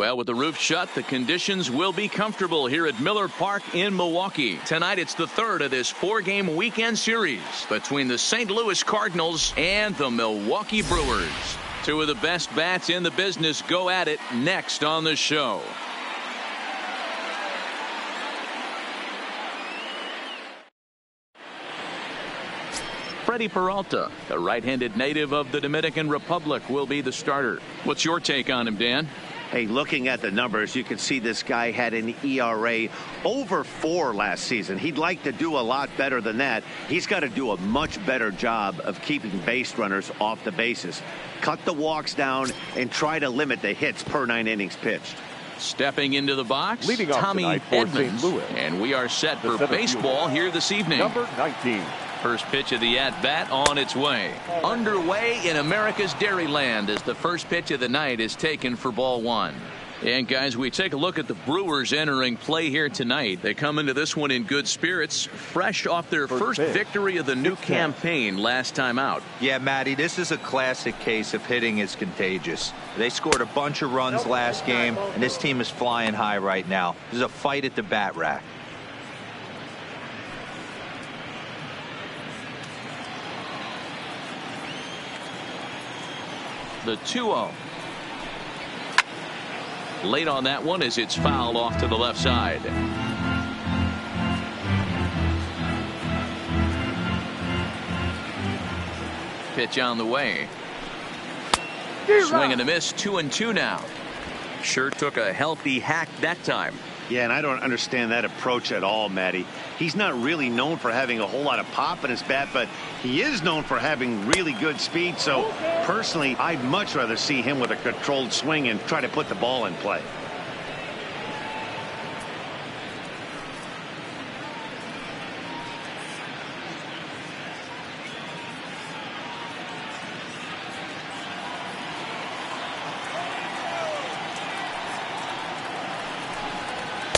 Well, with the roof shut, the conditions will be comfortable here at Miller Park in Milwaukee. Tonight, it's the third of this 4-game weekend series between the St. Louis Cardinals and the Milwaukee Brewers. Two of the best bats in the business go at it next on the show. Freddie Peralta, the right-handed native of the Dominican Republic, will be the starter. What's your take on him, Dan? Hey, looking at the numbers, you can see this guy had an ERA over 4 last season. He'd like to do a lot better than that. He's got to do a much better job of keeping base runners off the bases. Cut the walks down and try to limit the hits per 9 innings pitched. Stepping into the box, leading off Tommy Edmonds. And we are set for baseball here this evening. Number 19. First pitch of the at-bat on its way. Underway in America's Dairyland as the first pitch of the night is taken for ball 1. And guys, we take a look at the Brewers entering play here tonight. They come into this one in good spirits, fresh off their first victory of the new campaign last time out. Yeah, Matty, this is a classic case of hitting is contagious. They scored a bunch of runs last game, and this team is flying high right now. There's a fight at the bat rack. The 2-0. Late on that one as it's fouled off to the left side. Pitch on the way. Swing and a miss. 2-2 now. Sure took a healthy hack that time. Yeah, and I don't understand that approach at all, Matty. He's not really known for having a whole lot of pop in his bat, but he is known for having really good speed. So, personally, I'd much rather see him with a controlled swing and try to put the ball in play.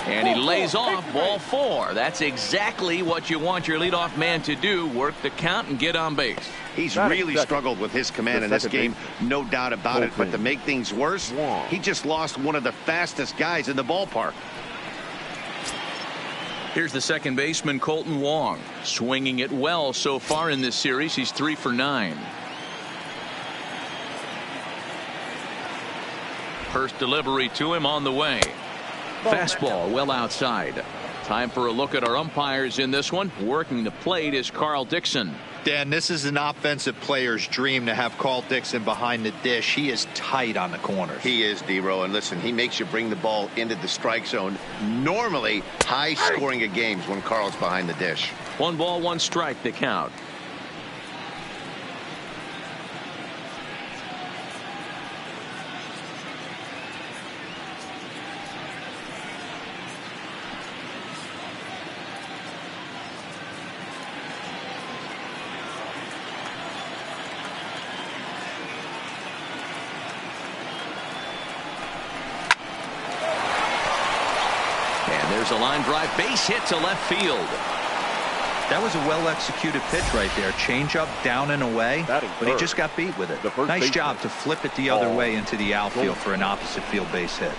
And he lays off ball 4. That's exactly what you want your leadoff man to do. Work the count and get on base. He's really struggled with his command in this game, no doubt about it. But to make things worse, he just lost one of the fastest guys in the ballpark. Here's the second baseman, Colton Wong, swinging it well so far in this series. He's 3 for 9. First delivery to him on the way. Fastball well outside. Time for a look at our umpires in this one. Working the plate is Carl Dixon. Dan, this is an offensive player's dream to have Carl Dixon behind the dish. He is tight on the corners. He is, D-Row, and listen, he makes you bring the ball into the strike zone. Normally high scoring of games when Carl's behind the dish. 1 ball, 1 strike the count. There's a line drive base hit to left field. That was a well-executed pitch right there. Change up down and away, but he just got beat with it. Nice job to flip it the other way into the outfield for an opposite field base hit.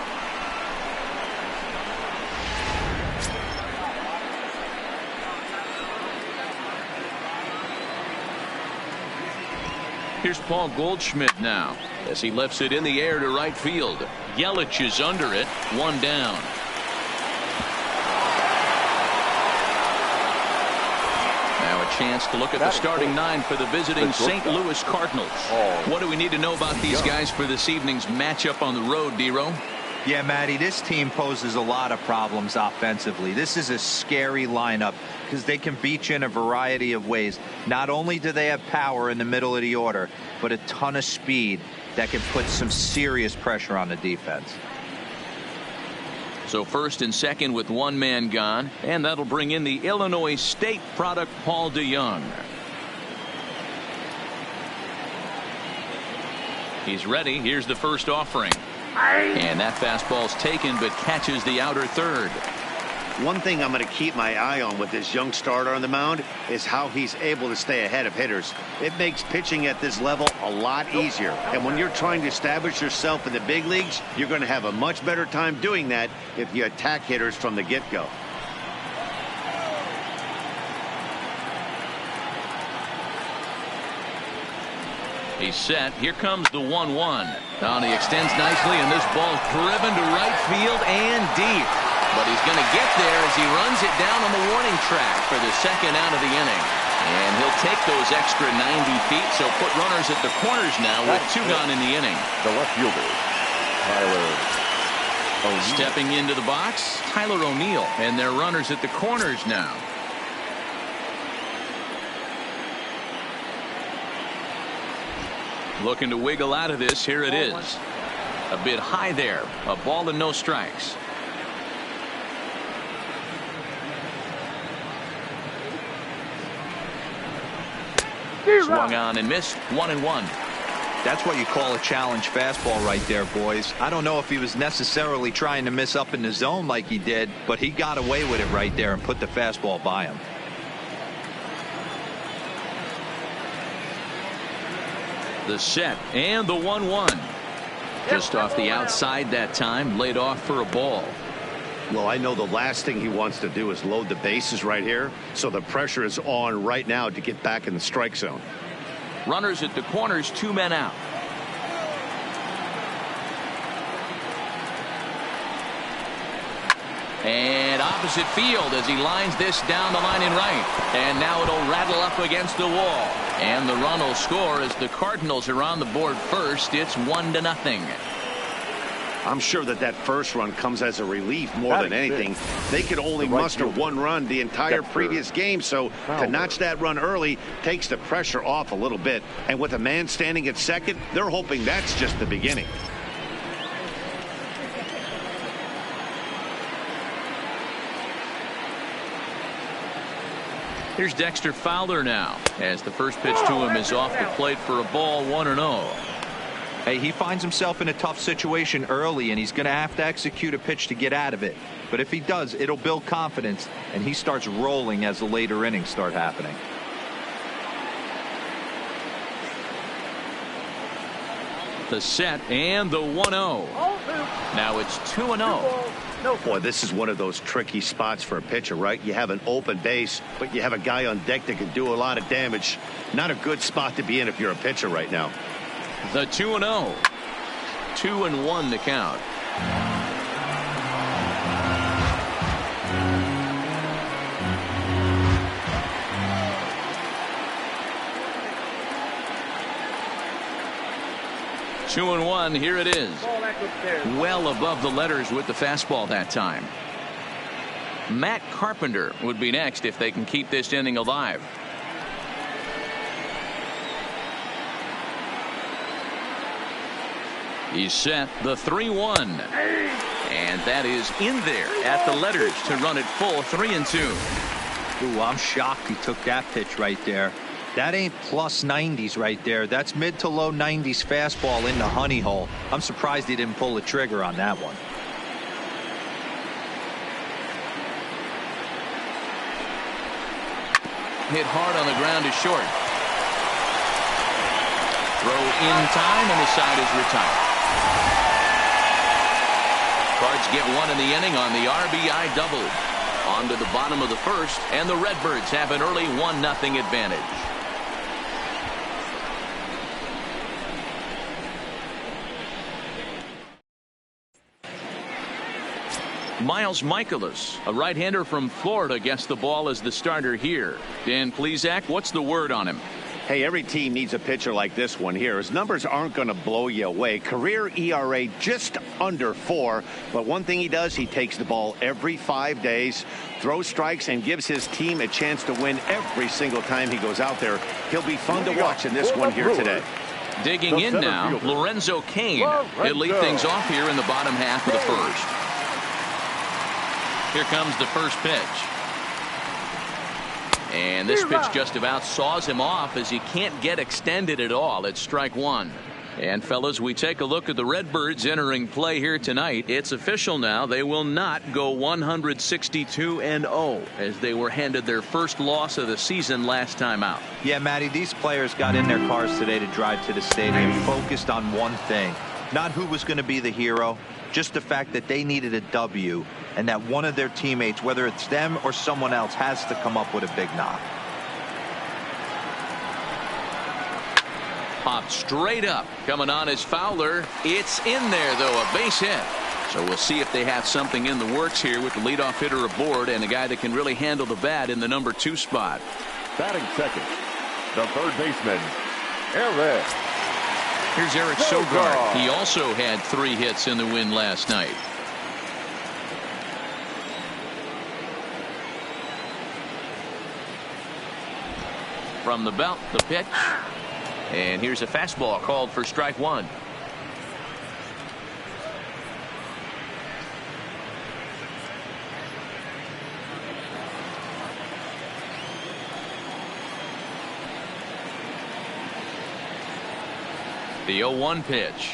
Here's Paul Goldschmidt now as he lifts it in the air to right field. Yelich is under it. 1 down. Now a chance to look at the starting 9 for the visiting St. Louis Cardinals. What do we need to know about these guys for this evening's matchup on the road, D-Row? Yeah, Matty, this team poses a lot of problems offensively. This is a scary lineup because they can beat you in a variety of ways. Not only do they have power in the middle of the order, but a ton of speed that can put some serious pressure on the defense. So first and second with 1 man gone, and that'll bring in the Illinois State product Paul DeYoung. He's ready. Here's the first offering. And that fastball's taken but catches the outer third. One thing I'm going to keep my eye on with this young starter on the mound is how he's able to stay ahead of hitters. It makes pitching at this level a lot easier. And when you're trying to establish yourself in the big leagues, you're going to have a much better time doing that if you attack hitters from the get-go. He's set. Here comes the 1-1. Now he extends nicely, and this ball's driven to right field and deep. But he's going to get there as he runs it down on the warning track for the second out of the inning. And he'll take those extra 90 feet, so put runners at the corners now with 2 gone in the inning. The left fielder, Tyler O'Neill. Stepping into the box, Tyler O'Neill, and their runners at the corners now. Looking to wiggle out of this. Here it is. A bit high there. A ball and no strikes. Swung on and missed. 1-1. That's what you call a challenge fastball right there, boys. I don't know if he was necessarily trying to miss up in the zone like he did, but he got away with it right there and put the fastball by him. The set and the 1-1. Just off the outside that time, laid off for a ball. Well, I know the last thing he wants to do is load the bases right here, so the pressure is on right now to get back in the strike zone. Runners at the corners, 2 men out. And opposite field as he lines this down the line in right. And now it'll rattle up against the wall. And the run will score as the Cardinals are on the board first. It's 1-0. I'm sure that first run comes as a relief more than anything. They could only muster 1 run the entire previous game, so to notch that run early takes the pressure off a little bit. And with a man standing at second, they're hoping that's just the beginning. Here's Dexter Fowler now as the first pitch to him is off the plate for a ball. 1-0. Hey, he finds himself in a tough situation early, and he's going to have to execute a pitch to get out of it. But if he does, it'll build confidence, and he starts rolling as the later innings start happening. The set and the 1-0. Now it's 2-0. Boy, this is one of those tricky spots for a pitcher, right? You have an open base, but you have a guy on deck that can do a lot of damage. Not a good spot to be in if you're a pitcher right now. The 2-0. 2-1 to count. Two and one. Here it is. Well above the letters with the fastball that time. Matt Carpenter would be next if they can keep this inning alive. He's set. The 3-1. And that is in there at the letters to run it full 3-2. Ooh, I'm shocked he took that pitch right there. That ain't plus 90s right there. That's mid to low 90s fastball in the honey hole. I'm surprised he didn't pull the trigger on that one. Hit hard on the ground to short. Throw in time, and the side is retired. Cards get one in the inning on the RBI double. On to the bottom of the first, and the Redbirds have an early 1-0 advantage. Miles Michaelis, a right-hander from Florida, gets the ball as the starter here. Dan Plesac, what's the word on him? Hey, every team needs a pitcher like this one here. His numbers aren't going to blow you away. Career ERA just under 4. But one thing he does, he takes the ball every 5 days, throws strikes, and gives his team a chance to win every single time he goes out there. He'll be fun to watch in this one here today. Digging in now, Lorenzo Cain. He'll lead things off here in the bottom half of the first. Here comes the first pitch. And this pitch just about saws him off as he can't get extended at all. It's strike one. And fellas, we take a look at the Redbirds entering play here tonight. It's official now. They will not go 162-0 as they were handed their first loss of the season last time out. Yeah, Matty, these players got in their cars today to drive to the stadium focused on one thing. Not who was going to be the hero, just the fact that they needed a W and that one of their teammates, whether it's them or someone else, has to come up with a big knock. Popped straight up. Coming on is Fowler. It's in there, though, a base hit. So we'll see if they have something in the works here with the leadoff hitter aboard and a guy that can really handle the bat in the number 2 spot. Batting second, the third baseman, Eric. Here's Eric Sogard. He also had 3 hits in the win last night. From the belt, the pitch. And here's a fastball called for strike 1. The 0-1 pitch.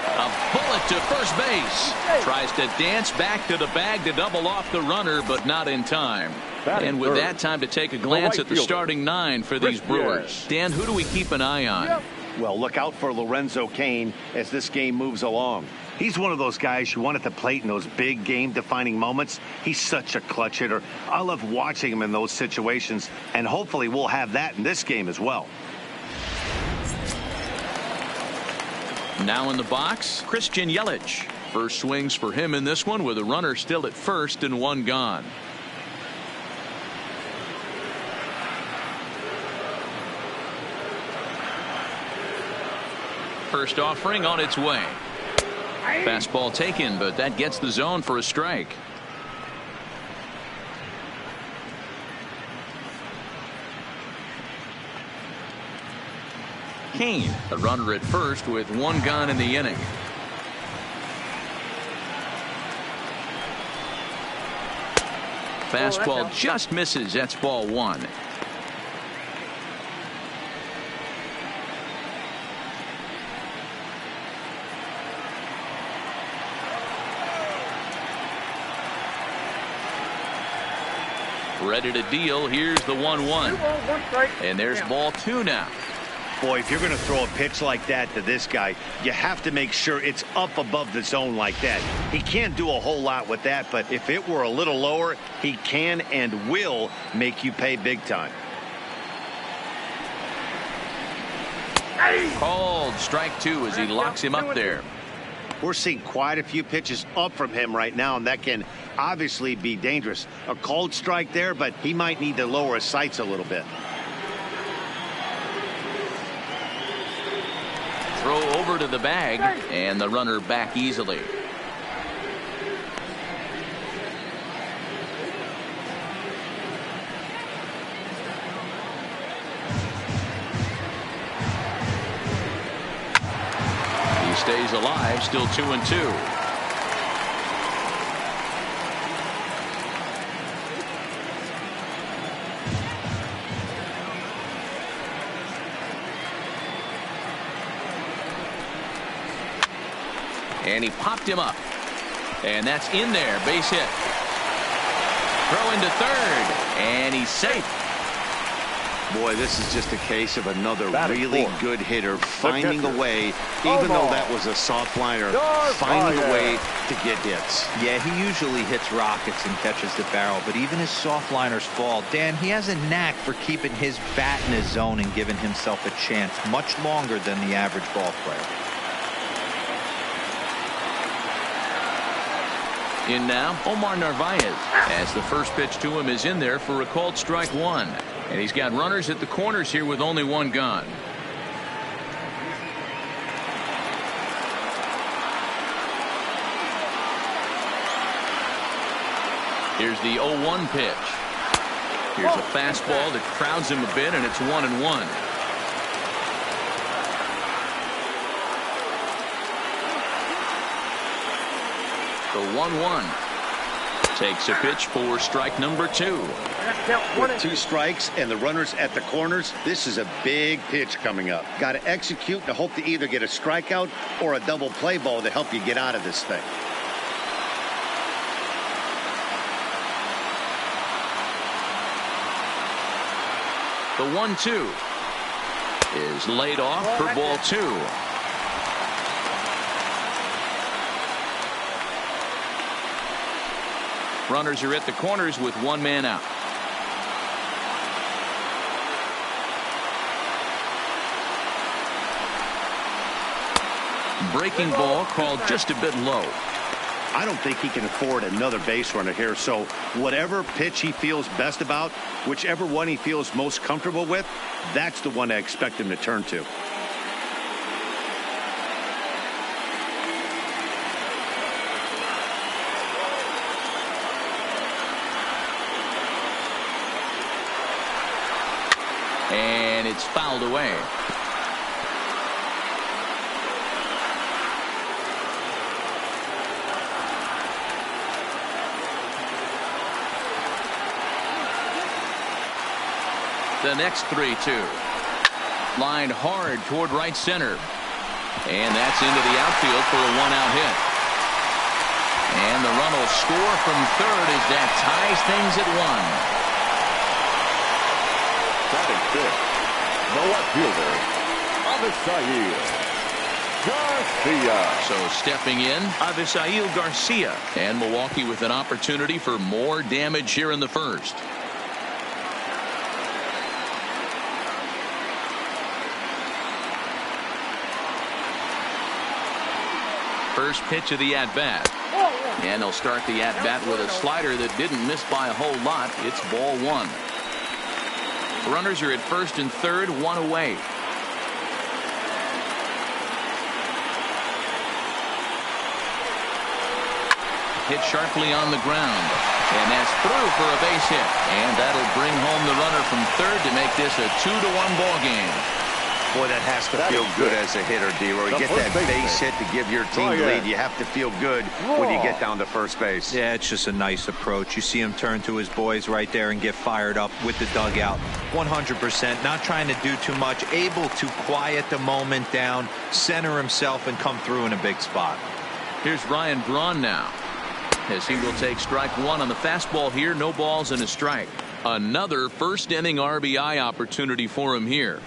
A bullet to first base. Tries to dance back to the bag to double off the runner, but not in time. And with that, time to take a glance at the starting 9 for these Brewers. Dan, who do we keep an eye on? Well, look out for Lorenzo Cain as this game moves along. He's one of those guys you want at the plate in those big game-defining moments. He's such a clutch hitter. I love watching him in those situations, and hopefully we'll have that in this game as well. Now in the box, Christian Yelich. First swings for him in this one with a runner still at first and 1 gone. First offering on its way. Fastball taken, but that gets the zone for a strike. Cain, the runner at first with 1 gone in the inning. Fastball just misses. That's ball 1. Ready to deal. Here's the 1-1. And there's ball 2 now. Boy, if you're going to throw a pitch like that to this guy, you have to make sure it's up above the zone like that. He can't do a whole lot with that, but if it were a little lower, he can and will make you pay big time. Called strike 2 as he locks him up there. We're seeing quite a few pitches up from him right now, and that can obviously be dangerous. A called strike there, but he might need to lower his sights a little bit. Throw over to the bag, and the runner back easily. He stays alive, still 2-2. And he popped him up. And that's in there. Base hit. Throw into third. And he's safe. Boy, this is just a case of another really good hitter finding a way, even though that was a soft liner, finding a way to get hits. Yeah, he usually hits rockets and catches the barrel, but even his soft liners fall. Dan, he has a knack for keeping his bat in his zone and giving himself a chance much longer than the average ball player. In now, Omar Narvaez, as the first pitch to him is in there for a called strike 1. And he's got runners at the corners here with only 1 gone. Here's the 0-1 pitch. Here's a fastball that crowds him a bit, and it's 1-1. The 1-1. Takes a pitch for strike number 2. With 2 strikes and the runners at the corners, this is a big pitch coming up. Got to execute and hope to either get a strikeout or a double play ball to help you get out of this thing. The 1-2 is laid off for ball 2. Runners are at the corners with 1 man out. Breaking ball called just a bit low. I don't think he can afford another base runner here, so whatever pitch he feels best about, whichever one he feels most comfortable with, that's the one I expect him to turn to. And it's fouled away. The next 3-2. Lined hard toward right center. And that's into the outfield for a 1-out hit. And the run will score from third as that ties things at 1. Batting fifth, the left fielder, Avisail Garcia. So stepping in, Avisail Garcia. And Milwaukee with an opportunity for more damage here in the first. First pitch of the at-bat. And they'll start the at-bat with a slider that didn't miss by a whole lot. It's ball 1. Runners are at first and third, 1 away. Hit sharply on the ground. And that's through for a base hit. And that'll bring home the runner from third to make this a 2-1 ball game. Boy, that has to feel good as a hitter, D-Roy. You get that base hit to give your team lead. You have to feel good when you get down to first base. Yeah, it's just a nice approach. You see him turn to his boys right there and get fired up with the dugout. 100%. Not trying to do too much. Able to quiet the moment down, center himself, and come through in a big spot. Here's Ryan Braun now, as he will take strike 1 on the fastball here. No balls and a strike. Another first inning RBI opportunity for him here.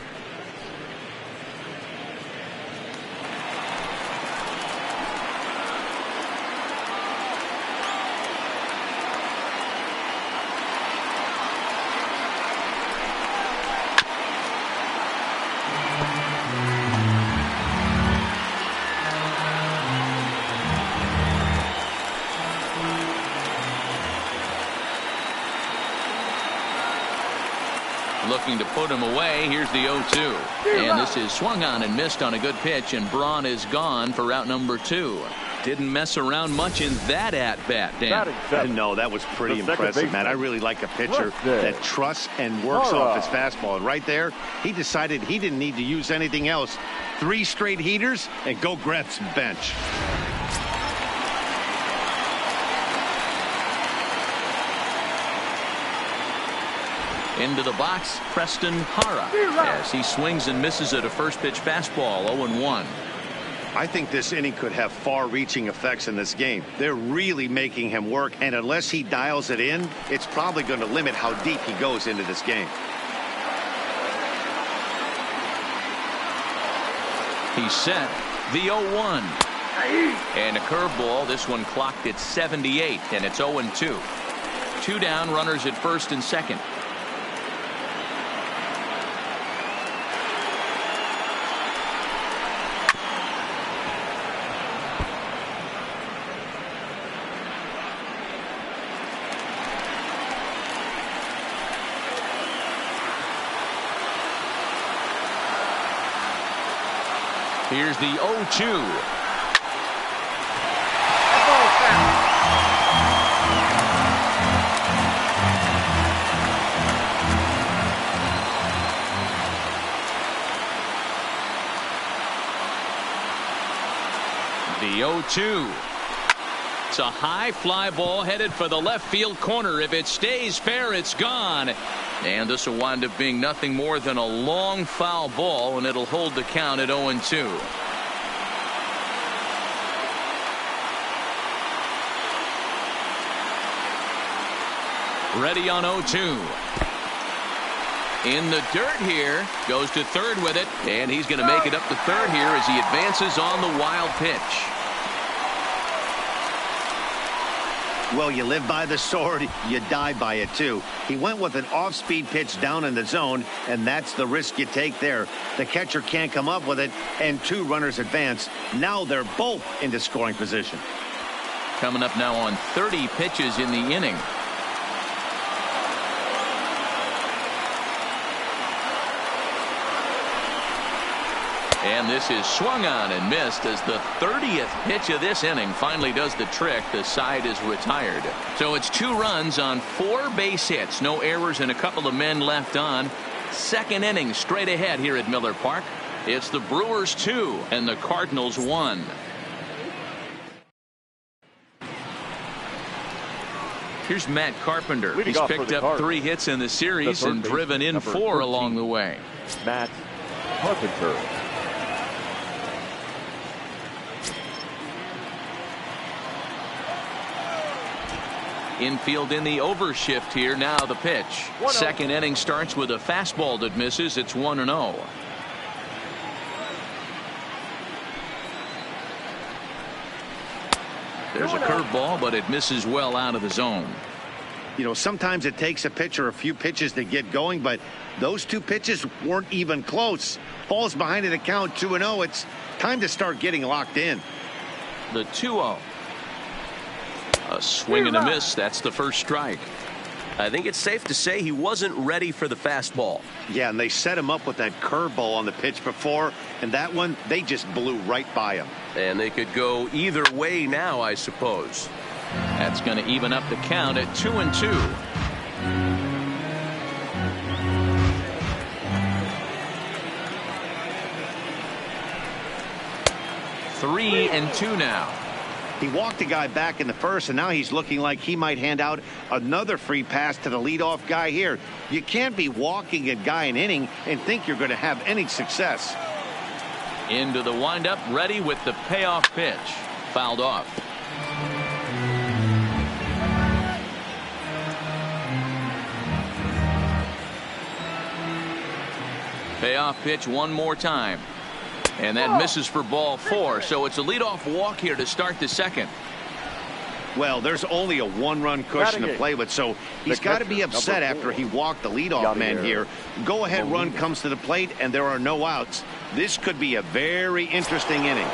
Looking to put him away. Here's the 0-2. And this is swung on and missed on a good pitch, and Braun is gone for out number 2. Didn't mess around much in that at-bat, Dan. No, that was pretty impressive, man. I really like a pitcher that trusts and works off his fastball. And right there, he decided he didn't need to use anything else. 3 straight heaters and go grab some bench. Into the box, Preston Hara, as he swings and misses at a first pitch fastball. 0-1. I think this inning could have far-reaching effects in this game. They're really making him work, and unless he dials it in, it's probably going to limit how deep he goes into this game. He's set. The 0-1. And a curveball. This one clocked at 78, and it's 0-2. 2 down, runners at first and second. Here's the 0-2. The 0-2. It's a high fly ball headed for the left field corner. If it stays fair, it's gone. And this will wind up being nothing more than a long foul ball, and it'll hold the count at 0-2. Ready on 0-2. In the dirt here. Goes to third with it. And he's going to make it up to third here as he advances on the wild pitch. Well, you live by the sword, you die by it too. He went with an off-speed pitch down in the zone, and that's the risk you take there. The catcher can't come up with it, and 2 runners advance. Now they're both into scoring position. Coming up now on 30 pitches in the inning. And this is swung on and missed as the 30th pitch of this inning finally does the trick. The side is retired. So it's 2 runs on 4 base hits. No errors and a couple of men left on. Second inning straight ahead here at Miller Park. It's the Brewers 2 and the Cardinals 1. Here's Matt Carpenter. He's picked up 3 hits in the series and driven in 4 along the way. Matt Carpenter. Infield in the overshift here. Now the pitch. Second inning starts with a fastball that misses. It's 1-0. There's a curveball, but it misses well out of the zone. You know, sometimes it takes a pitcher a few pitches to get going, but those 2 pitches weren't even close. Falls behind at a count 2-0. It's time to start getting locked in. The 2-0. A swing and a miss. That's the first strike. I think it's safe to say he wasn't ready for the fastball. Yeah, and they set him up with that curveball on the pitch before, and that one, they just blew right by him. And they could go either way now, I suppose. That's going to even up the count at 2-2. 3-2 now. He walked a guy back in the first, and now he's looking like he might hand out another free pass to the leadoff guy here. You can't be walking a guy an inning and think you're going to have any success. Into the windup, ready with the payoff pitch. Fouled off. Payoff pitch one more time. And that misses for ball 4. So it's a leadoff walk here to start the second. Well, there's only a 1-run cushion to play with, so he's got to be upset after he walked the leadoff man here. Go-ahead run comes to the plate, and there are no outs. This could be a very interesting inning.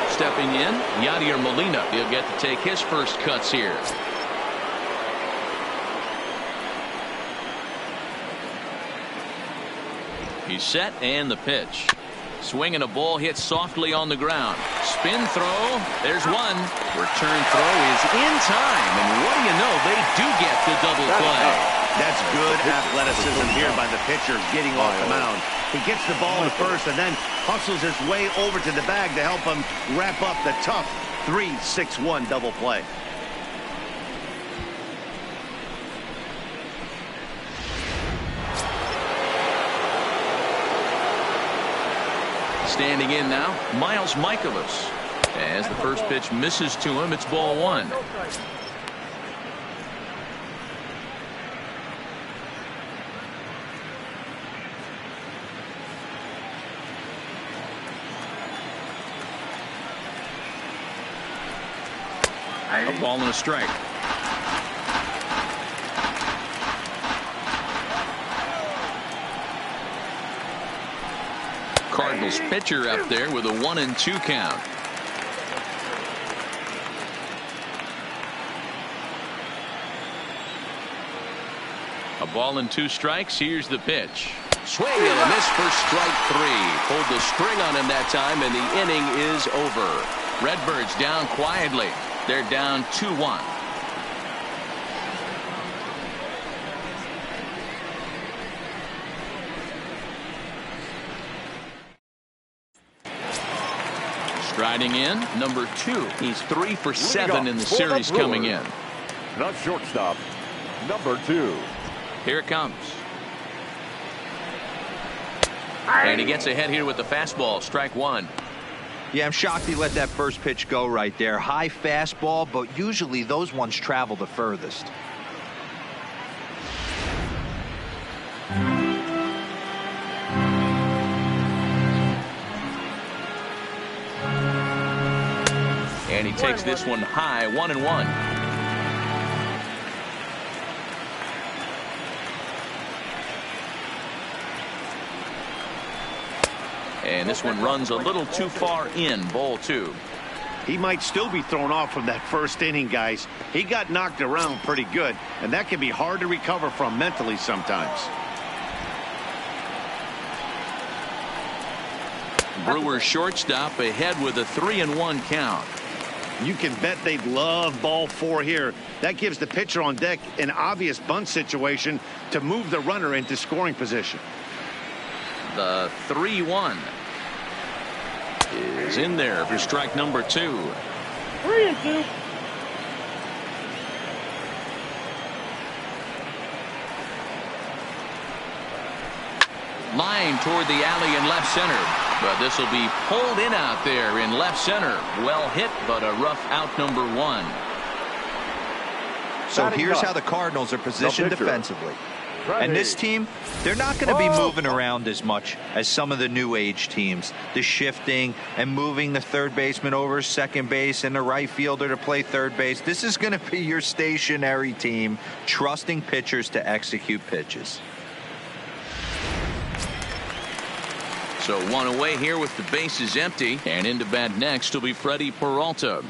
Stepping in, Yadier Molina. He'll get to take his first cuts here. He's set, and the pitch. Swinging a ball hit softly on the ground. Spin throw. There's one. Return throw is in time. And what do you know? They do get the double play. That's good athleticism here by the pitcher getting off the mound. He gets the ball to first and then hustles his way over to the bag to help him wrap up the tough 3-6-1 double play. Standing in now, Miles Michaelis. As the first pitch misses to him, it's ball 1. A ball and a strike. Cardinals pitcher up there with a 1-2 count. A ball and 2 strikes. Here's the pitch. Swing and a miss for strike 3. Pulled the string on him that time, and the inning is over. Redbirds down quietly. They're down 2-1. Striding in, number 2. He's 3 for 7 in the for series the coming in. The shortstop, number 2. Here it comes. And he gets ahead here with the fastball. Strike 1. Yeah, I'm shocked he let that first pitch go right there. High fastball, but usually those ones travel the furthest. And he takes this one high, 1-1. And this one runs a little too far in, ball 2. He might still be thrown off from that first inning, guys. He got knocked around pretty good, and that can be hard to recover from mentally sometimes. Brewers shortstop ahead with a 3-1 count. You can bet they'd love ball 4 here. That gives the pitcher on deck an obvious bunt situation to move the runner into scoring position. The 3-1 is in there for strike number 2. 3-2. Line toward the alley in left center. But this will be pulled in out there in left center. Well hit, but a rough out, number 1. So here's how the Cardinals are positioned defensively. And this team, they're not going to be moving around as much as some of the new age teams. The shifting and moving the third baseman over second base and the right fielder to play third base. This is going to be your stationary team, trusting pitchers to execute pitches. So 1 away here with the bases empty. And into bat next will be Freddie Peralta.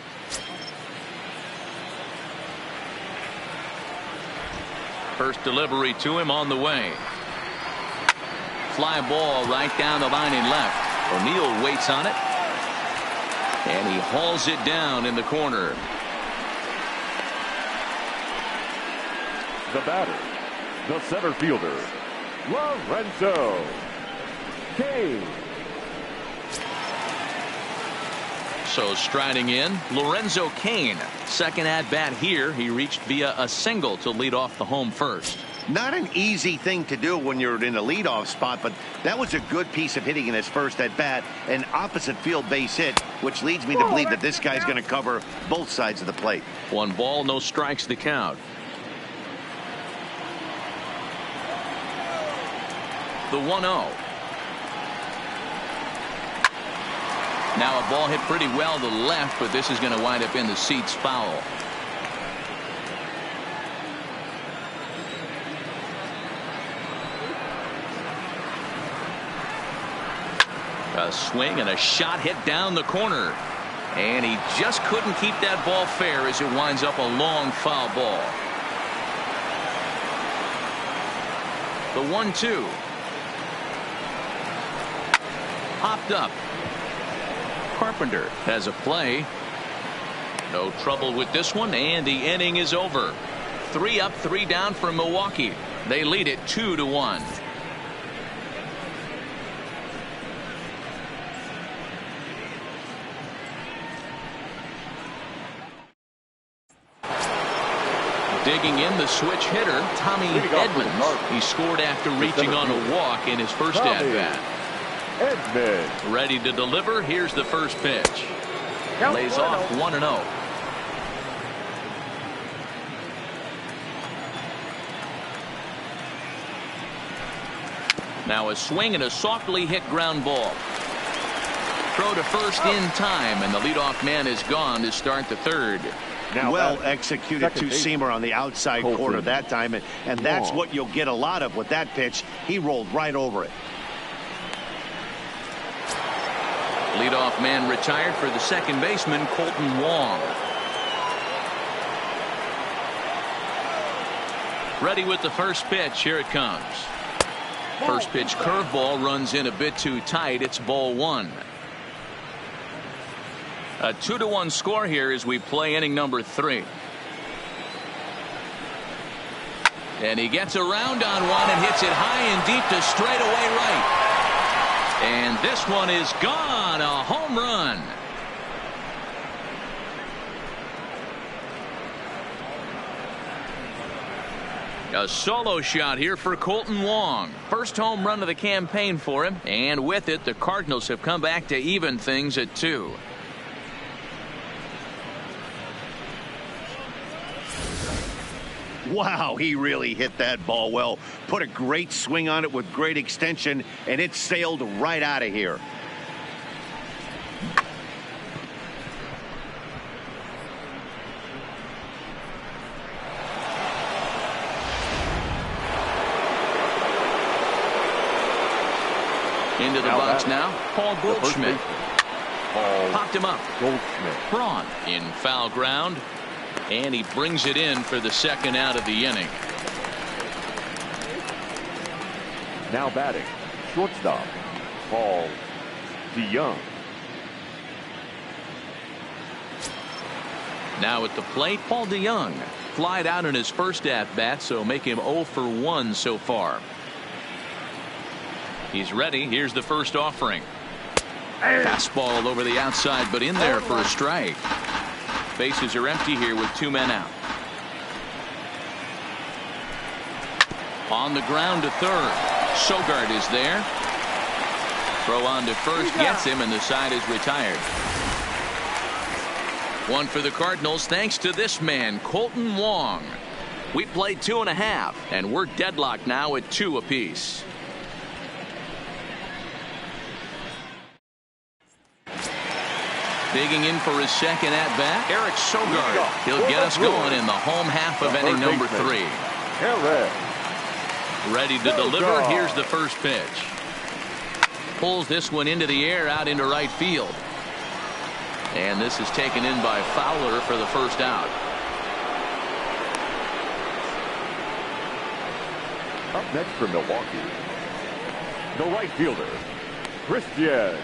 First delivery to him on the way. Fly ball right down the line in left. O'Neill waits on it. And he hauls it down in the corner. The batter, the center fielder, Lorenzo Cain. So striding in, Lorenzo Cain. Second at bat here. He reached via a single to lead off the home first. Not an easy thing to do when you're in a leadoff spot, but that was a good piece of hitting in his first at bat. An opposite field base hit, which leads me to believe that this guy's going to cover both sides of the plate. 1 ball, no strikes to count. The 1-0. Now a ball hit pretty well to the left, but this is going to wind up in the seats foul. A swing and a shot hit down the corner. And he just couldn't keep that ball fair as it winds up a long foul ball. The 1-2. Popped up. Carpenter has a play. No trouble with this one, and the inning is over. 3 up, 3 down for Milwaukee. They lead it 2-1. Digging in, the switch hitter, Tommy Edmonds. He scored after reaching on a walk in his first at-bat. Edmonds. Ready to deliver. Here's the first pitch. Lays off 1-0. Now a swing and a softly hit ground ball. Throw to first in time, and the leadoff man is gone to start the third. Now well executed two-seamer on the outside corner that time, and that's what you'll get a lot of with that pitch. He rolled right over it. Leadoff man retired for the second baseman, Colton Wong. Ready with the first pitch. Here it comes. First pitch curveball runs in a bit too tight. It's ball 1. A 2-1 score here as we play inning number 3. And he gets around on one and hits it high and deep to straightaway right. And this one is gone. A home run. A solo shot here for Kolten Wong. First home run of the campaign for him, and with it, the Cardinals have come back to even things at 2. Wow, he really hit that ball well. Put a great swing on it with great extension, and it sailed right out of here. Into the box now, Paul Goldschmidt. Popped him up. Goldschmidt. Braun in foul ground, and he brings it in for the second out of the inning. Now batting, shortstop, Paul DeYoung. Now at the plate, Paul DeYoung. Flied out in his first at-bat, so make him 0 for 1 so far. He's ready. Here's the first offering. Fastball over the outside, but in there for a strike. Bases are empty here with 2 men out. On the ground to third. Sogard is there. Throw on to first gets him, and the side is retired. One for the Cardinals thanks to this man, Kolten Wong. We played 2.5, and we're deadlocked now at 2 apiece. Digging in for his second at-bat, Eric Sogard. He'll get us going in the home half of inning number 3. Ready to deliver. Here's the first pitch. Pulls this one into the air out into right field. And this is taken in by Fowler for the first out. Up next for Milwaukee, the right fielder, Christian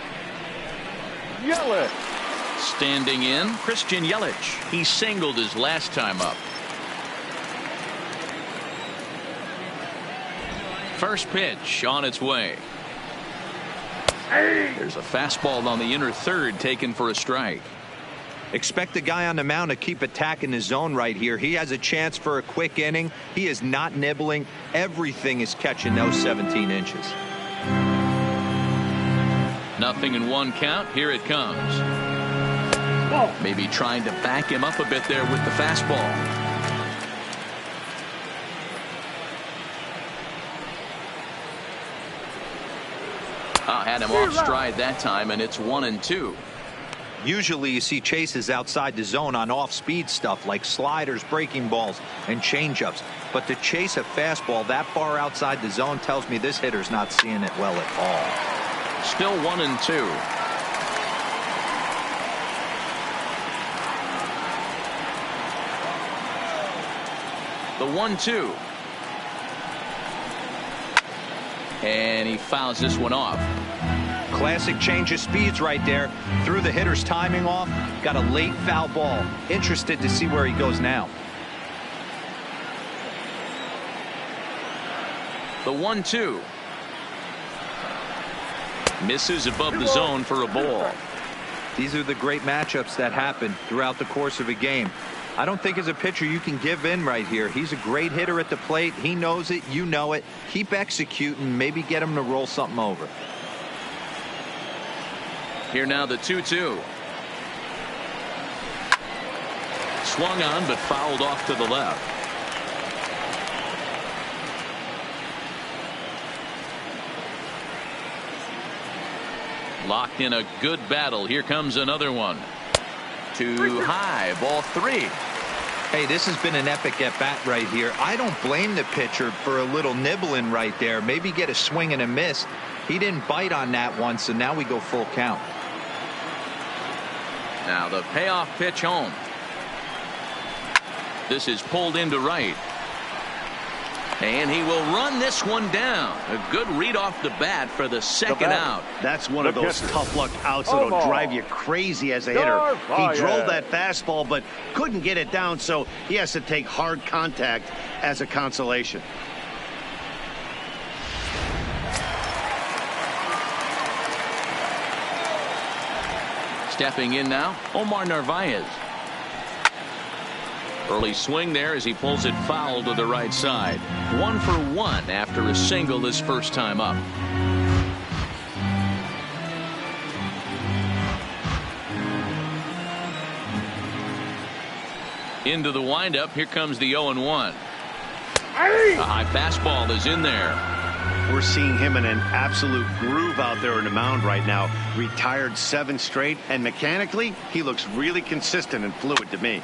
Yelich. Standing in, Christian Yelich. He singled his last time up. First pitch on its way. There's a fastball on the inner third taken for a strike. Expect the guy on the mound to keep attacking the zone right here. He has a chance for a quick inning. He is not nibbling. Everything is catching those 17 inches. Nothing in 1 count. Here it comes. Maybe trying to back him up a bit there with the fastball. Had him off stride that time, and it's 1-2. Usually you see chases outside the zone on off-speed stuff like sliders, breaking balls, and changeups. But to chase a fastball that far outside the zone tells me this hitter's not seeing it well at all. Still 1-2. The 1-2. And he fouls this one off. Classic change of speeds right there. Threw the hitter's timing off. Got a late foul ball. Interested to see where he goes now. The 1-2. Misses above the zone for a ball. These are the great matchups that happen throughout the course of a game. I don't think as a pitcher you can give in right here. He's a great hitter at the plate. He knows it. You know it. Keep executing. Maybe get him to roll something over. Here now the 2-2. Swung on but fouled off to the left. Locked in a good battle. Here comes another one. Too high. Ball 3. Hey, this has been an epic at bat right here. I don't blame the pitcher for a little nibbling right there. Maybe get a swing and a miss. He didn't bite on that one, so now we go full count. Now the payoff pitch home. This is pulled into right. And he will run this one down. A good read off the bat for the second out. That's one of those tough luck outs that'll drive you crazy as a hitter. He drove that fastball but couldn't get it down, so he has to take hard contact as a consolation. Stepping in now, Omar Narvaez. Early swing there as he pulls it foul to the right side. 1 for 1 after a single his first time up. Into the windup. Here comes the 0-1. A high fastball is in there. We're seeing him in an absolute groove out there in the mound right now. Retired 7 straight, and mechanically, he looks really consistent and fluid to me.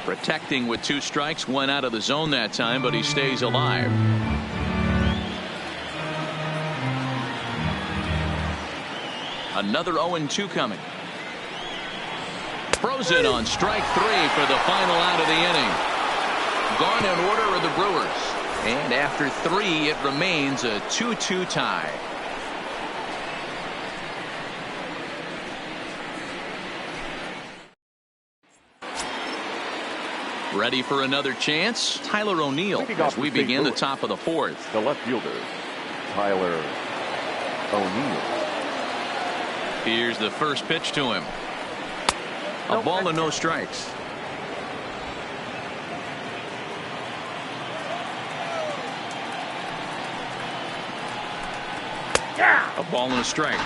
Protecting with 2 strikes, went out of the zone that time, but he stays alive. Another 0-2 coming. Frozen on strike 3 for the final out of the inning. Gone in order are the Brewers. And after 3, it remains a 2-2 tie. Ready for another chance? Tyler O'Neill as we begin the top of the 4th. The left fielder, Tyler O'Neill. Here's the first pitch to him. A ball and no strikes. A ball and a strike.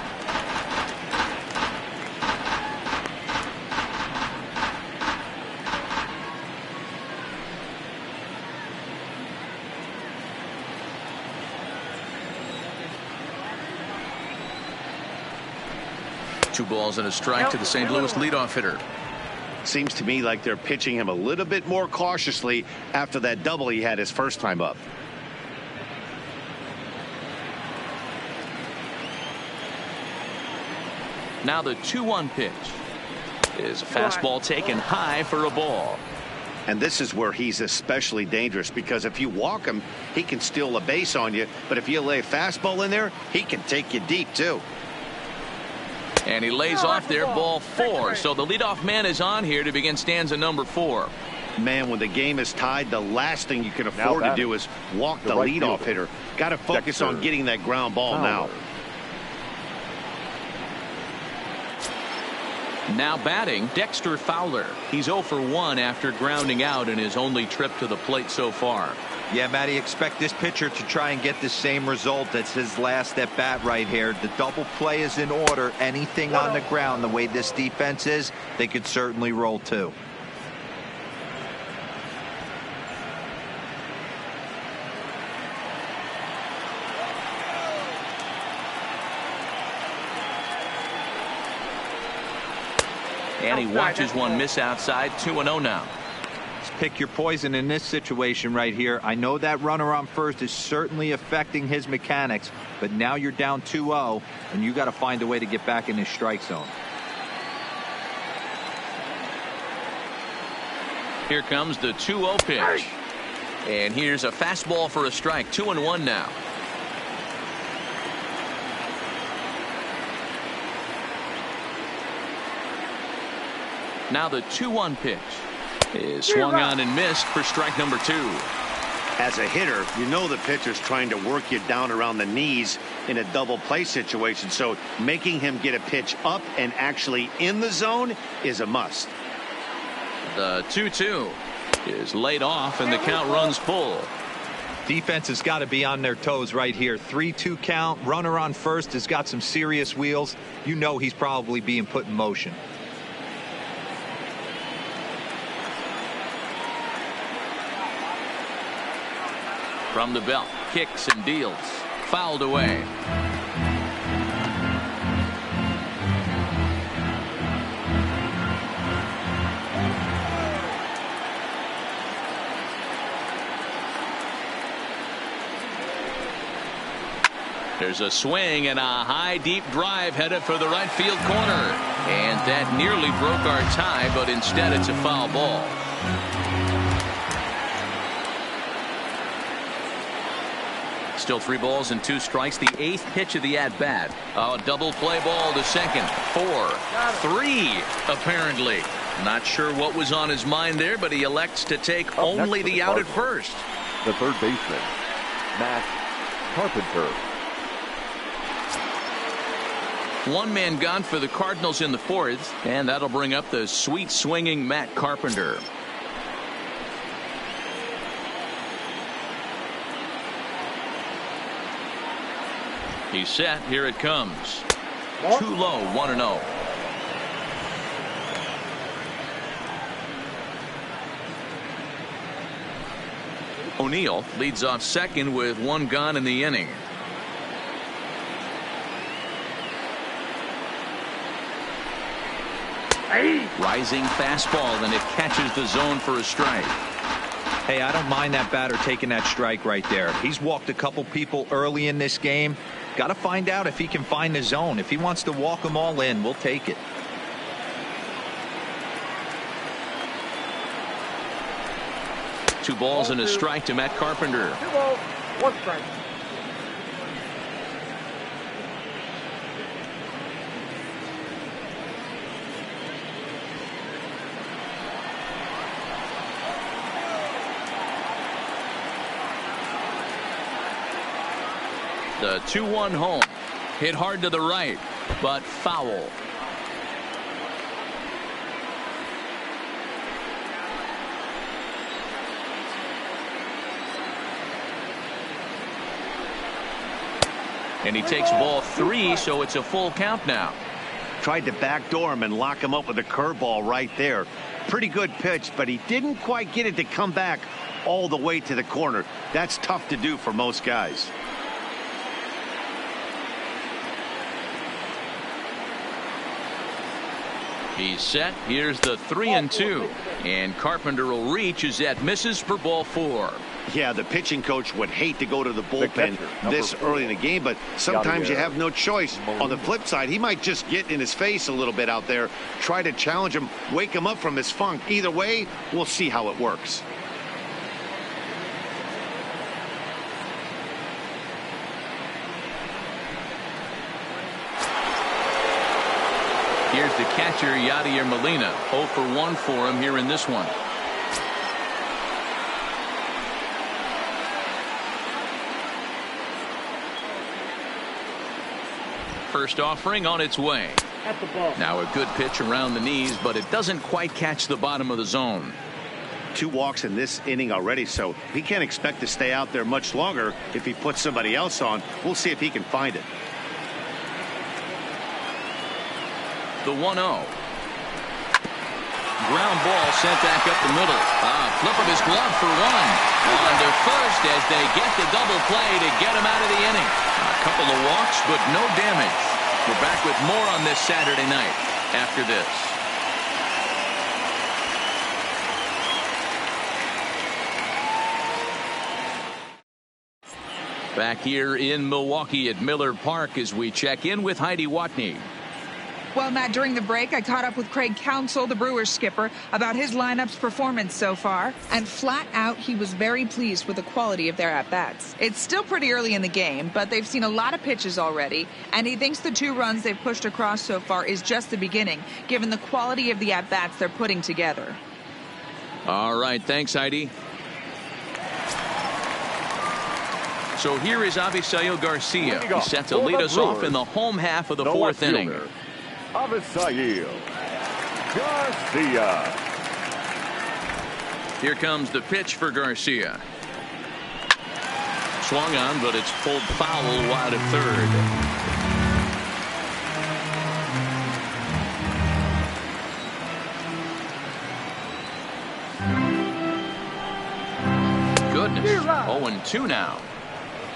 Two balls and a strike to the St. Louis leadoff hitter. Seems to me like they're pitching him a little bit more cautiously after that double he had his first time up. Now the 2-1 pitch is a fastball taken high for a ball. And this is where he's especially dangerous, because if you walk him, he can steal a base on you. But if you lay a fastball in there, he can take you deep too. And he lays off there, ball 4. So the leadoff man is on here to begin stanza number 4. Man, when the game is tied, the last thing you can afford to do is walk the leadoff hitter. Got to focus on getting that ground ball now. Now batting, Dexter Fowler. He's 0 for 1 after grounding out in his only trip to the plate so far. Yeah, Matty, expect this pitcher to try and get the same result. That's his last at bat right here. The double play is in order. Anything on the ground, the way this defense is, they could certainly roll too. And he watches one miss outside. 2-0 now. Pick your poison in this situation right here. I know that runner on first is certainly affecting his mechanics, but now you're down 2-0 and you got to find a way to get back in his strike zone. Here comes the 2-0 pitch, and here's a fastball for a strike. 2-1 now. Now the 2-1 pitch is swung on and missed for strike number 2. As a hitter, you know the pitcher's trying to work you down around the knees in a double play situation, so making him get a pitch up and actually in the zone is a must. The 2-2 is laid off and the count runs full. Defense has got to be on their toes right here. 3-2 count. Runner on first has got some serious wheels. You know he's probably being put in motion. From the belt, kicks and deals. Fouled away. There's a swing and a high deep drive headed for the right field corner. And that nearly broke our tie, but instead it's a foul ball. Still 3 balls and 2 strikes. The 8th pitch of the at-bat. A double play ball to second. 4, 3 apparently. Not sure what was on his mind there, but he elects to take only the out at first. The third baseman, Matt Carpenter. 1 man gone for the Cardinals in the 4th, and that'll bring up the sweet swinging Matt Carpenter. He's set. Here it comes. Too low. 1-0. O'Neill leads off second with one gone in the inning. Rising fastball, and it catches the zone for a strike. Hey, I don't mind that batter taking that strike right there. He's walked a couple people early in this game. Got to find out if he can find the zone. If he wants to walk them all in, we'll take it. Two balls and a strike to Matt Carpenter. 2 balls, 1 strike. The 2-1 home. Hit hard to the right, but foul. And he takes ball 3, so it's a full count now. Tried to backdoor him and lock him up with a curveball right there. Pretty good pitch, but he didn't quite get it to come back all the way to the corner. That's tough to do for most guys. He's set. Here's the 3-2. And Carpenter will reach as that misses for ball 4. Yeah, the pitching coach would hate to go to the bullpen this early in the game, but sometimes you have no choice. On the flip side, he might just get in his face a little bit out there, try to challenge him, wake him up from his funk. Either way, we'll see how it works. Here's the catcher, Yadier Molina. 0 for 1 for him here in this one. First offering on its way. At the ball. Now a good pitch around the knees, but it doesn't quite catch the bottom of the zone. 2 walks in this inning already, so he can't expect to stay out there much longer if he puts somebody else on. We'll see if he can find it. The 1-0. Ground ball sent back up the middle. Flip of his glove for 1. On to first as they get the double play to get him out of the inning. A couple of walks, but no damage. We're back with more on this Saturday night after this. Back here in Milwaukee at Miller Park as we check in with Heidi Watney. Well, Matt, during the break, I caught up with Craig Counsell, the Brewers skipper, about his lineup's performance so far. And flat out, he was very pleased with the quality of their at-bats. It's still pretty early in the game, but they've seen a lot of pitches already. And he thinks the 2 runs they've pushed across so far is just the beginning, given the quality of the at-bats they're putting together. All right. Thanks, Heidi. So here is Avisail Garcia. He's set to lead us off in the home half of the 4th inning. Avisail Garcia. Here comes the pitch for Garcia. Swung on, but it's pulled foul wide of third. Goodness. 0-2 now.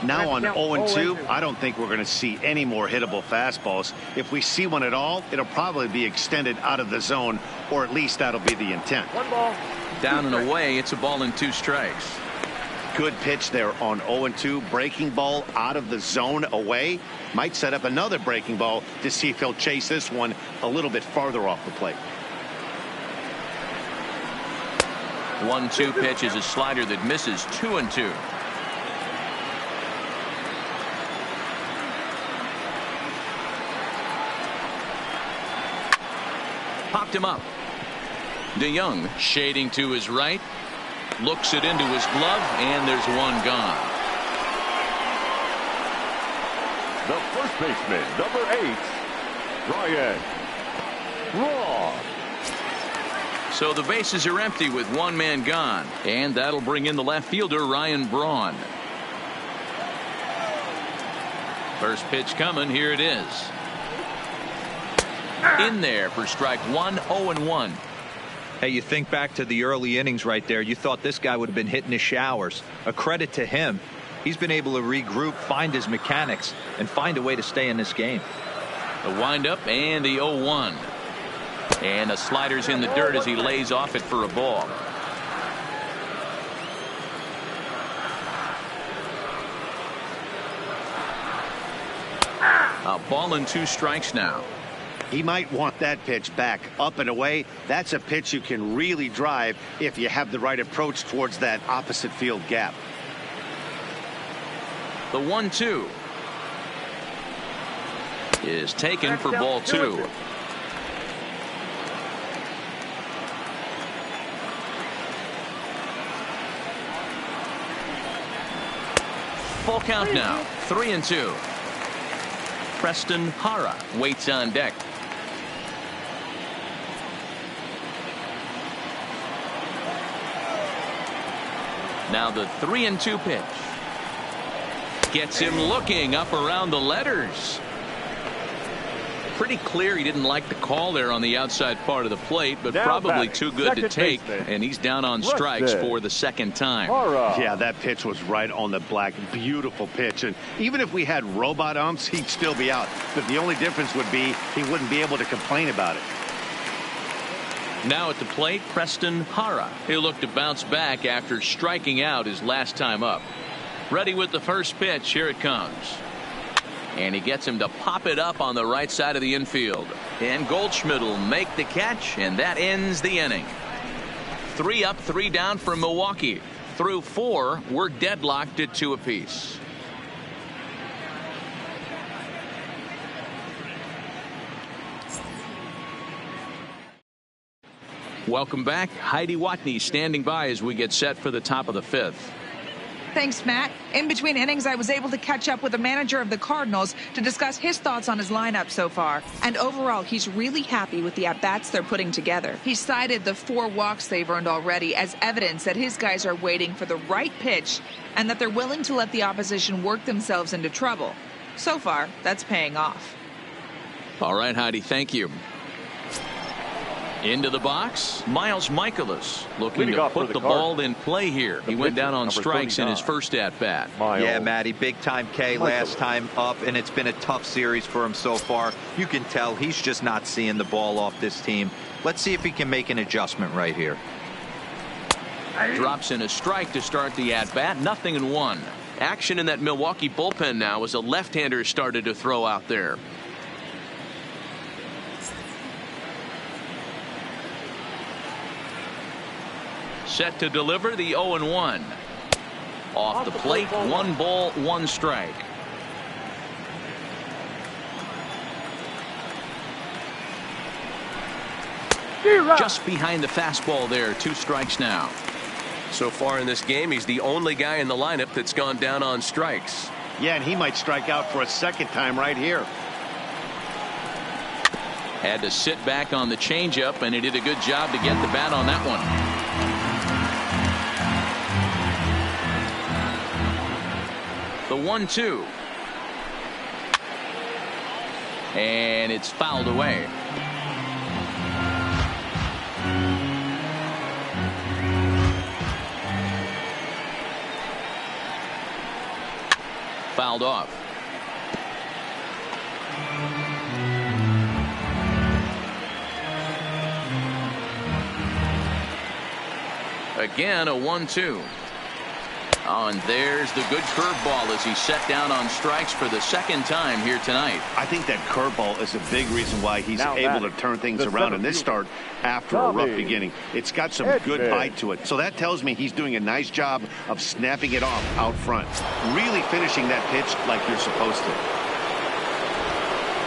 Now on 0-2, I don't think we're going to see any more hittable fastballs. If we see one at all, it'll probably be extended out of the zone, or at least that'll be the intent. 1 ball. Down and away, it's a ball and 2 strikes. Good pitch there on 0-2. Breaking ball out of the zone away. Might set up another breaking ball to see if he'll chase this one a little bit farther off the plate. 1-2 pitch is a slider that misses. 2-2. Popped him up. DeYoung shading to his right. Looks it into his glove, and there's 1 gone. The first baseman, number 8, Ryan Braun. So the bases are empty with 1 man gone, and that'll bring in the left fielder, Ryan Braun. First pitch coming. Here it is. In there for strike one. 0-1. Hey, you think back to the early innings right there. You thought this guy would have been hitting his showers. A credit to him. He's been able to regroup, find his mechanics, and find a way to stay in this game. The windup and the 0-1. And the slider's in the dirt as he lays off it for a ball. A ball and 2 strikes now. He might want that pitch back up and away. That's a pitch you can really drive if you have the right approach towards that opposite field gap. The 1-2 is taken for ball 2. Full count now. 3-2. Preston Hara waits on deck. Now the 3-2 pitch. Gets him looking up around the letters. Pretty clear he didn't like the call there on the outside part of the plate, but probably too good to take, and he's down on strikes for the second time. Yeah, that pitch was right on the black. Beautiful pitch, and even if we had robot umps, he'd still be out. But the only difference would be he wouldn't be able to complain about it. Now at the plate, Preston Hara. He'll look to bounce back after striking out his last time up. Ready with the first pitch. Here it comes. And he gets him to pop it up on the right side of the infield. And Goldschmidt will make the catch, and that ends the inning. 3 up, 3 down for Milwaukee. Through 4, we're deadlocked at 2 apiece. Welcome back. Heidi Watney standing by as we get set for the top of the 5th. Thanks, Matt. In between innings, I was able to catch up with the manager of the Cardinals to discuss his thoughts on his lineup so far. And overall, he's really happy with the at-bats they're putting together. He cited the 4 walks they've earned already as evidence that his guys are waiting for the right pitch and that they're willing to let the opposition work themselves into trouble. So far, that's paying off. All right, Heidi, thank you. Into the box, Miles Michaelis looking to put the ball in play here. He went down on strikes in his first at-bat. Yeah, Matty, big-time K last time up, and it's been a tough series for him so far. You can tell he's just not seeing the ball off this team. Let's see if he can make an adjustment right here. Drops in a strike to start the at-bat. 0-1. Action in that Milwaukee bullpen now as a left-hander started to throw out there. Set to deliver the 0-1. Off the plate, 1 ball, 1 strike. Just behind the fastball there, 2 strikes now. So far in this game, he's the only guy in the lineup that's gone down on strikes. Yeah, and he might strike out for a second time right here. Had to sit back on the changeup, and he did a good job to get the bat on that one. The 1-2. And it's fouled away. Fouled off. Again, a 1-2. Oh, and there's the good curveball as he set down on strikes for the second time here tonight. I think that curveball is a big reason why he's able to turn things around in this start after a rough beginning. It's got some good bite to it. So that tells me he's doing a nice job of snapping it off out front. Really finishing that pitch like you're supposed to.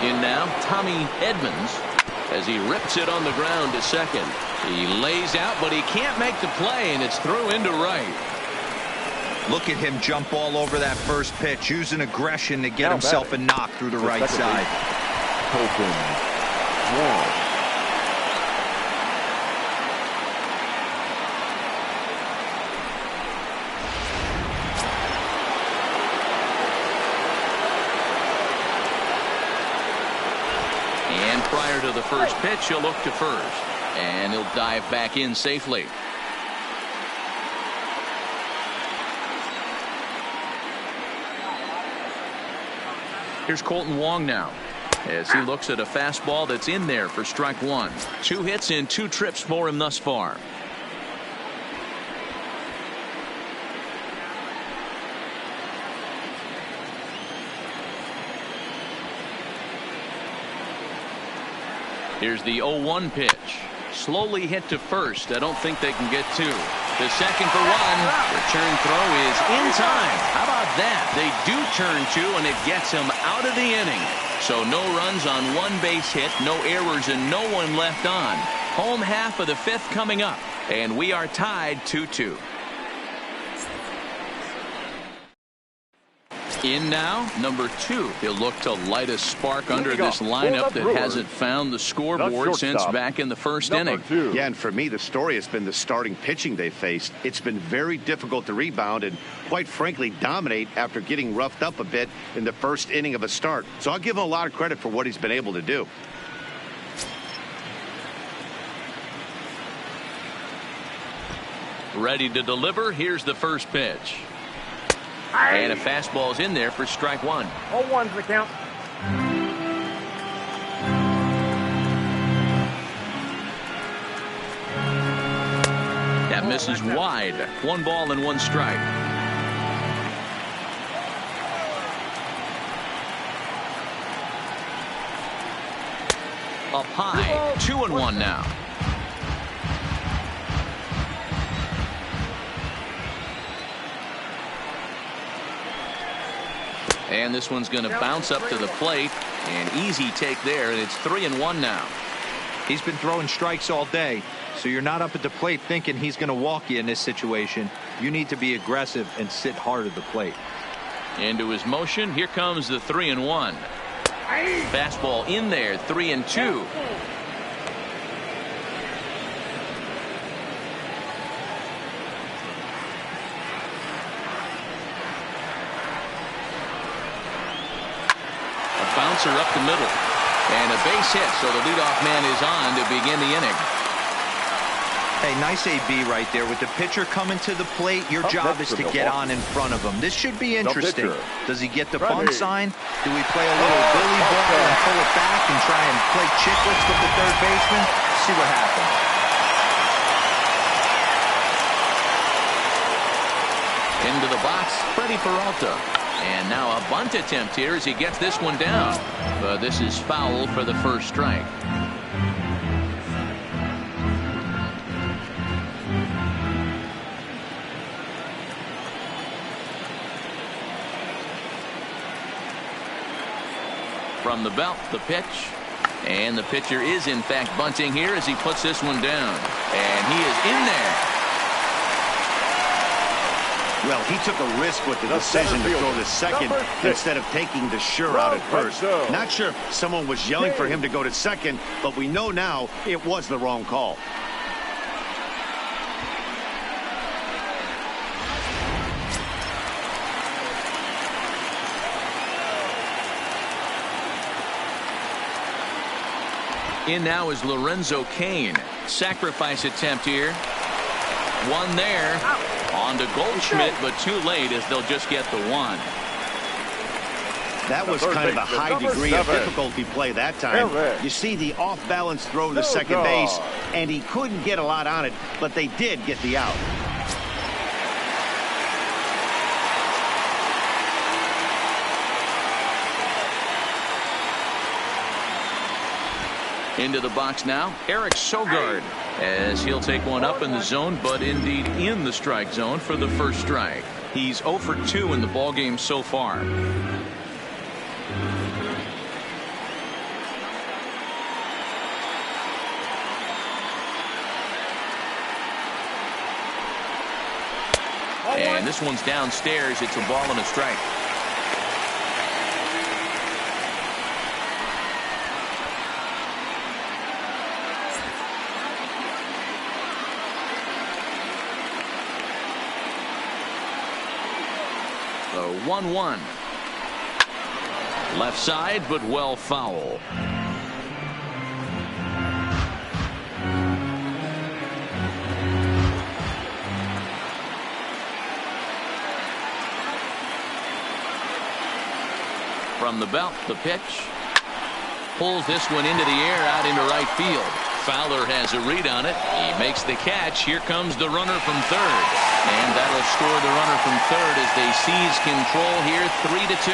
In now, Tommy Edmonds as he rips it on the ground to second. He lays out, but he can't make the play, and it's through into right. Look at him jump all over that first pitch, using aggression to get himself a knock through the right side. Open. 1. prior to the first pitch. He'll look to first, and he'll dive back in safely. Here's Colton Wong now, as he looks at a fastball that's in there for strike one. 2 hits in 2 trips for him thus far. Here's the 0-1 pitch. Slowly hit to first. I don't think they can get 2. The second for 1. Return throw is in time. How about that? They do turn 2, and it gets him out of the inning. So no runs on 1 base hit, no errors, and no one left on. Home half of the 5th coming up, and we are tied 2-2. In now, number 2. He'll look to light a spark under this lineup that hasn't found the scoreboard since back in the first inning. Yeah, and for me, the story has been the starting pitching they faced. It's been very difficult to rebound and, quite frankly, dominate after getting roughed up a bit in the first inning of a start. So I'll give him a lot of credit for what he's been able to do. Ready to deliver. Here's the first pitch. And a fastball is in there for strike 1. 0-1's the count. That misses wide. 1 ball and 1 strike. Up high. 2-1 now. And this one's going to bounce up to the plate. An easy take there, and it's 3-1 now. He's been throwing strikes all day, so you're not up at the plate thinking he's going to walk you in this situation. You need to be aggressive and sit hard at the plate. Into his motion. Here comes the 3-1. Fastball in there. 3-2. Bouncer up the middle, and a base hit, so the leadoff man is on to begin the inning. Hey, nice AB right there. With the pitcher coming to the plate, your job is to get on in front of him. This should be interesting. Does he get the bunt sign? Do we play a little billy ball and pull it back and try and play chicklets with the third baseman? See what happens. Into the box, Freddie Peralta. And now a bunt attempt here as he gets this one down. But this is foul for the first strike. From the belt, the pitch. And the pitcher is in fact bunting here as he puts this one down. And he is in there. Well, he took a risk with the decision to throw to second instead of taking the sure out at first. Not sure if someone was yelling for him to go to second, but we know now it was the wrong call. In now is Lorenzo Cain. Sacrifice attempt here. One there. On to Goldschmidt, but too late as they'll just get the one. That was kind of a high degree of difficulty play that time. You see the off-balance throw to second base, and he couldn't get a lot on it, but they did get the out. Into the box now, Eric Sogard, as he'll take one up in the zone, but indeed in the strike zone for the first strike. He's 0 for 2 in the ballgame so far. And this one's downstairs. It's a ball and a strike. The 1-1. Left side, but well foul. From the belt, the pitch. Pulls this one into the air out into right field. Fowler has a read on it. He makes the catch. Here comes the runner from third. And that'll score the runner from third as they seize control here 3-2.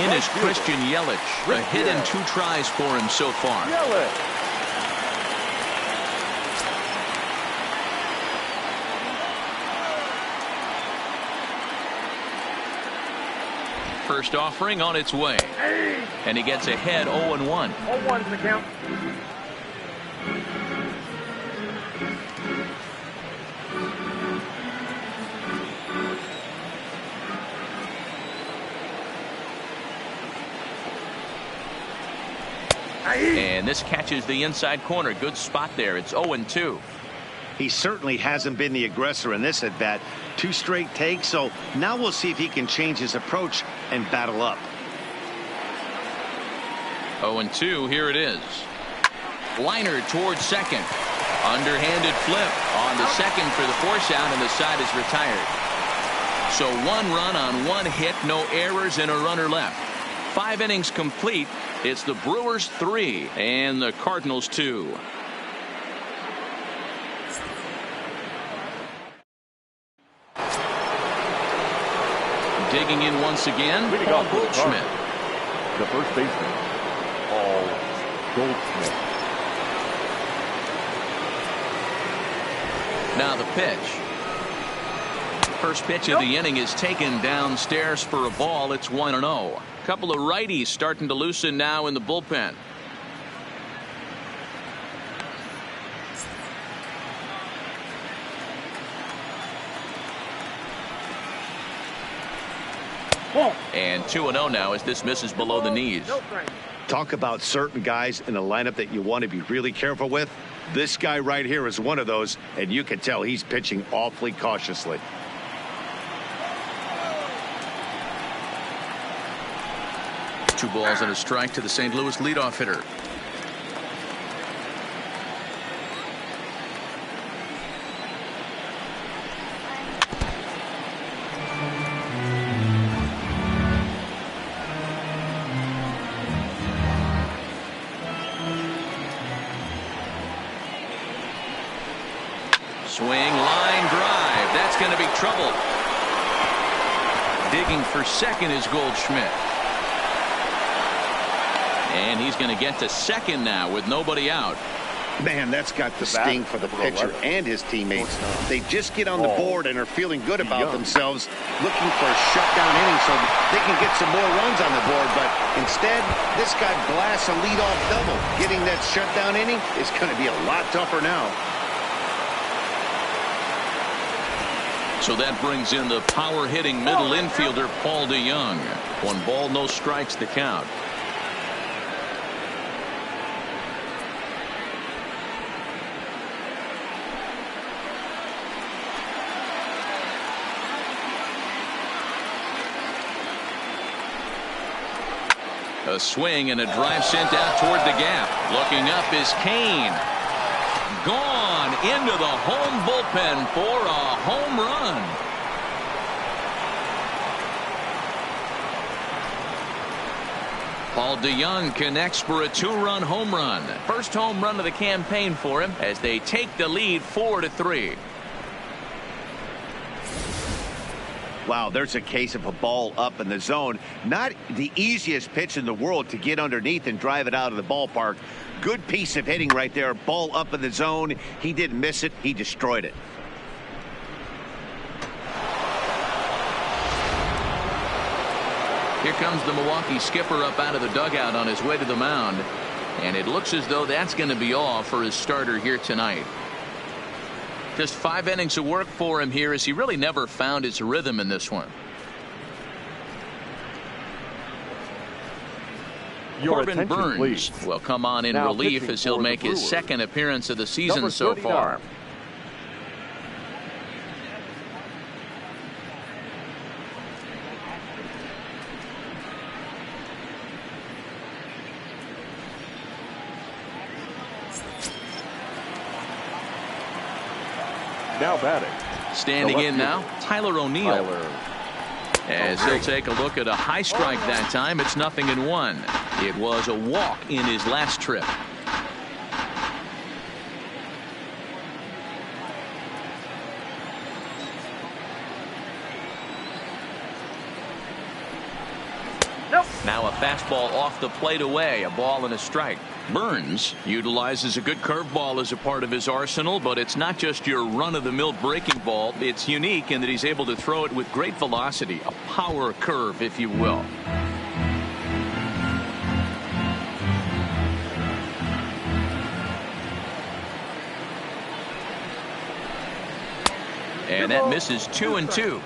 In is Christian Yelich. A hit and 2 tries for him so far. First offering on its way. And he gets ahead 0-1. 0-1's the count. And this catches the inside corner. Good spot there. It's 0-2. He certainly hasn't been the aggressor in this at bat. 2 straight takes, so now we'll see if he can change his approach and battle up. 0-2, here it is. Liner towards second. Underhanded flip on the second for the force out, and the side is retired. So 1 run on 1 hit, no errors, and a runner left. 5 innings complete. It's the Brewers 3 and the Cardinals 2. Digging in once again, Paul Goldschmidt. The first baseman, Paul Goldschmidt. Now the pitch. First pitch of the inning is taken downstairs for a ball. It's 1-0. Couple of righties starting to loosen now in the bullpen. And 2-0 now as this misses below the knees. Talk about certain guys in a lineup that you want to be really careful with. This guy right here is one of those, and you can tell he's pitching awfully cautiously. Two balls and a strike to the St. Louis leadoff hitter. Swing, line drive. That's going to be trouble. Digging for second is Goldschmidt. And he's going to get to second now with nobody out. Man, that's got the sting for the pitcher and his teammates. They just get on the board and are feeling good about themselves, looking for a shutdown inning so they can get some more runs on the board. But instead, this guy blasts a leadoff double. Getting that shutdown inning is going to be a lot tougher now. So that brings in the power-hitting middle infielder, Paul DeYoung. 1 ball, no strikes to count. A swing and a drive sent out toward the gap. Looking up is Kane. Gone into the home bullpen for a home run. Paul DeYoung connects for a 2-run home run. First home run of the campaign for him as they take the lead 4-3. Wow, there's a case of a ball up in the zone. Not the easiest pitch in the world to get underneath and drive it out of the ballpark. Good piece of hitting right there. Ball up in the zone. He didn't miss it. He destroyed it. Here comes the Milwaukee skipper up out of the dugout on his way to the mound. And it looks as though that's going to be all for his starter here tonight. Just 5 innings of work for him here as he really never found his rhythm in this one. Corbin Burns will come on in relief as he'll make his second appearance of the season so far. Now batting. Standing in now, Tyler O'Neill. As he'll take a look at a high strike that time. It's 0-1. It was a walk in his last trip. Now a fastball off the plate away, a ball and a strike. Burns utilizes a good curveball as a part of his arsenal, but it's not just your run-of-the-mill breaking ball. It's unique in that he's able to throw it with great velocity, a power curve, if you will. And that misses 2-2.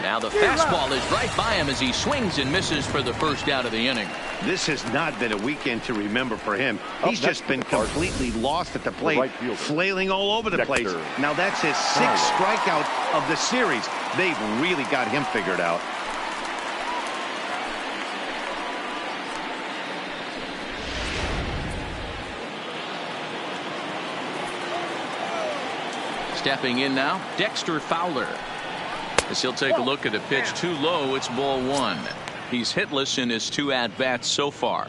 Now the fastball is right by him as he swings and misses for the first out of the inning. This has not been a weekend to remember for him. He's just been completely lost at the plate, flailing all over the place. Now that's his 6th strikeout of the series. They've really got him figured out. Stepping in now, Dexter Fowler. As he'll take a look at a pitch too low, it's ball 1. He's hitless in his 2 at-bats so far.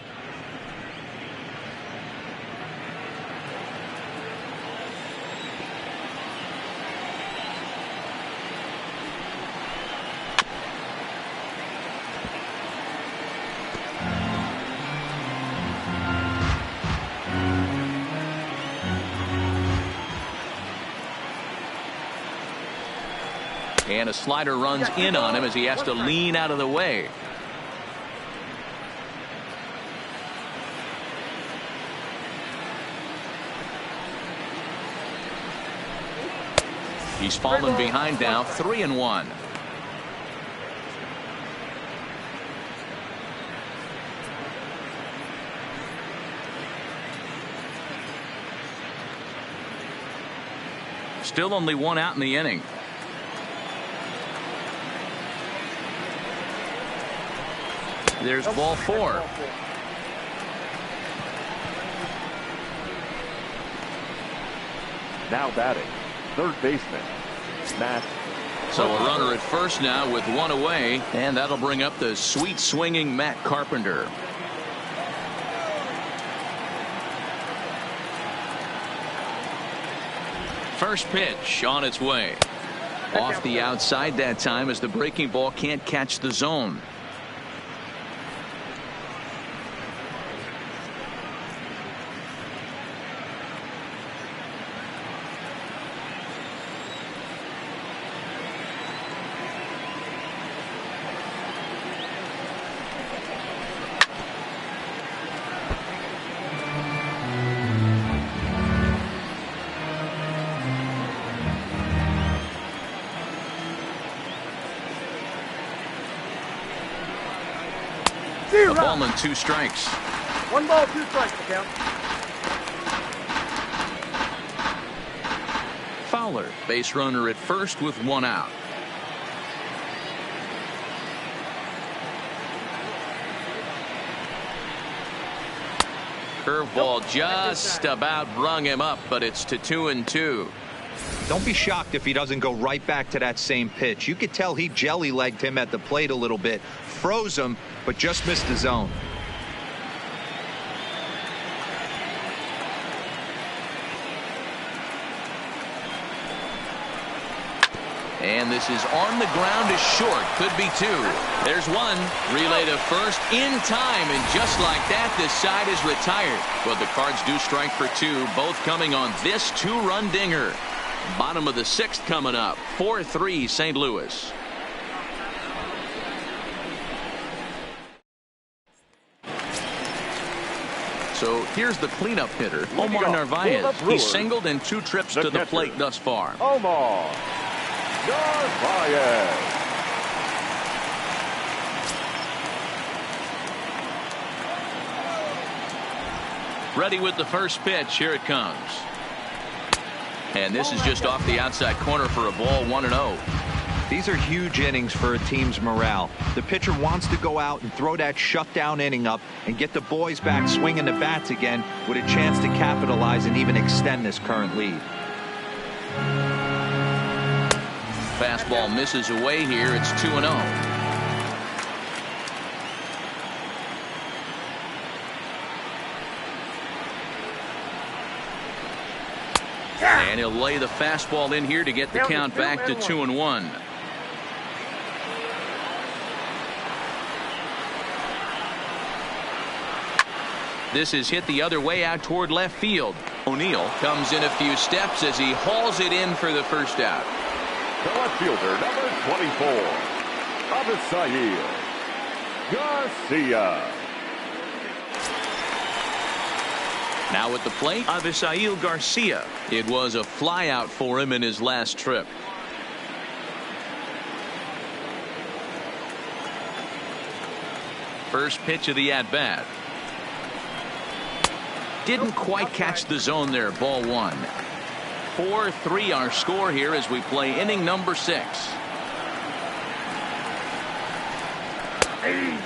And a slider runs in on him as he has to lean out of the way. He's fallen behind now, 3-1. Still only 1 out in the inning. There's ball 4. Now batting, third baseman, Matt. So a runner at first now with 1 away, and that'll bring up the sweet swinging Matt Carpenter. First pitch on its way. Off the outside that time as the breaking ball can't catch the zone. A ball and 2 strikes. 1 ball, 2 strikes, the count. Fowler, base runner at first with 1 out. Curveball just about brung him up, but it's to 2-2. Don't be shocked if he doesn't go right back to that same pitch. You could tell he jelly-legged him at the plate a little bit, froze him, but just missed the zone. And this is on the ground is short. Could be 2. There's 1. Relay to first in time, and just like that, this side is retired. But the Cards do strike for 2, both coming on this 2-run dinger. Bottom of the 6th coming up. 4-3 St. Louis. So here's the cleanup hitter, Omar Narvaez. He's singled in 2 trips to the plate thus far. Omar Narvaez. Ready with the first pitch. Here it comes. And this is just off the outside corner for a ball, 1-0. These are huge innings for a team's morale. The pitcher wants to go out and throw that shutdown inning up and get the boys back swinging the bats again with a chance to capitalize and even extend this current lead. Fastball misses away here. It's 2-0. And he'll lay the fastball in here to get the count back to 2-1. This is hit the other way out toward left field. O'Neill comes in a few steps as he hauls it in for the first out. The left fielder, number 24, Avisail Garcia. Now at the plate, Avisail Garcia. It was a flyout for him in his last trip. First pitch of the at-bat. Didn't quite catch the zone there. Ball one. 4-3 our score here as we play inning number 6.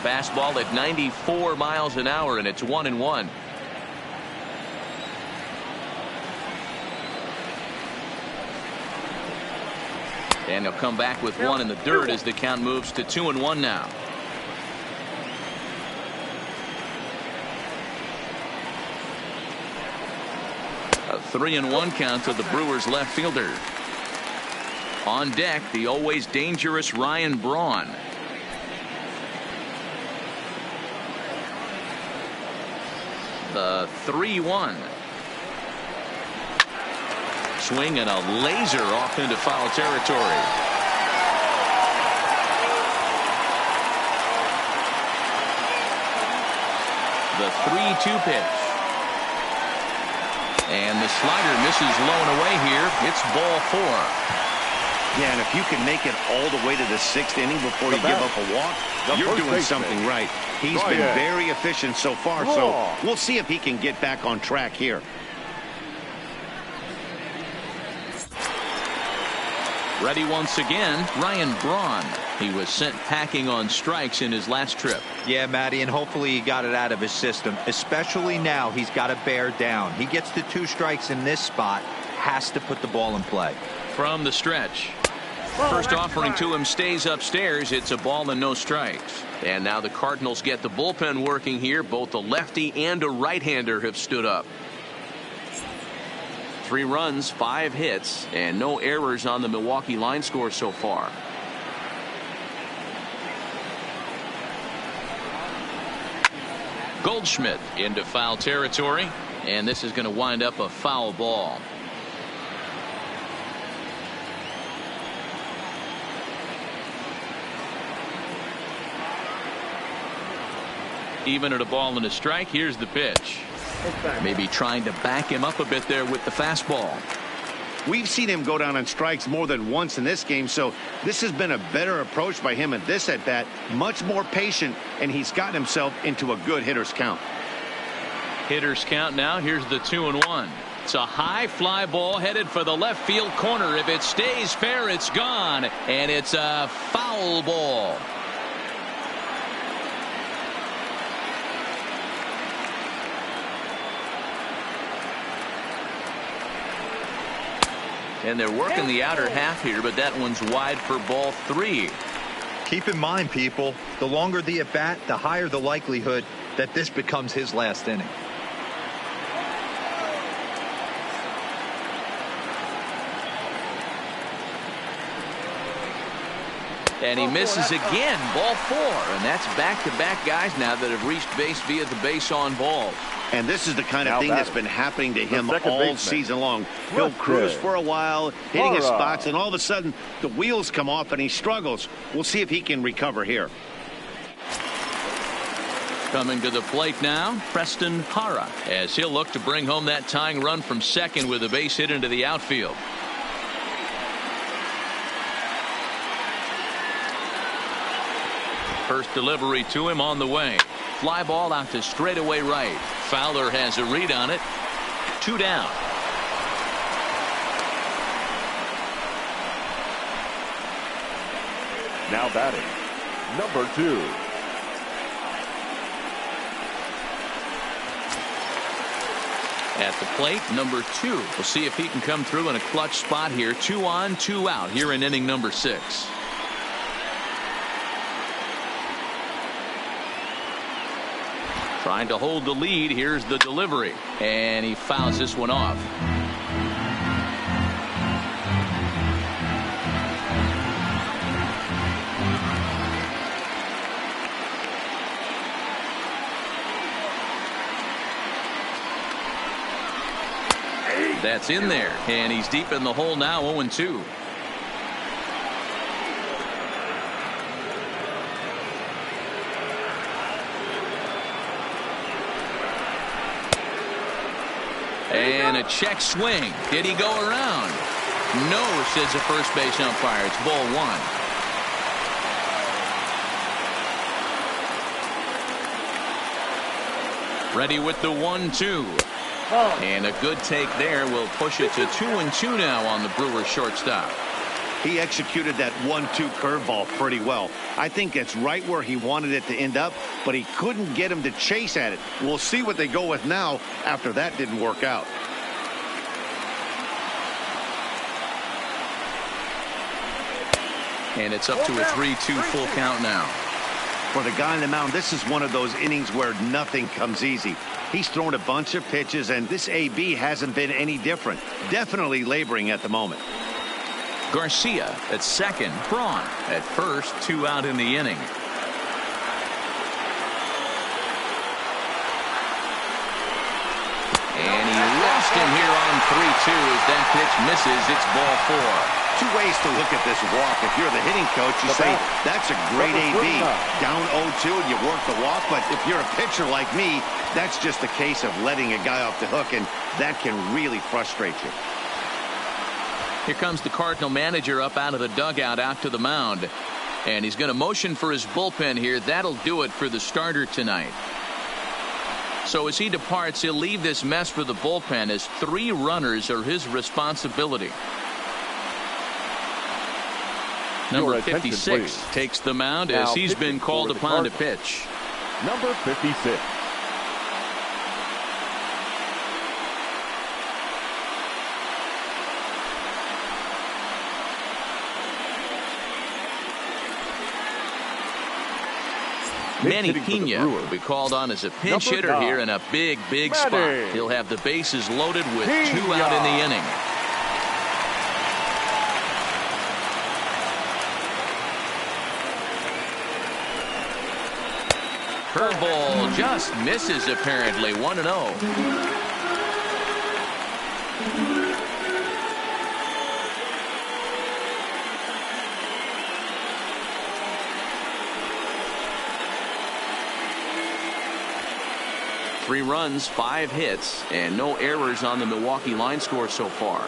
Fastball at 94 miles an hour, and it's 1-1. And he'll come back with one in the dirt as the count moves to 2-1 now. A 3-1 count to the Brewers left fielder. On deck, the always dangerous Ryan Braun. The 3-1. Swing and a laser off into foul territory. The 3-2 pitch. And the slider misses low and away here. It's ball 4. Yeah, and if you can make it all the way to the 6th inning before you give up a walk, you're doing something right. He's been very efficient so far, so we'll see if he can get back on track here. Ready once again, Ryan Braun. He was sent packing on strikes in his last trip. Yeah, Matty, and hopefully he got it out of his system. Especially now, he's got to bear down. He gets the 2 strikes in this spot, has to put the ball in play. From the stretch. First offering to him stays upstairs. It's a ball and no strikes. And now the Cardinals get the bullpen working here. Both a lefty and a right-hander have stood up. 3 runs, 5 hits, and no errors on the Milwaukee line score so far. Goldschmidt into foul territory, and this is going to wind up a foul ball. Even at a ball and a strike, here's the pitch. Maybe trying to back him up a bit there with the fastball. We've seen him go down on strikes more than once in this game, so this has been a better approach by him at this at bat. Much more patient, and he's gotten himself into a good hitter's count. Hitter's count now. Here's the 2-1. It's a high fly ball headed for the left field corner. If it stays fair, it's gone, and it's a foul ball. And they're working the outer half here, but that one's wide for ball 3. Keep in mind, people, the longer the at bat, the higher the likelihood that this becomes his last inning. And he misses again. Ball 4. And that's back-to-back guys now that have reached base via the base on balls. And this is the kind of thing that's been happening to him all season long. He'll cruise for a while, hitting his spots, and all of a sudden the wheels come off and he struggles. We'll see if he can recover here. Coming to the plate now, Preston Hara, as he'll look to bring home that tying run from second with a base hit into the outfield. First delivery to him on the way. Fly ball out to straightaway right. Fowler has a read on it. 2 down. Now batting, number 2. At the plate, number 2. We'll see if he can come through in a clutch spot here. 2 on, 2 out here in inning number 6. Trying to hold the lead. Here's the delivery. And he fouls this one off. That's in there. And he's deep in the hole now, 0-2. And a check swing. Did he go around? No, says the first base umpire. It's ball 1. Ready with the 1-2. And a good take there will push it to 2-2 now on the Brewers shortstop. He executed that 1-2 curveball pretty well. I think it's right where he wanted it to end up, but he couldn't get him to chase at it. We'll see what they go with now after that didn't work out. And it's up to a 3-2 full count now. For the guy on the mound, this is one of those innings where nothing comes easy. He's thrown a bunch of pitches, and this AB hasn't been any different. Definitely laboring at the moment. Garcia at second. Braun at first. 2 out in the inning. And he lost him here on 3-2 as that pitch misses. It's ball 4. 2 ways to look at this walk. If you're the hitting coach, you say, that's a great AB. Down 0-2 and you work the walk. But if you're a pitcher like me, that's just a case of letting a guy off the hook, and that can really frustrate you. Here comes the Cardinal manager up out of the dugout out to the mound. And he's going to motion for his bullpen here. That'll do it for the starter tonight. So as he departs, he'll leave this mess for the bullpen as 3 runners are his responsibility. Number 56 takes the mound as he's been called upon to pitch. Number 56. Manny Pena will be called on as a pinch hitter here in a big spot. He'll have the bases loaded with 2 out in the inning. Curveball just misses apparently. 1-0. Three runs, 5 hits, and no errors on the Milwaukee line score so far.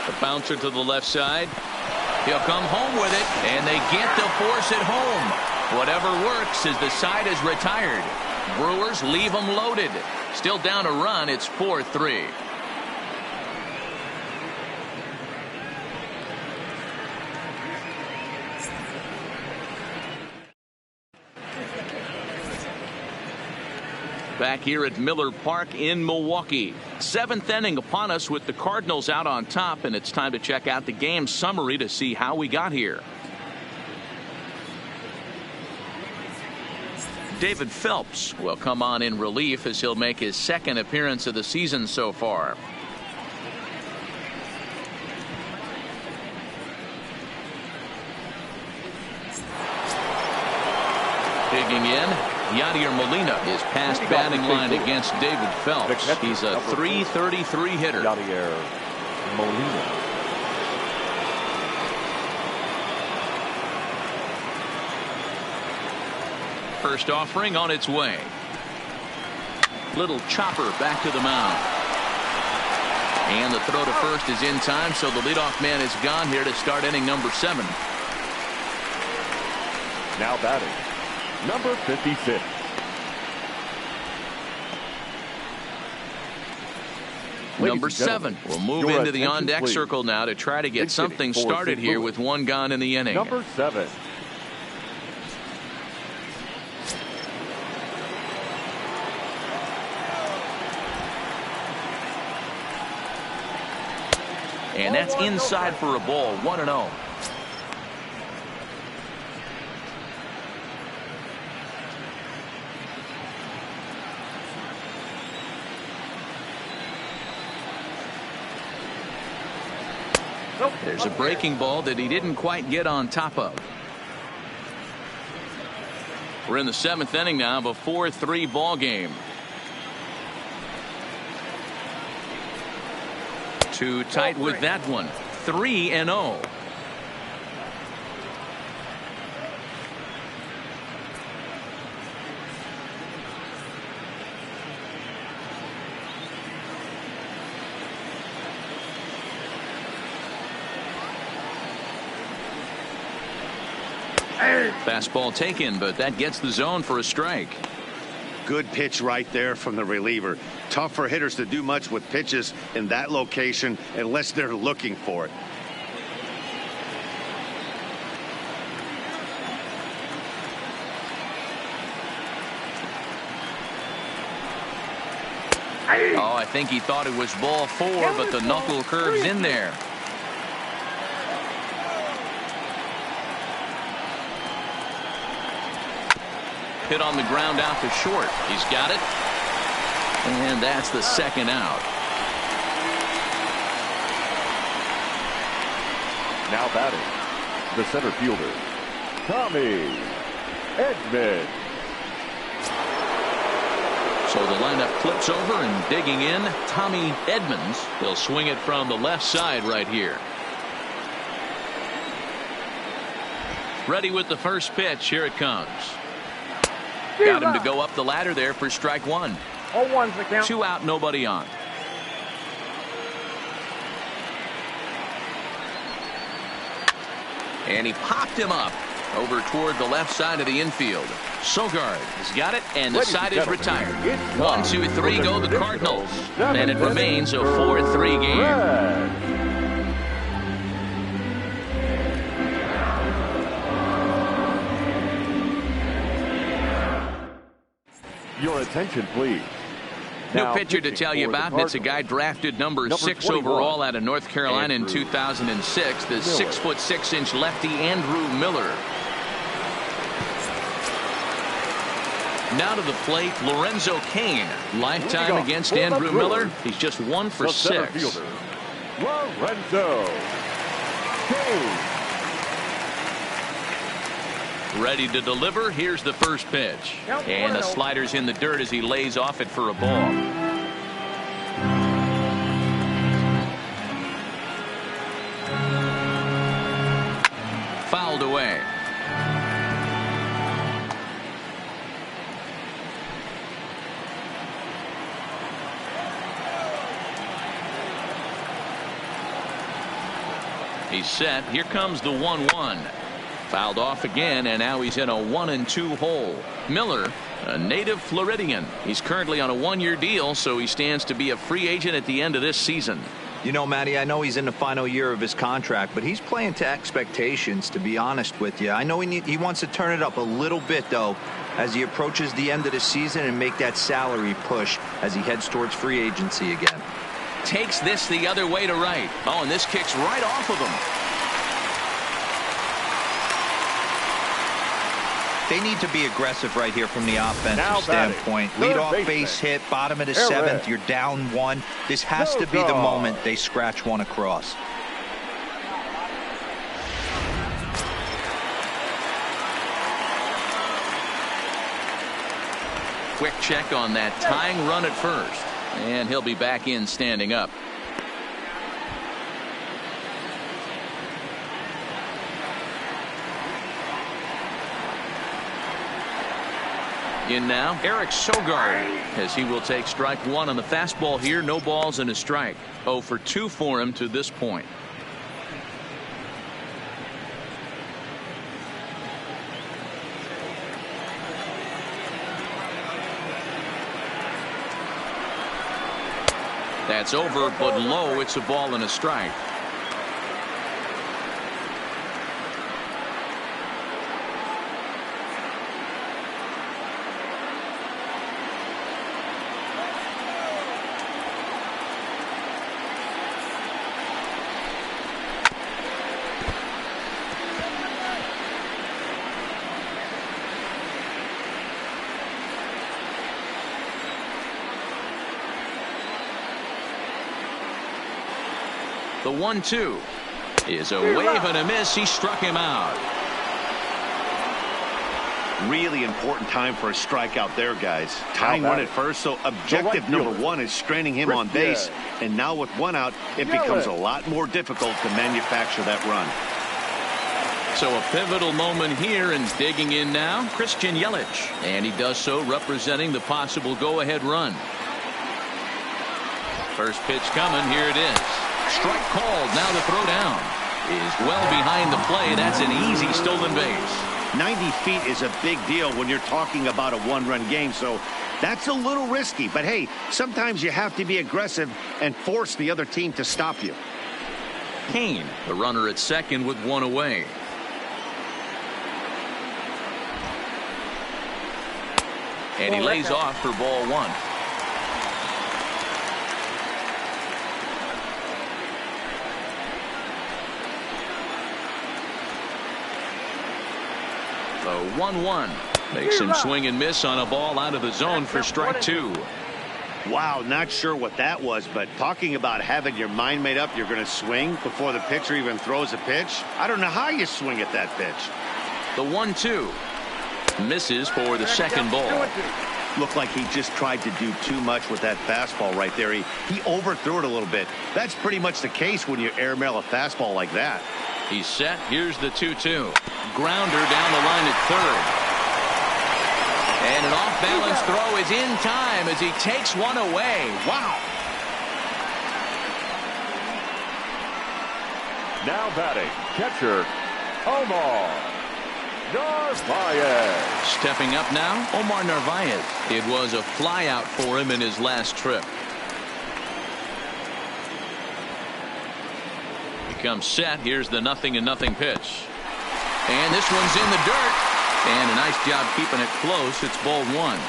The bouncer to the left side. He'll come home with it, and they get the force at home. Whatever works as the side is retired. Brewers leave them loaded. Still down a run. It's 4-3. Back here at Miller Park in Milwaukee. 7th inning upon us with the Cardinals out on top, and it's time to check out the game summary to see how we got here. David Phelps will come on in relief as he'll make his 2nd appearance of the season so far. Digging in, Yadier Molina is past batting line against David Phelps. He's a .333 hitter. Yadier Molina. First offering on its way. Little chopper back to the mound. And the throw to first is in time, so the leadoff man is gone here to start inning number 7. Now batting, number 56. Number 7 will move into the on-deck circle now to try to get something started here with one gone in the inning. Number 7. And that's inside for a ball. 1-0. There's a breaking ball that he didn't quite get on top of. We're in the 7th inning now of a 4-3 ball game. Too tight with that one. 3-0. Fastball taken, but that gets the zone for a strike. Good pitch right there from the reliever. Tough for hitters to do much with pitches in that location unless they're looking for it. Oh, I think he thought it was ball 4, but the knuckle curves in there. Hit on the ground out to short. He's got it. And that's the second out. Now batting, the center fielder, Tommy Edman. So the lineup flips over and digging in, Tommy Edmonds. He'll swing it from the left side right here. Ready with the first pitch. Here it comes. Got him to go up the ladder there for strike 1. 0-1's the count. 2 out, nobody on. And he popped him up over toward the left side of the infield. Sogard has got it, and the side is retired. 1, 2, 3 go the Cardinals. And it remains a 4-3 game. Your attention, please. New Now pitcher to pitching tell you for the about. It's a guy Cardinals. drafted number 6 21, overall out of North Carolina in Andrew 2006. The Miller. 6'6" lefty Andrew Miller. Now to the plate, Lorenzo Cain. Lifetime against for the Andrew Brewers. Miller. He's just 1 for The center 6. fielder, Lorenzo Cain. Ready to deliver. Here's the first pitch. And the slider's in the dirt as he lays off it for a ball. Fouled away. He's set. Here comes the 1-1. Fouled off again, and now he's in a 1-2 hole. Miller, a native Floridian. He's currently on a 1-year deal, so he stands to be a free agent at the end of this season. You know, Matty, I know he's in the final year of his contract, but he's playing to expectations, to be honest with you. I know he wants to turn it up a little bit, though, as he approaches the end of the season and make that salary push as he heads towards free agency again. Takes this the other way to right. Oh, and this kicks right off of him. They need to be aggressive right here from the offensive Now batting, standpoint. third Leadoff baseman, base hit, bottom of the Eric. 7th. You're down 1. This has to be the moment they scratch one across. Quick check on that tying run at first. And he'll be back in standing up. In now, Eric Sogard, as he will take strike 1 on the fastball here. No balls and a strike. 0 for 2 for him to this point. That's over, but low. It's a ball and a strike. The 1-2 is a wave and a miss. He struck him out. Really important time for a strikeout there, guys. Tying one at first, so objective number one is straining him on base. And now with one out, it becomes a lot more difficult to manufacture that run. So a pivotal moment here, and digging in now, Christian Yelich. And he does so representing the possible go-ahead run. First pitch coming. Here it is. Strike called. Now the throw down is well behind the play. That's an easy stolen base. 90 feet is a big deal when you're talking about a one-run game, so that's a little risky. But hey, sometimes you have to be aggressive and force the other team to stop you. Kane, the runner at second with one away. And he lays off for ball one. The 1-1 makes him swing and miss on a ball out of the zone for strike two. Wow, not sure what that was, but talking about having your mind made up, you're going to swing before the pitcher even throws a pitch. I don't know how you swing at that pitch. The 1-2 misses for the second ball. Looked like he just tried to do too much with that fastball right there. He overthrew it a little bit. That's pretty much the case when you airmail a fastball like that. He's set. Here's the 2-2. Grounder down the line at third. And an off-balance throw is in time as he takes one away. Wow. Now batting, catcher, Omar Narvaez. Stepping up now, Omar Narvaez. It was a flyout for him in his last trip. Comes set. Here's the 0-0 pitch. And this one's in the dirt. And a nice job keeping it close. It's ball one.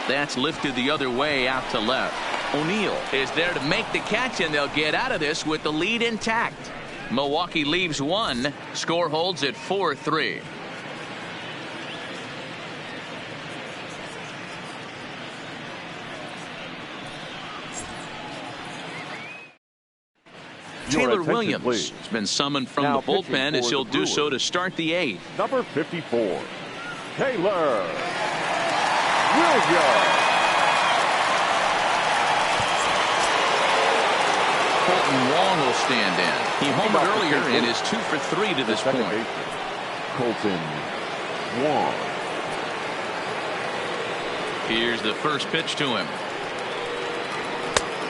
That's lifted the other way out to left. O'Neill is there to make the catch, and they'll get out of this with the lead intact. Milwaukee leaves one. Score holds at 4-3. Taylor Williams has been summoned from the bullpen as he'll do so to start the eighth. Number 54, Taylor Williams. Colton Wong will stand in. He homered earlier and is 2 for 3 to this point. Colton Wong. Here's the first pitch to him.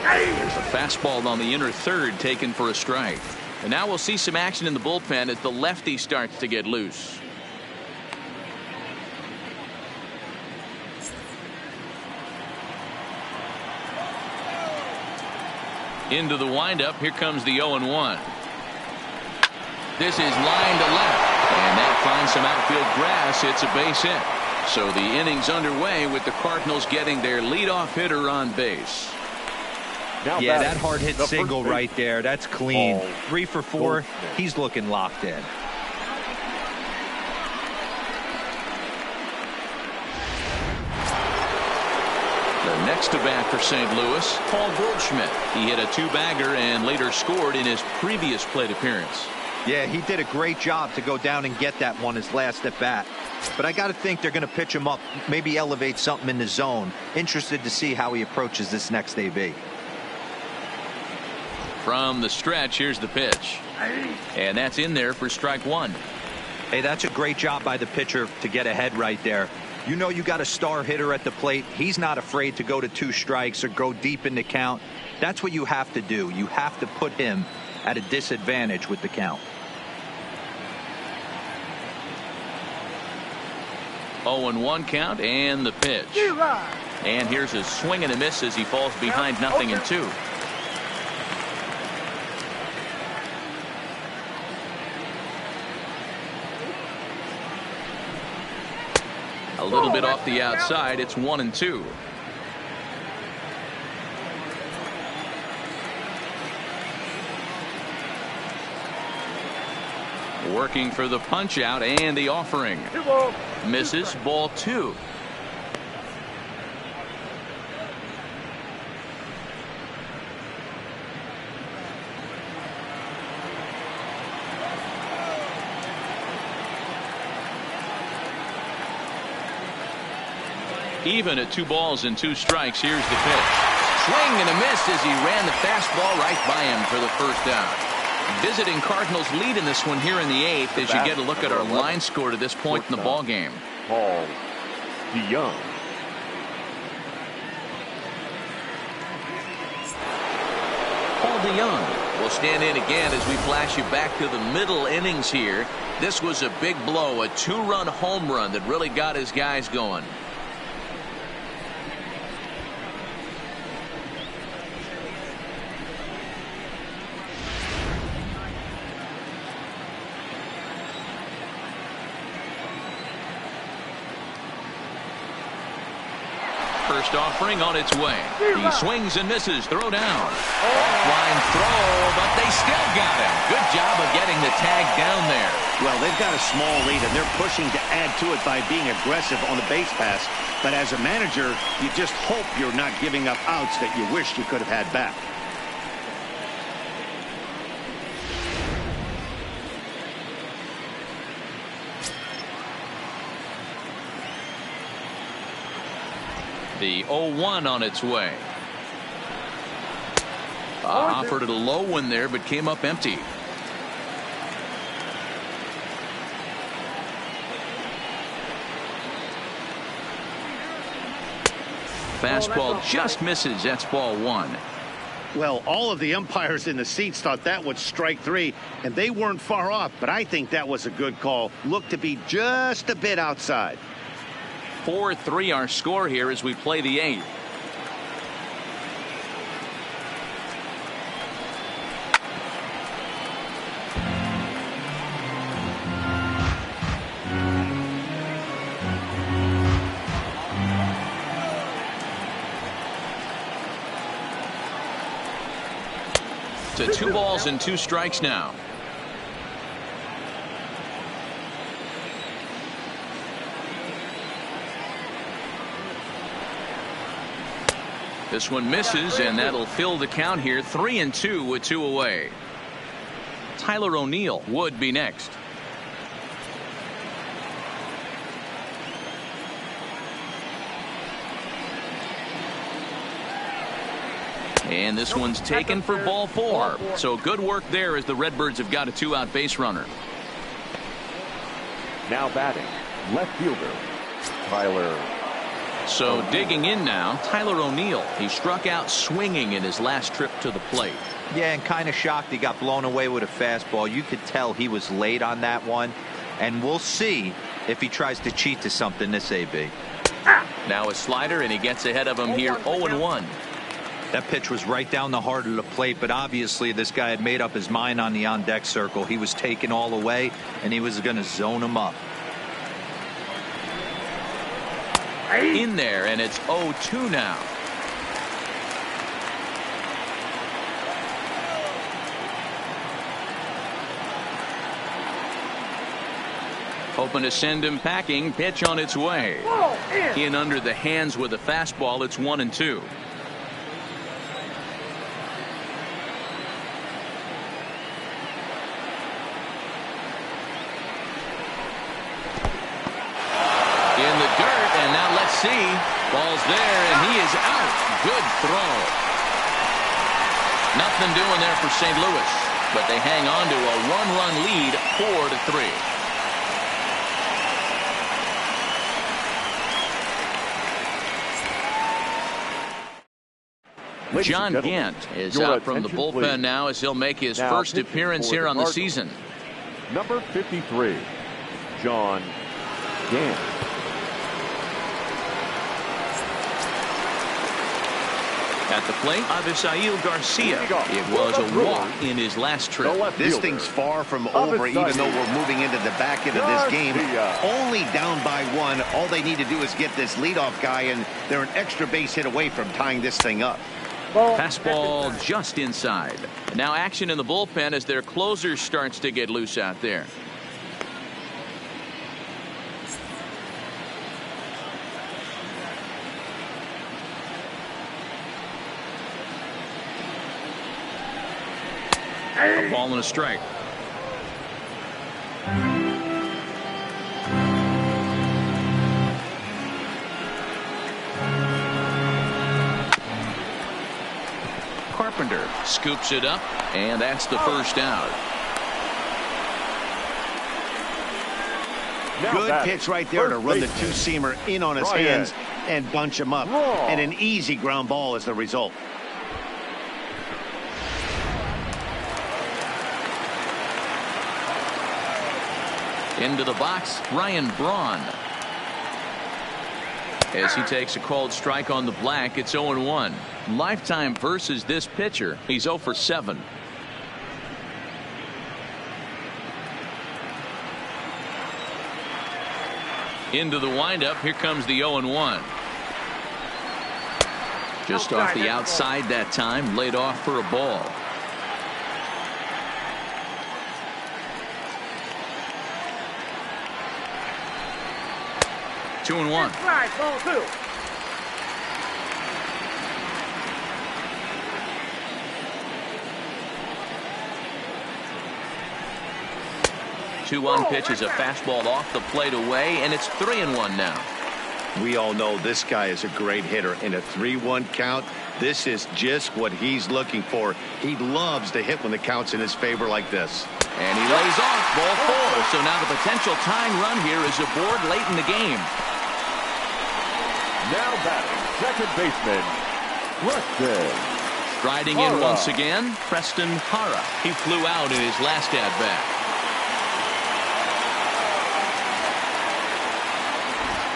There's a fastball on the inner third taken for a strike. And now we'll see some action in the bullpen as the lefty starts to get loose. Into the windup. Here comes the 0-1. This is line to left. And that finds some outfield grass. It's a base hit. So the inning's underway with the Cardinals getting their leadoff hitter on base. Yeah, that hard hit single right there. That's clean. 3 for 4. He's looking locked in. The next to bat for St. Louis, Paul Goldschmidt. He hit a 2-bagger and later scored in his previous plate appearance. Yeah, he did a great job to go down and get that one his last at bat. But I got to think they're going to pitch him up, maybe elevate something in the zone. Interested to see how he approaches this next AB. From the stretch, here's the pitch. And that's in there for strike one. Hey, that's a great job by the pitcher to get ahead right there. You know you got a star hitter at the plate. He's not afraid to go to 2 strikes or go deep in the count. That's what you have to do. You have to put him at a disadvantage with the count. 0-1 count and the pitch. And here's a swing and a miss as he falls behind 0-2. A little bit off the outside. It's 1-2. Working for the punch out and the offering. Misses, ball 2. Even at 2 balls and 2 strikes. Here's the pitch. Swing and a miss as he ran the fastball right by him for the first out. Visiting Cardinals lead in this one here in the 8th as you get a look at our line score to this point in the ball game. Paul DeYoung. Paul DeYoung will stand in again as we flash you back to the middle innings here. This was a big blow, a 2-run home run that really got his guys going. First offering on its way. He swings and misses. Throw down. Offline throw, but they still got him. Good job of getting the tag down there. Well, they've got a small lead, and they're pushing to add to it by being aggressive on the base pass. But as a manager, you just hope you're not giving up outs that you wish you could have had back. The 0-1 on its way. Offered it a low one there, but came up empty. Fastball just misses. That's ball 1. Well, all of the umpires in the seats thought that was strike 3, and they weren't far off, but I think that was a good call. Looked to be just a bit outside. 4-3 our score here as we play the 8th. To 2 balls and 2 strikes now. This one misses, and that'll fill the count here. 3-2 with 2 away. Tyler O'Neill would be next. And this one's taken for ball 4. So good work there as the Redbirds have got a 2-out base runner. Now batting, left fielder, Tyler. So digging in now, Tyler O'Neill. He struck out swinging in his last trip to the plate. Yeah, and kind of shocked he got blown away with a fastball. You could tell he was late on that one. And we'll see if he tries to cheat to something this AB. Now a slider, and he gets ahead of him here 0-1. That pitch was right down the heart of the plate, but obviously this guy had made up his mind on the on-deck circle. He was taken all the way, and he was going to zone him up. In there, and it's 0-2 now. Hoping to send him packing. Pitch on its way. In under the hands with a fastball. It's 1-2. See, ball's there, and he is out. Good throw. Nothing doing there for St. Louis, but they hang on to a 1-run lead, 4-3. John Gant is out from the bullpen now as he'll make his first appearance here on the season. Number 53, John Gant. At the plate, Avisail Garcia. It was a walk in his last trip. This thing's far from over, even though we're moving into the back end of this game. Only down by 1. All they need to do is get this leadoff guy, and they're an extra base hit away from tying this thing up. Fastball just inside. Now action in the bullpen as their closer starts to get loose out there. A ball and a strike. Carpenter scoops it up, and that's the first out. Good pitch right there to run the two-seamer in on his hands and bunch him up. And an easy ground ball is the result. Into the box, Ryan Braun. As he takes a called strike on the black, it's 0-1. Lifetime versus this pitcher, he's 0 for 7. Into the windup, here comes the 0-1. Just off the outside that time, laid off for a ball. Two and 1. Ball 2. 2-1 pitch is a fastball off the plate away, and it's 3-1 now. We all know this guy is a great hitter. In a 3-1 count, this is just what he's looking for. He loves to hit when the count's in his favor like this. And he lays off ball 4. So now the potential tying run here is aboard late in the game. Now batting, second baseman, Preston. Striding in once again, Preston Hara. He flew out in his last at-bat.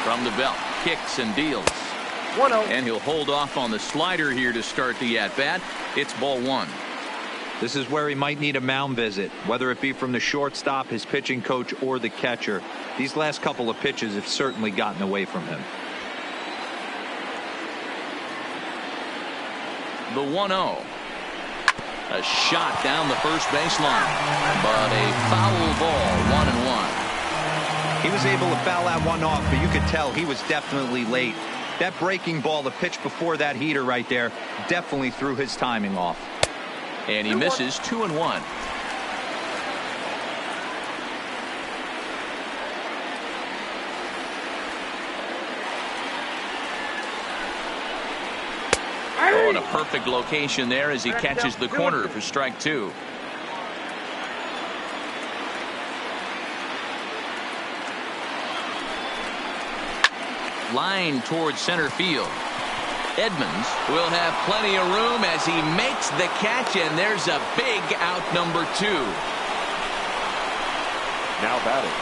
From the belt, kicks and deals. 1-0. And he'll hold off on the slider here to start the at-bat. It's ball 1. This is where he might need a mound visit, whether it be from the shortstop, his pitching coach, or the catcher. These last couple of pitches have certainly gotten away from him. The 1-0. A shot down the first baseline, but a foul ball, 1-1. He was able to foul that one off, but you could tell he was definitely late. That breaking ball, the pitch before that heater right there, definitely threw his timing off. And he misses 2-1. Oh, and a perfect location there as he catches the corner for strike 2. Line towards center field. Edmonds will have plenty of room as he makes the catch, and there's a big out, number 2. Now batting,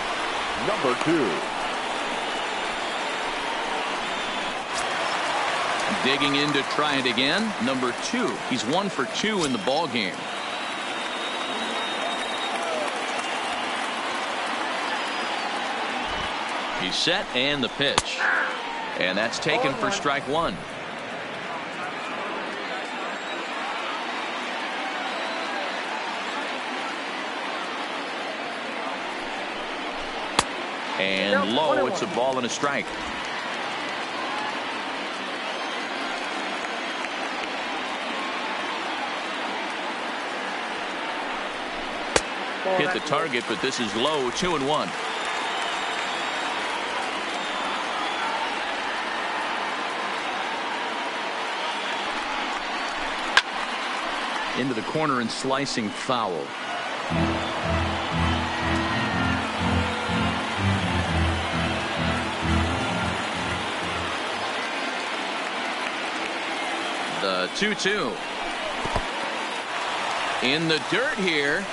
number 2. Digging in to try it again, number 2. He's 1 for 2 in the ball game. He's set, and the pitch. And that's taken for strike 1. And low, it's a ball and a strike. Hit the target, but this is low, 2-1. Into the corner and slicing foul. The 2-2. In the dirt here.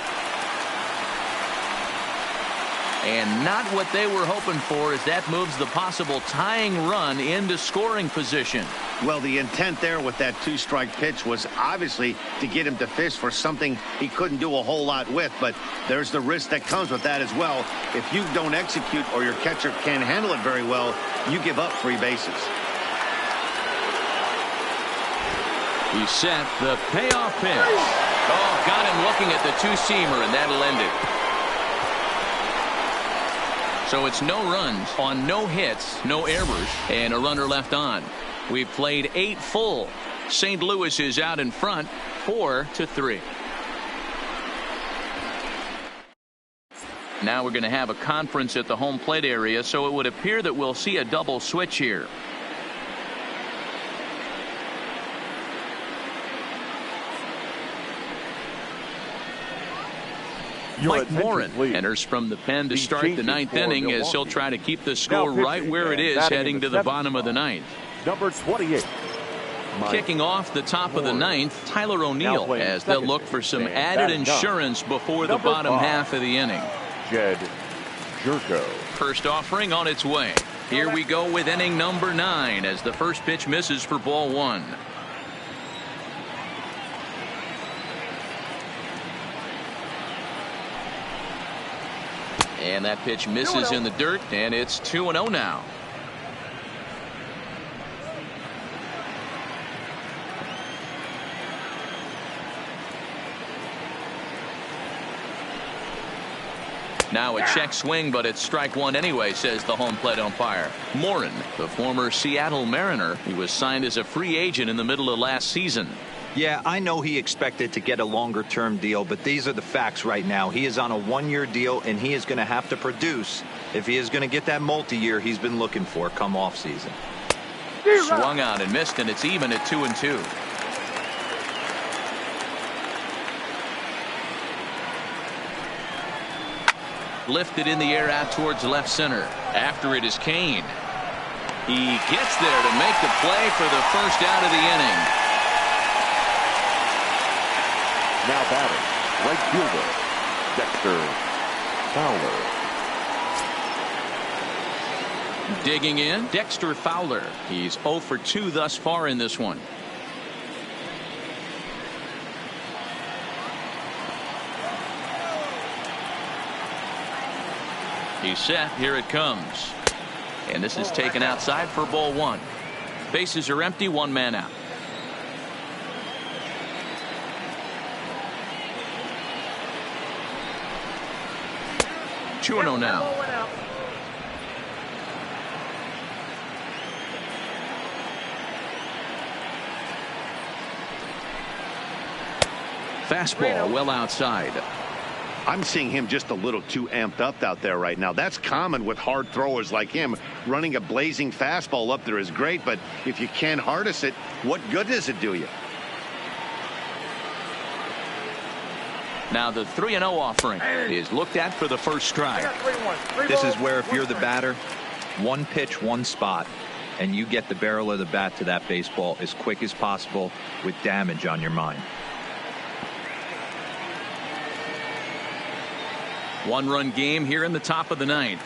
And not what they were hoping for, as that moves the possible tying run into scoring position. Well, the intent there with that 2-strike pitch was obviously to get him to fish for something he couldn't do a whole lot with, but there's the risk that comes with that as well. If you don't execute or your catcher can't handle it very well, you give up 3 bases. He set the payoff pitch. Oh, got him looking at the two-seamer, and that'll end it. So it's no runs on no hits, no errors, and a runner left on. We've played 8 full. St. Louis is out in front, 4-3. Now we're going to have a conference at the home plate area, so it would appear that we'll see a double switch here. Mike Morin enters from the pen to start the 9th inning, as he'll try to keep the score right where it is heading to the bottom of the 9th. Number 28. Kicking off the top of the 9th, Tyler O'Neill, as they'll look for some added insurance before the bottom half of the inning. Jed Jerko. First offering on its way. Here we go with inning number 9, as the first pitch misses for ball 1. And that pitch misses in the dirt, and it's 2-0 now. Now a check swing, but it's strike 1 anyway, says the home plate umpire. Morin, the former Seattle Mariner, he was signed as a free agent in the middle of last season. Yeah, I know he expected to get a longer-term deal, but these are the facts right now. He is on a 1-year deal, and he is going to have to produce if he is going to get that multi-year he's been looking for come off season. Swung out and missed, and it's even at 2-2. Lifted in the air out towards left center. After it is Kane. He gets there to make the play for the first out of the inning. Now batting, right fielder, Dexter Fowler. Digging in, Dexter Fowler. He's 0 for 2 thus far in this one. He's set. Here it comes. And this is taken outside for ball 1. Bases are empty, 1 man out. Two-0 now. Fastball well outside. I'm seeing him just a little too amped up out there right now. That's common with hard throwers like him. Running a blazing fastball up there is great, but if you can't harness it, what good does it do you? Now the 3-0 offering is looked at for the first strike. This is where if you're the batter, 1 pitch, 1 spot, and you get the barrel of the bat to that baseball as quick as possible with damage on your mind. 1-run game here in the top of the 9th.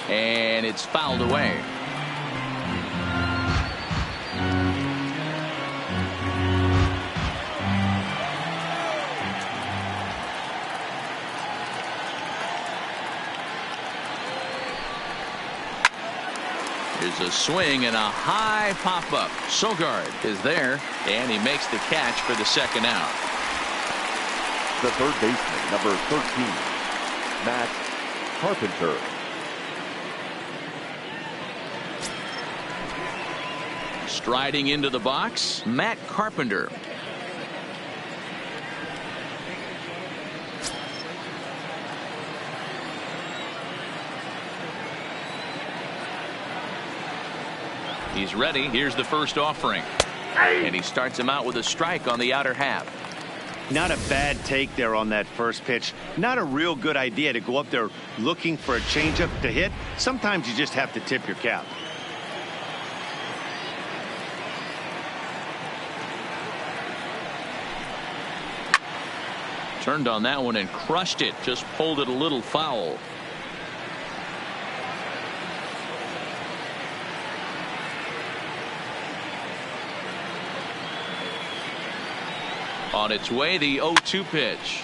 And it's fouled away. There's a swing and a high pop-up. Sogard is there, and he makes the catch for the second out. The third baseman, number 13, Matt Carpenter. Striding into the box, Matt Carpenter. He's ready. Here's the first offering. And he starts him out with a strike on the outer half. Not a bad take there on that first pitch. Not a real good idea to go up there looking for a changeup to hit. Sometimes you just have to tip your cap. Turned on that one and crushed it. Just pulled it a little foul. On its way, the 0-2 pitch.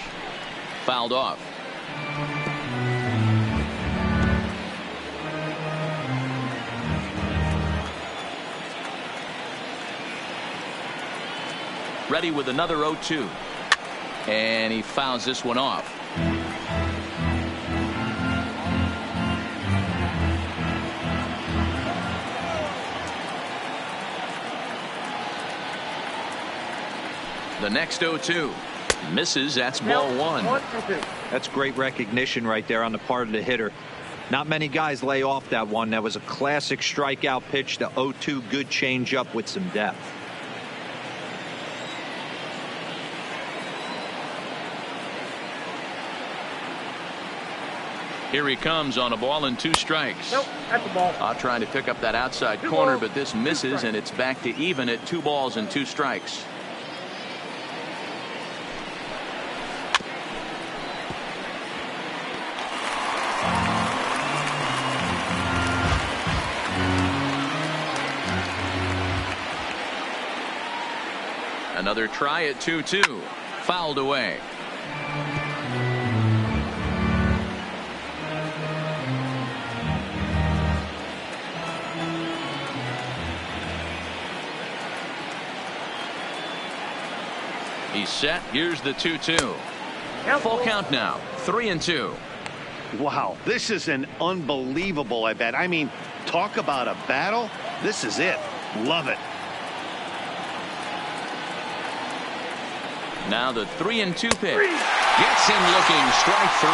Fouled off. Ready with another 0-2. And he fouls this one off. The next 0-2 misses. That's ball one. That's great recognition right there on the part of the hitter. Not many guys lay off that one. That was a classic strikeout pitch. The 0-2, good changeup with some depth. Here he comes on a ball and 2 strikes. Nope, that's the ball. Trying to pick up that outside corner, but this misses, and it's back to even at 2 balls and 2 strikes. Another try at 2-2. Fouled away. He's set. Here's the 2-2. Full count now. 3-2. Wow, this is an unbelievable at bat. I mean, talk about a battle. This is it. Love it. Now the 3-2 pitch. Gets him looking. Strike 3.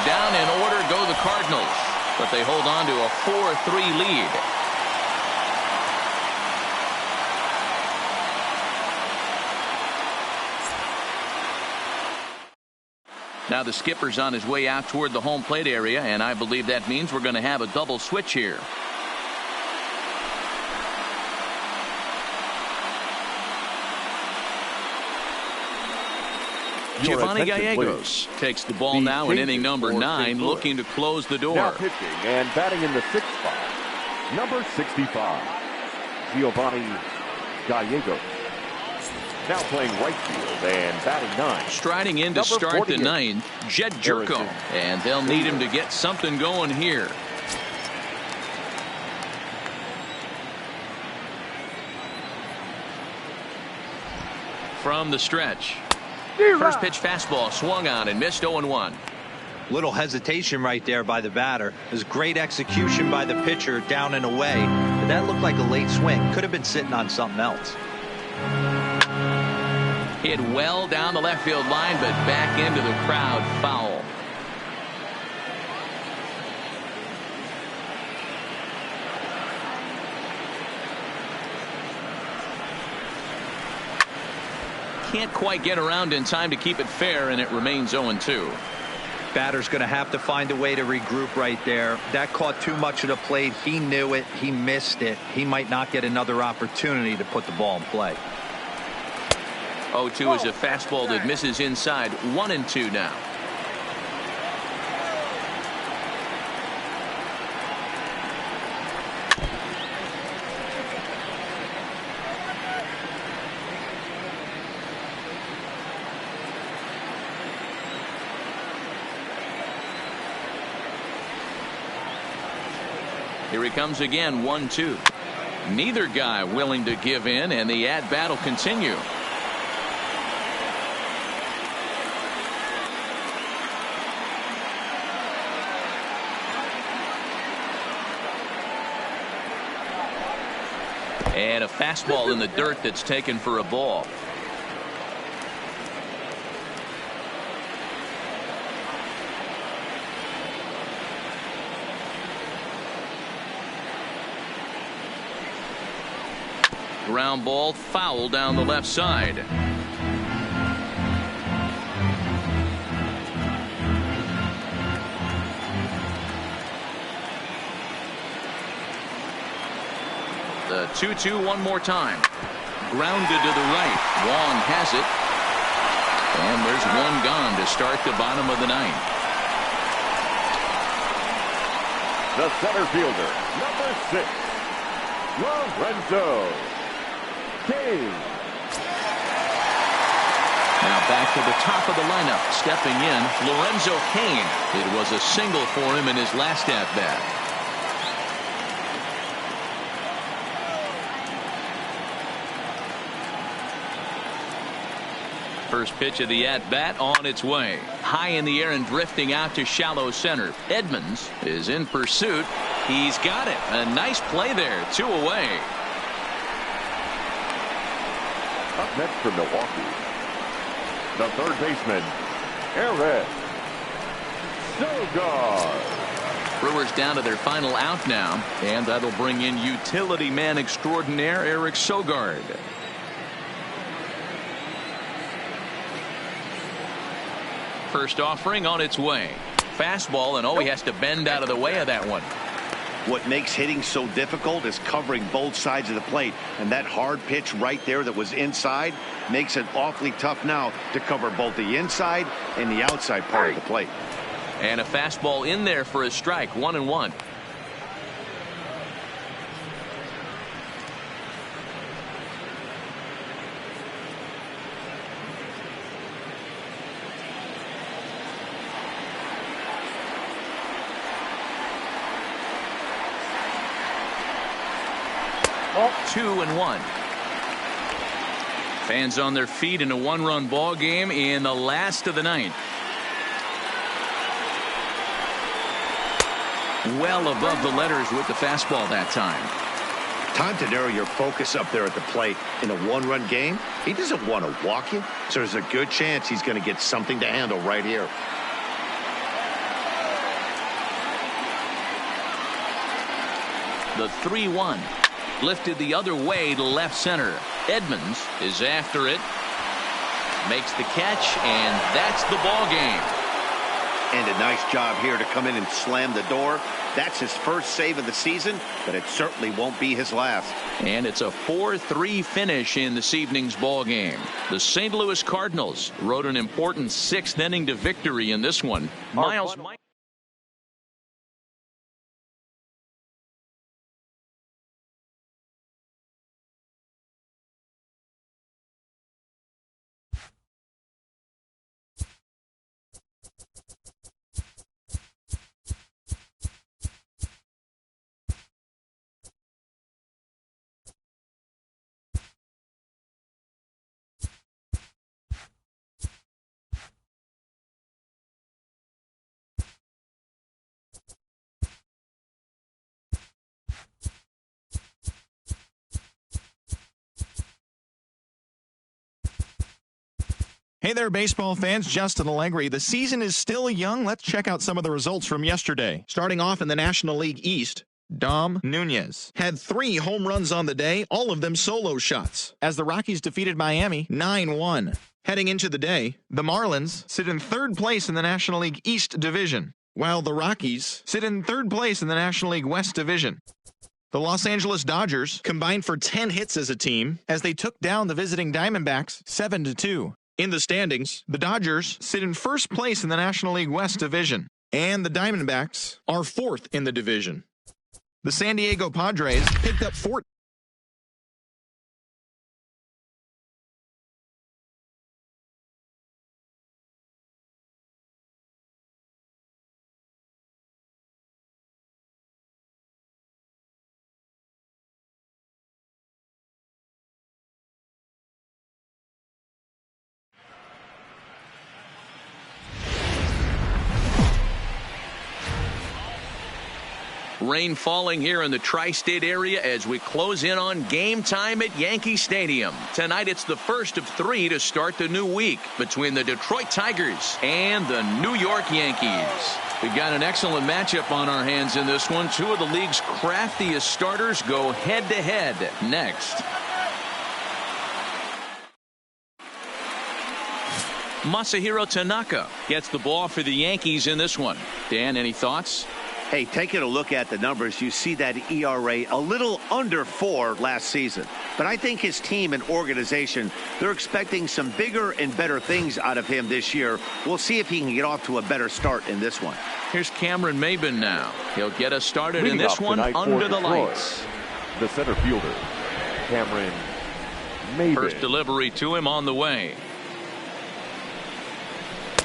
Down in order go the Cardinals, but they hold on to a 4-3 lead. Now the skipper's on his way out toward the home plate area, and I believe that means we're going to have a double switch here. Giovanni Gallegos takes the ball now in inning number 9, looking to close the door. Now pitching and batting in the 6th spot, number 65, Giovanni Gallegos. Now playing right field and batting 9. Striding in to start the 9th, Jed Jerko, and they'll need him to get something going here. From the stretch. First pitch fastball swung on and missed. 0-1. Little hesitation right there by the batter. It was great execution by the pitcher down and away, but that looked like a late swing. Could have been sitting on something else. Hit well down the left field line, but back into the crowd. Foul. Can't quite get around in time to keep it fair, and it remains 0-2. Batter's going to have to find a way to regroup right there. That caught too much of the plate. He knew it. He missed it. He might not get another opportunity to put the ball in play. 0-2 is a fastball that misses inside. 1-2 now. Here he comes again. 1-2. Neither guy willing to give in, and the at-bat will continue. And a fastball in the dirt that's taken for a ball. Ground ball foul down the left side. The 2-2 one more time. grounded to the right. Wong has it. And there's one gone to start the bottom of the ninth. The center fielder, number 6, Lorenzo Cain. Now back to the top of the lineup. Stepping in, Lorenzo Cain. It was a single for him in his last at-bat. First pitch of the at-bat on its way. High in the air and drifting out to shallow center. Edmonds is in pursuit. He's got it. A nice play there. 2 away. Up next for Milwaukee, the third baseman, Eric Sogard. Brewers down to their final out now, and that'll bring in utility man extraordinaire Eric Sogard. First offering on its way. Fastball, and he has to bend out of the way of that one. What makes hitting so difficult is covering both sides of the plate, and that hard pitch right there that was inside makes it awfully tough now to cover both the inside and the outside part of the plate. And a fastball in there for a strike. 1-1. Oh, 2-1. Fans on their feet in a one-run ball game in the last of the ninth. Well above the letters with the fastball that time. Time to narrow your focus up there at the plate. In a one-run game, he doesn't want to walk you, so there's a good chance he's going to get something to handle right here. The 3-1. Lifted the other way to left center. Edmonds is after it. Makes the catch, and that's the ball game. And a nice job here to come in and slam the door. That's his first save of the season, but it certainly won't be his last. And it's a 4-3 finish in this evening's ball game. The St. Louis Cardinals rode an important 6th inning to victory in this one. Miles. Hey there, baseball fans. Justin Allegri. The season is still young. Let's check out some of the results from yesterday. Starting off in the National League East, Dom Nunez had 3 home runs on the day, all of them solo shots, as the Rockies defeated Miami 9-1. Heading into the day, the Marlins sit in 3rd place in the National League East Division, while the Rockies sit in 3rd place in the National League West Division. The Los Angeles Dodgers combined for 10 hits as a team as they took down the visiting Diamondbacks 7-2. In the standings, the Dodgers sit in 1st place in the National League West Division, and the Diamondbacks are 4th in the division. The San Diego Padres picked up 14. Rain falling here in the tri-state area as we close in on game time at Yankee Stadium. Tonight it's the first of 3 to start the new week between the Detroit Tigers and the New York Yankees. We've got an excellent matchup on our hands in this one. 2 of the league's craftiest starters go head-to-head next. Masahiro Tanaka gets the ball for the Yankees in this one. Dan, any thoughts? Hey, taking a look at the numbers, you see that ERA a little under 4 last season. But I think his team and organization, they're expecting some bigger and better things out of him this year. We'll see if he can get off to a better start in this one. Here's Cameron Maben now. He'll get us started Leading in this off one tonight under for the Detroit, lights. the center fielder, Cameron Maben. First delivery to him on the way.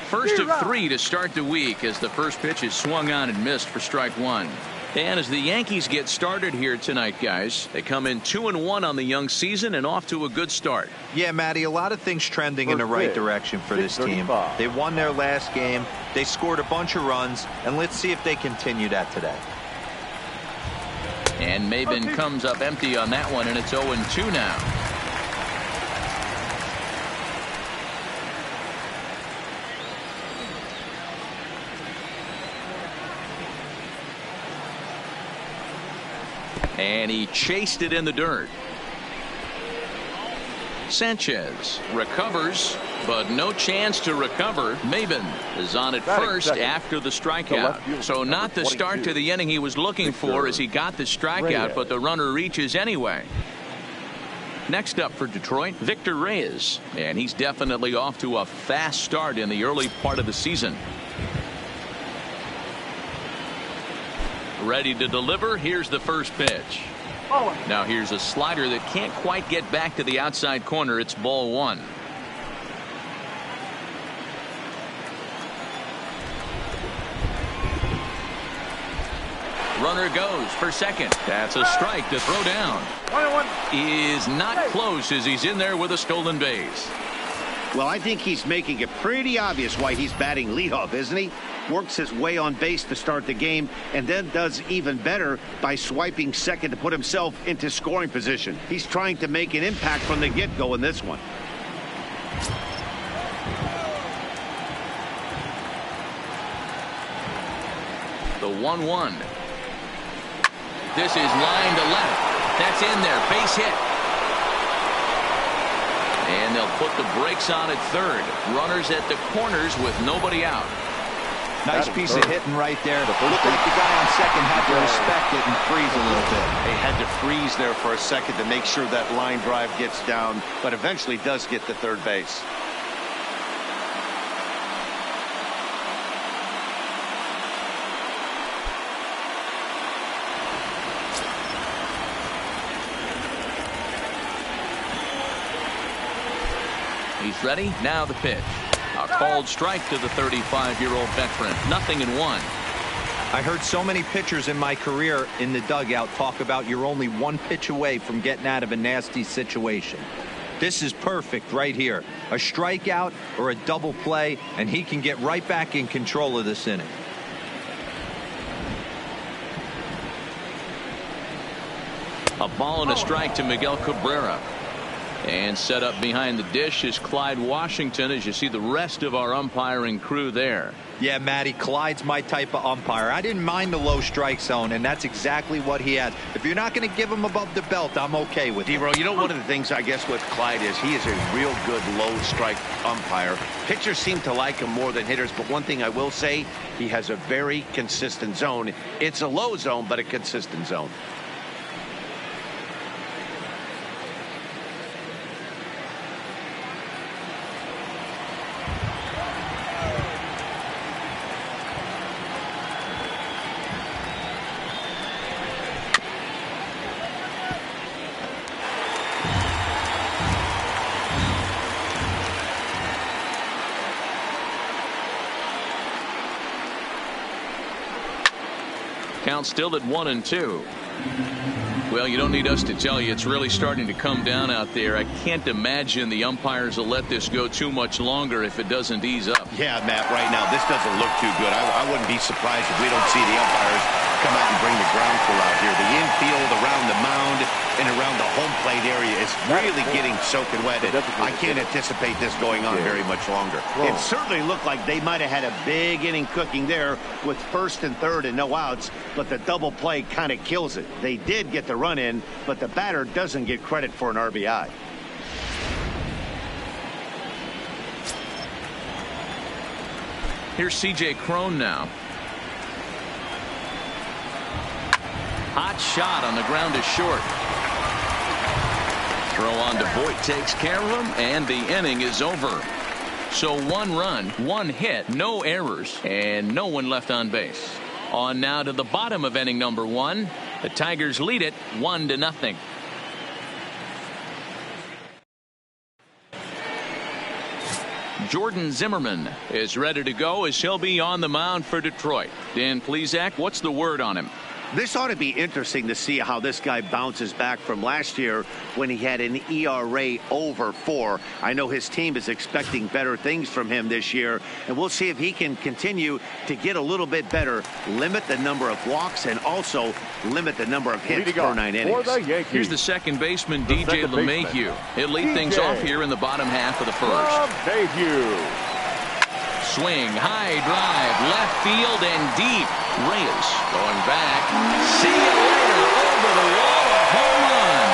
First of 3 to start the week as the first pitch is swung on and missed for strike 1. And as the Yankees get started here tonight, guys, they come in 2-1 on the young season and off to a good start. Yeah, Matty, a lot of things trending in the right direction for this team. They won their last game. They scored a bunch of runs, and let's see if they continue that today. And Maben comes up empty on that one, and it's 0-2 now. And he chased it in the dirt. Sanchez recovers, but no chance to recover. Maben is on at first after the strikeout. So not the start to the inning he was looking for as he got the strikeout, but the runner reaches anyway. Next up for Detroit, Victor Reyes. And he's definitely off to a fast start in the early part of the season. Ready to deliver. Here's the first pitch. Now here's a slider that can't quite get back to the outside corner. It's ball 1. Runner goes for second. That's a strike to throw down. Is not close as he's in there with a stolen base. Well, I think he's making it pretty obvious why he's batting leadoff, isn't he? Works his way on base to start the game and then does even better by swiping second to put himself into scoring position. He's trying to make an impact from the get-go in this one. The 1-1. This is line to left. That's in there. Base hit. And they'll put the brakes on at third. Runners at the corners with nobody out. Nice piece of hitting right there. Looked like the guy on second had to respect it and freeze a little bit. They had to freeze there for a second to make sure that line drive gets down, but eventually does get to third base. He's ready. Now the pitch. A called strike to the 35-year-old veteran. 0-1. I heard so many pitchers in my career in the dugout talk about you're only one pitch away from getting out of a nasty situation. This is perfect right here. A strikeout or a double play, and he can get right back in control of this inning. A ball and a strike to Miguel Cabrera. And set up behind the dish is Clyde Washington as you see the rest of our umpiring crew there. Yeah, Matty, Clyde's my type of umpire. I didn't mind the low strike zone, and that's exactly what he has. If you're not going to give him above the belt, I'm okay with it. D-Row, you know, one of the things I guess with Clyde is he is a real good low strike umpire. Pitchers seem to like him more than hitters, but one thing I will say, he has a very consistent zone. It's a low zone, but a consistent zone. Count still at 1-2. Well, you don't need us to tell you it's really starting to come down out there. I can't imagine the umpires will let this go too much longer if it doesn't ease up. Yeah, Matt, right now this doesn't look too good. I wouldn't be surprised if we don't see the umpires come out and bring the ground crew out here. The infield, around the mound, and around the home plate area is really getting soaking wet. I can't anticipate this going on very much longer. It certainly looked like they might have had a big inning cooking there with first and third and no outs, but the double play kind of kills it. They did get the run in, but the batter doesn't get credit for an RBI. Here's C.J. Cron now. Hot shot on the ground is short. Throw on to Voit takes care of him, and the inning is over. So 1 run, 1 hit, no errors, and no one left on base. On now to the bottom of inning number 1. The Tigers lead it 1-0. Jordan Zimmerman is ready to go as he'll be on the mound for Detroit. Dan Plesac, what's the word on him? This ought to be interesting to see how this guy bounces back from last year when he had an ERA over 4. I know his team is expecting better things from him this year, and we'll see if he can continue to get a little bit better, limit the number of walks, and also limit the number of hits per 9 innings. Here's the second baseman, DJ LeMahieu. He'll lead things off here in the bottom half of the first. Swing, high drive, left field and deep. Reyes going back. See you later. Over the wall, a home run.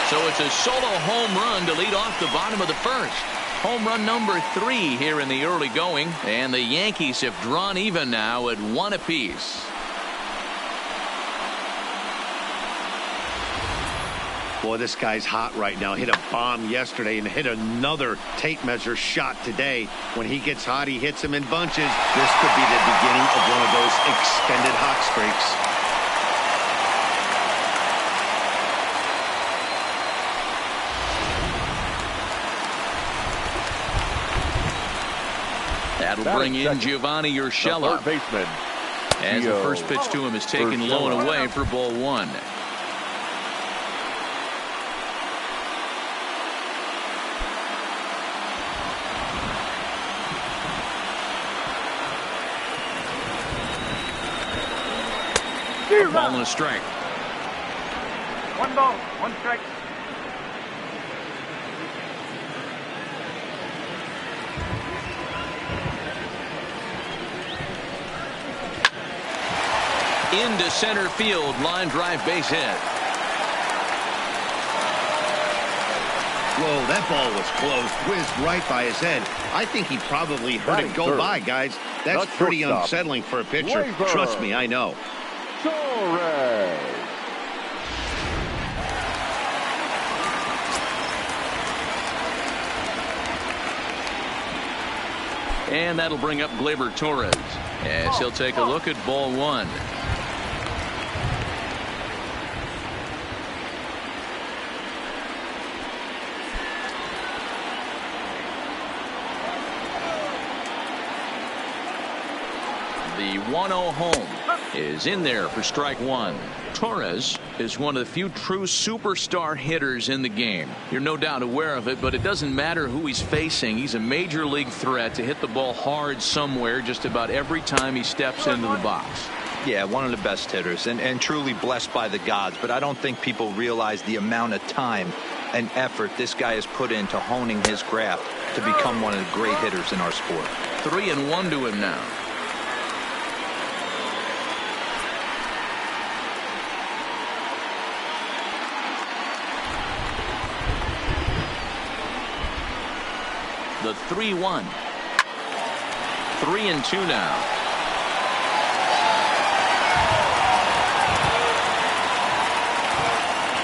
So it's a solo home run to lead off the bottom of the first. Home run number 3 here in the early going. And the Yankees have drawn even now at 1 apiece. Boy, this guy's hot right now. Hit a bomb yesterday and hit another tape measure shot today. When he gets hot, he hits them in bunches. This could be the beginning of one of those extended hot streaks. That'll bring in Giovanni Urshela. As the first pitch to him is taken low and away for ball 1. Ball and a strike. 1 ball, 1 strike. Into center field, line drive, base hit. Whoa, that ball was close, whizzed right by his head. I think he probably heard it go by, guys. That's pretty unsettling for a pitcher. Trust me, I know. And that'll bring up Gleyber Torres as he'll take a look at ball 1. The 1-0 home is in there for strike 1. Torres is one of the few true superstar hitters in the game. You're no doubt aware of it, but it doesn't matter who he's facing. He's a major league threat to hit the ball hard somewhere just about every time he steps into the box. Yeah, one of the best hitters and truly blessed by the gods, but I don't think people realize the amount of time and effort this guy has put into honing his craft to become one of the great hitters in our sport. 3-1 to him now. The 3-1. 3-2 now.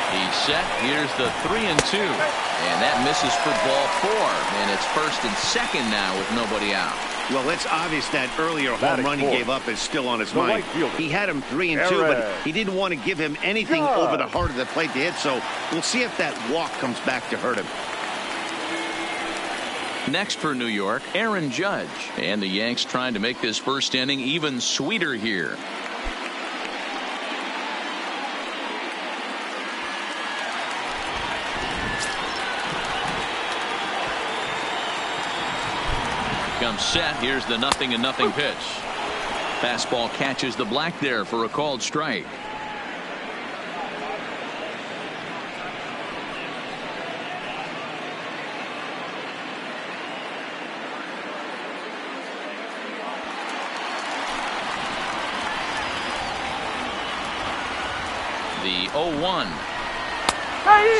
He's set. Here's the 3-2. And that misses for ball 4. And it's first and second now with nobody out. Well, it's obvious that earlier home run he gave up is still on his mind. He had him 3-2, but he didn't want to give him anything over the heart of the plate to hit. So we'll see if that walk comes back to hurt him. Next for New York, Aaron Judge. And the Yanks trying to make this first inning even sweeter here. Comes set. Here's the 0-0 pitch. Fastball catches the black there for a called strike. The 0-1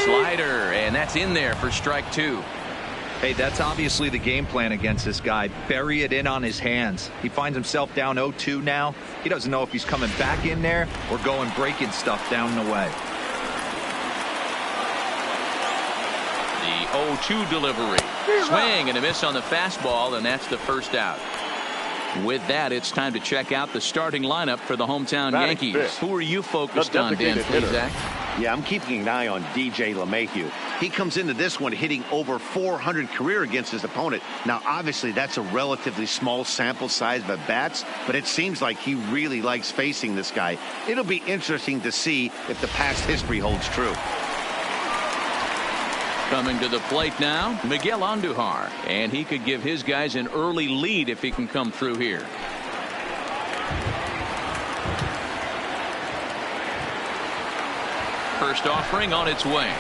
slider, and that's in there for strike 2. Hey, that's obviously the game plan against this guy. Bury it in on his hands. He finds himself down 0-2 now. He doesn't know if he's coming back in there or going breaking stuff down the way. The 0-2 delivery. Swing and a miss on the fastball, and that's the first out. With that, it's time to check out the starting lineup for the hometown Yankees. Who are you focused on, Dan Plesac? Yeah, I'm keeping an eye on DJ LeMahieu. He comes into this one hitting over 400 career against his opponent. Now, obviously, that's a relatively small sample size of at-bats, but it seems like he really likes facing this guy. It'll be interesting to see if the past history holds true. Coming to the plate now, Miguel Andujar, and he could give his guys an early lead if he can come through here. First offering on its way.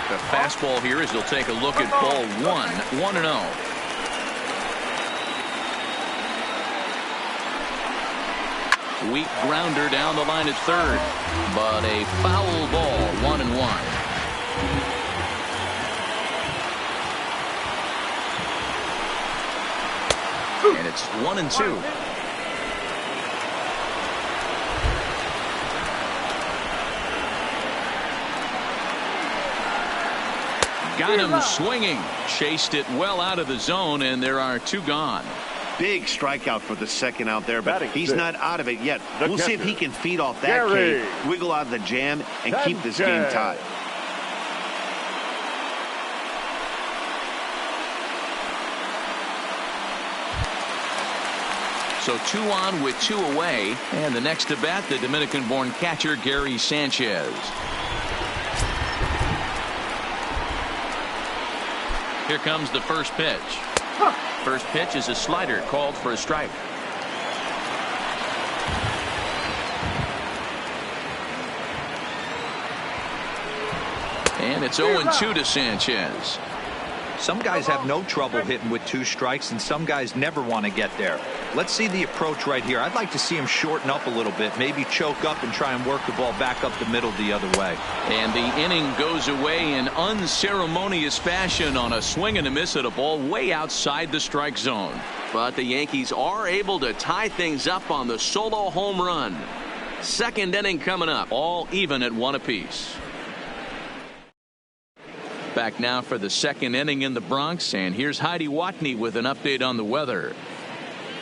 The fastball here as he'll take a look at ball 1-0. Weak grounder down the line at third, but a foul ball, 1-1. And it's 1-2. Got him swinging. Chased it well out of the zone, and there are two gone. Big strikeout for the second out there, but he's not out of it yet. We'll see if he can feed off that K, wiggle out of the jam, and keep this game tied. So 2 on with 2 away, and the next to bat, the Dominican-born catcher Gary Sanchez. Here comes the first pitch. First pitch is a slider called for a strike. And it's 0-2 to Sanchez. Some guys have no trouble hitting with 2 strikes, and some guys never want to get there. Let's see the approach right here. I'd like to see him shorten up a little bit, maybe choke up and try and work the ball back up the middle the other way. And the inning goes away in unceremonious fashion on a swing and a miss at a ball way outside the strike zone. But the Yankees are able to tie things up on the solo home run. Second inning coming up, all even at 1 apiece. Back now for the second inning in the Bronx, and here's Heidi Watney with an update on the weather.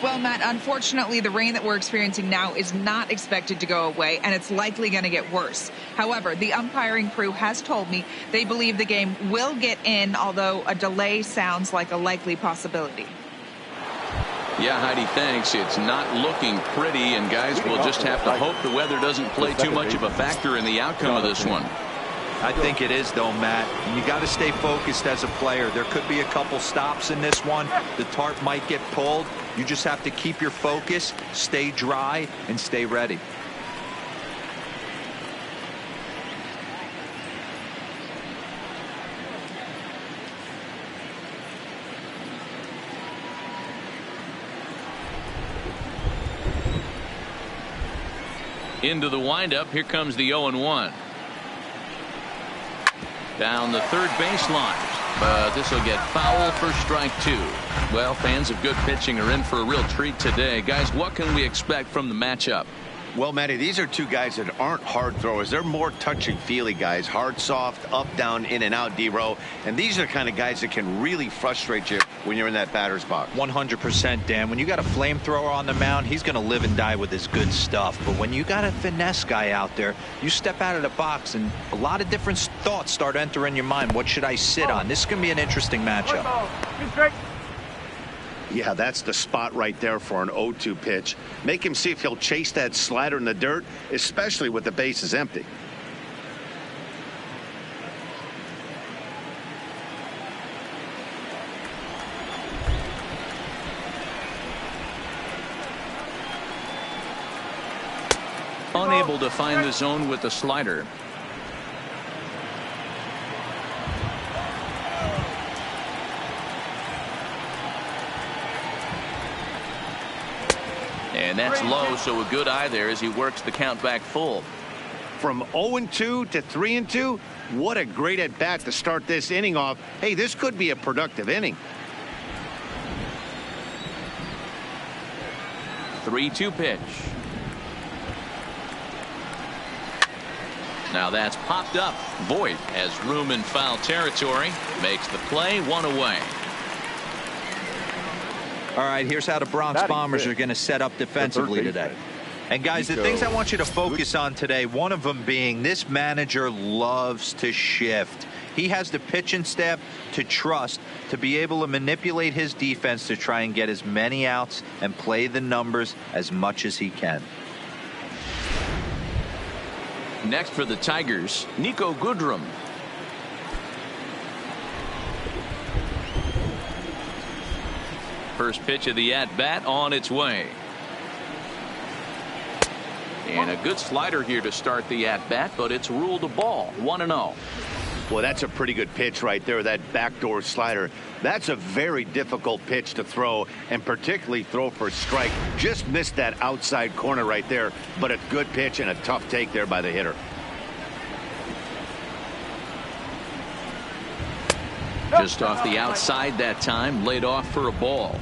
Well, Matt, unfortunately, the rain that we're experiencing now is not expected to go away, and it's likely going to get worse. However, the umpiring crew has told me they believe the game will get in, although a delay sounds like a likely possibility. Yeah, Heidi, thanks. It's not looking pretty, and guys, we'll just have to hope the weather doesn't play too much of a factor in the outcome of this one. I think it is, though, Matt. You got to stay focused as a player. There could be a couple stops in this one. The tarp might get pulled. You just have to keep your focus, stay dry, and stay ready. Into the windup, here comes the 0-1. Down the third baseline, but this will get foul for strike 2. Well, fans of good pitching are in for a real treat today. Guys, what can we expect from the matchup? Well, Matty, these are two guys that aren't hard throwers. They're more touchy-feely guys. Hard, soft, up, down, in and out, D-row. And these are the kind of guys that can really frustrate you when you're in that batter's box. 100%, Dan. When you got a flamethrower on the mound, he's going to live and die with his good stuff. But when you got a finesse guy out there, you step out of the box and a lot of different thoughts start entering your mind. What should I sit on? This is going to be an interesting matchup. Yeah, that's the spot right there for an 0-2 pitch. Make him see if he'll chase that slider in the dirt, especially with the bases empty. Unable to find the zone with the slider. And that's low, so a good eye there as he works the count back full. From 0-2 to 3-2, what a great at-bat to start this inning off. Hey, this could be a productive inning. 3-2 pitch. Now that's popped up. Voit has room in foul territory. Makes the play, 1 away. All right, here's how the Bronx Bombers are going to set up defensively today. And guys, the things I want you to focus on today, one of them being this manager loves to shift. He has the pitching staff to trust to be able to manipulate his defense to try and get as many outs and play the numbers as much as he can. Next for the Tigers, Nico Goodrum. First pitch of the at-bat on its way. And a good slider here to start the at-bat, but it's ruled a ball. 1-0. Well, that's a pretty good pitch right there, that backdoor slider. That's a very difficult pitch to throw, and particularly throw for a strike. Just missed that outside corner right there, but a good pitch and a tough take there by the hitter. Just off the outside that time, laid off for a ball.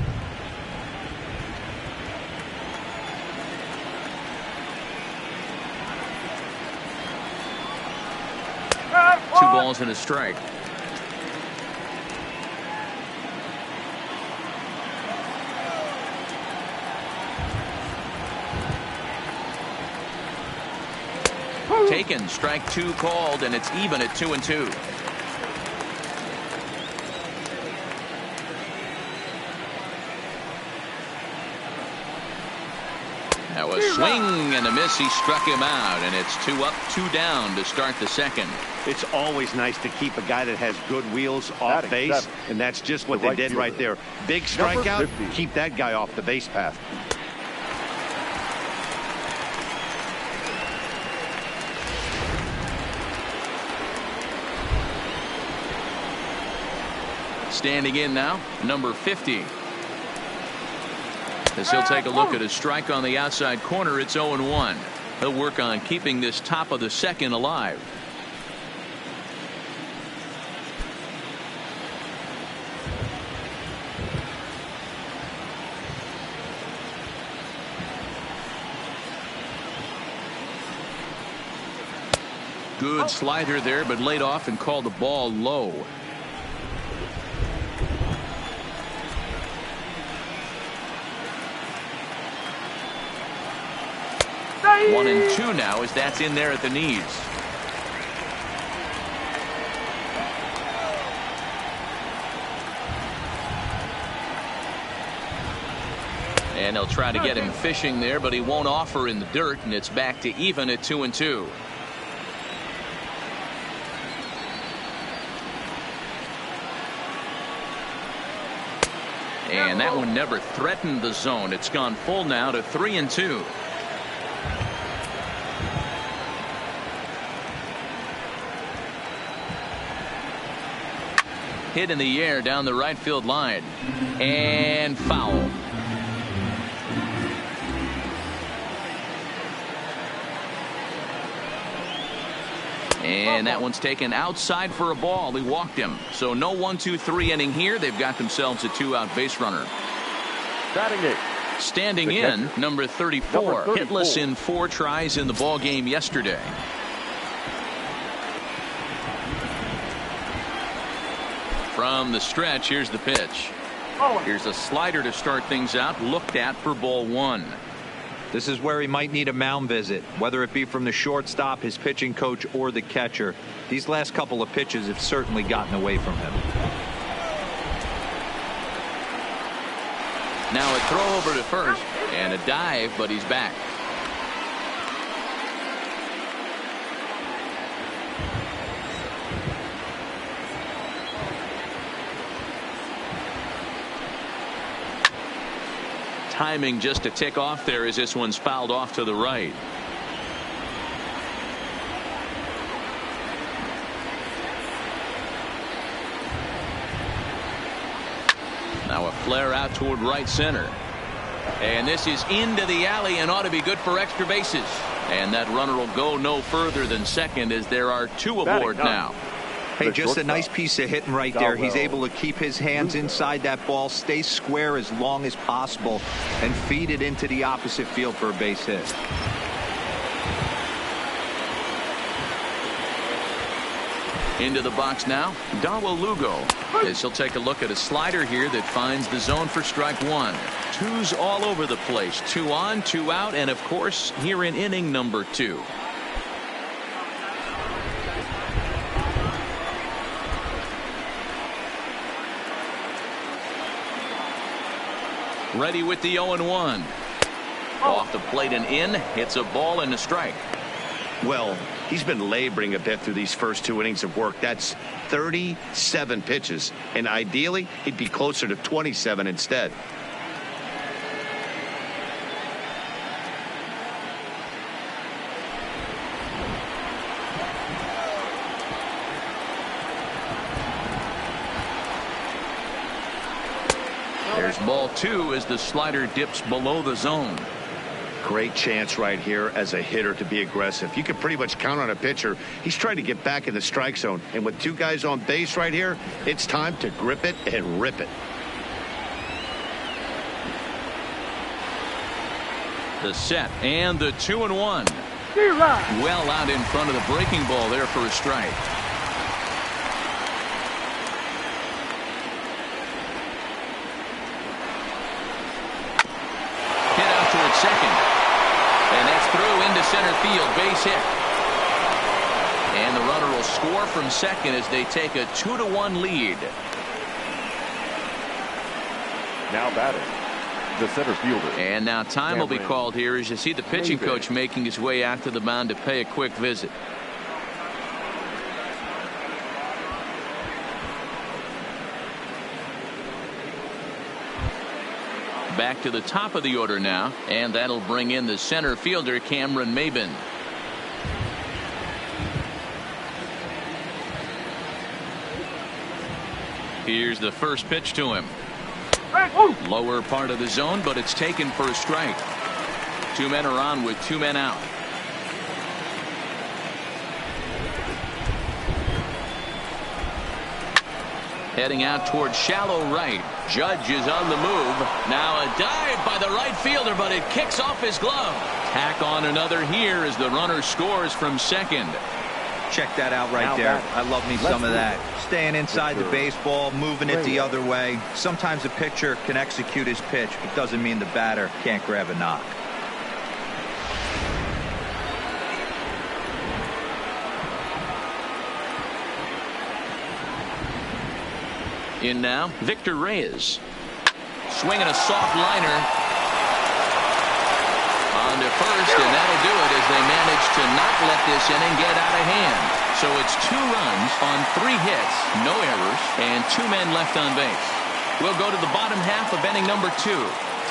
Two balls and a strike. Taken, strike 2 called, and it's even at 2-2. Now a swing and a miss. He struck him out, and it's 2 up, 2 down to start the second. It's always nice to keep a guy that has good wheels off base, and that's just what they did right there. Big strikeout, keep that guy off the base path. Standing in now, number 50. As he'll take a look at a strike on the outside corner, it's 0-1. He'll work on keeping this top of the second alive. Good slider there, but laid off and called the ball low. One and two now as that's in there at the knees. And they'll try to get him fishing there, but he won't offer in the dirt, and it's back to even at 2-2. And that one never threatened the zone. It's gone full now to 3-2. Hit in the air down the right field line, and foul. And that one's taken outside for a ball. He walked him. So no 1-2-3 inning here. They've got themselves a 2-out base runner. Standing in, number 34, hitless in 4 tries in the ball game yesterday. From the stretch, here's the pitch. Here's a slider to start things out, looked at for ball 1. This is where he might need a mound visit, whether it be from the shortstop, his pitching coach, or the catcher. These last couple of pitches have certainly gotten away from him. Now a throw over to first and a dive, but he's back. Timing just to tick off there as this one's fouled off to the right. Now a flare out toward right center. And this is into the alley and ought to be good for extra bases. And that runner will go no further than second as there are two aboard now. Hey, just a nice piece of hitting right there. He's able to keep his hands inside that ball, stay square as long as possible, and feed it into the opposite field for a base hit. Into the box now, Dawa Lugo, as he'll take a look at a slider here that finds the zone for strike one. Twos all over the place. 2 on, 2 out, and of course here in inning number 2. Ready with the 0-1. Off the plate and in. It's a ball and a strike. Well, he's been laboring a bit through these first 2 innings of work. That's 37 pitches, and ideally he'd be closer to 27 instead. There's ball 2 as the slider dips below the zone. Great chance right here as a hitter to be aggressive. You can pretty much count on a pitcher. He's trying to get back in the strike zone, and with 2 guys on base right here, it's time to grip it and rip it. The set and the 2-1. Well out in front of the breaking ball there for a strike. Hit out towards second. And that's through into center field. Base hit. And the runner will score from second as they take a 2-1 lead. Now batting, the center fielder. And now time will be called here as you see the pitching coach making his way out to the mound to pay a quick visit. Back to the top of the order now, and that'll bring in the center fielder Cameron Maybin. Here's the first pitch to him. Lower part of the zone, but it's taken for a strike. 2 men are on with 2 men out. Heading out towards shallow right. Judge is on the move. Now a dive by the right fielder, but it kicks off his glove. Tack on another here as the runner scores from second. Check that out right there. I love me some of that. Staying inside the baseball, moving it the other way. Sometimes a pitcher can execute his pitch, but doesn't mean the batter can't grab a knock. In now, Victor Reyes. Swinging a soft liner on to first, and that'll do it as they manage to not let this inning get out of hand. So it's 2 runs on 3 hits, no errors, and 2 men left on base. We'll go to the bottom half of inning number 2.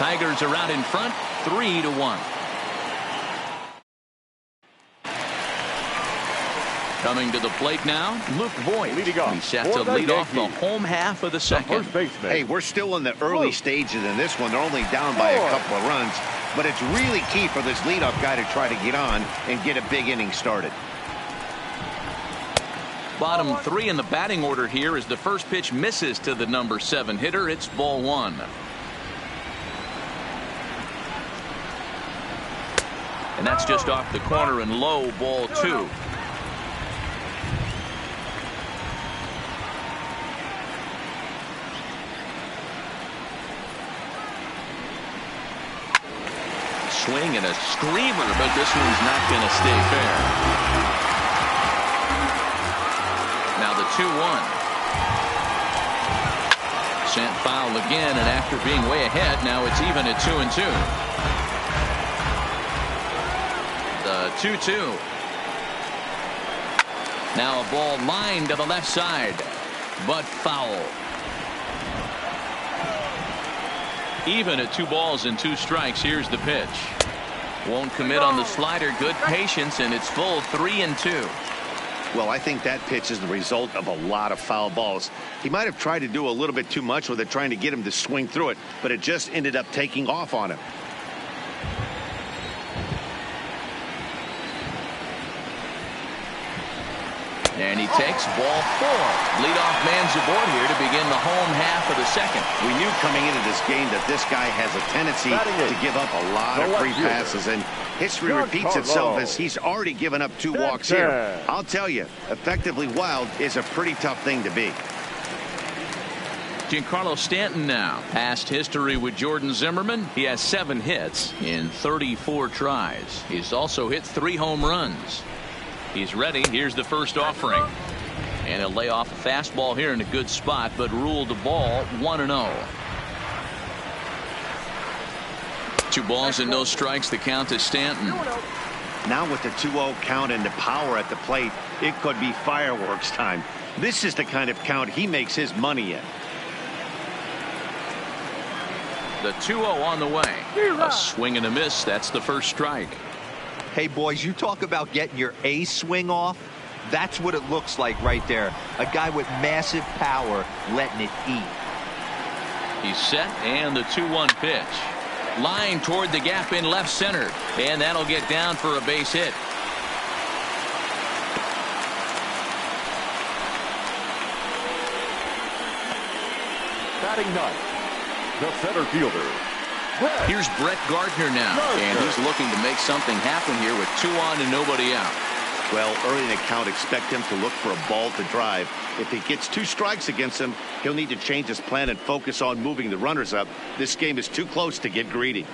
Tigers are out in front, 3-1. Coming to the plate now, Luke Voigt. He's set to lead off the home half of the second. Hey, we're still in the early stages in this one. They're only down by a couple of runs, but it's really key for this leadoff guy to try to get on and get a big inning started. Bottom 3 in the batting order here as the first pitch misses to the number 7 hitter. It's ball 1. And that's just off the corner and low, ball 2. Swing and a screamer, but this one's not going to stay fair. Now the 2-1. Sent foul again, and after being way ahead, now it's even at 2-2. The 2-2. Now a ball lined to the left side, but foul. Even at 2 balls and 2 strikes. Here's the pitch. Won't commit on the slider. Good patience, and it's full 3-2. Well, I think that pitch is the result of a lot of foul balls. He might have tried to do a little bit too much with it, trying to get him to swing through it, but it just ended up taking off on him. And he takes ball 4. Leadoff man's aboard here to begin the home half of the second. We knew coming into this game that this guy has a tendency to give up a lot of free passes, and history repeats itself as he's already given up 2 walks here. I'll tell you, effectively wild is a pretty tough thing to be. Giancarlo Stanton now. Past history with Jordan Zimmerman. He has 7 hits in 34 tries. He's also hit 3 home runs. He's ready. Here's the first offering. And he'll lay off a fastball here in a good spot, but ruled the ball 1-0. 2 balls and no strikes. The count to Stanton. Now with the 2-0 count and the power at the plate, it could be fireworks time. This is the kind of count he makes his money in. The 2-0 on the way. A swing and a miss. That's the first strike. Hey, boys, you talk about getting your A swing off. That's what it looks like right there. A guy with massive power letting it eat. He's set, and the 2-1 pitch. Line toward the gap in left center. And that'll get down for a base hit. Batting ninth, the center fielder. Here's Brett Gardner now, and he's looking to make something happen here with 2 on and nobody out. Well, early in the count, expect him to look for a ball to drive. If he gets 2 strikes against him, he'll need to change his plan and focus on moving the runners up. This game is too close to get greedy.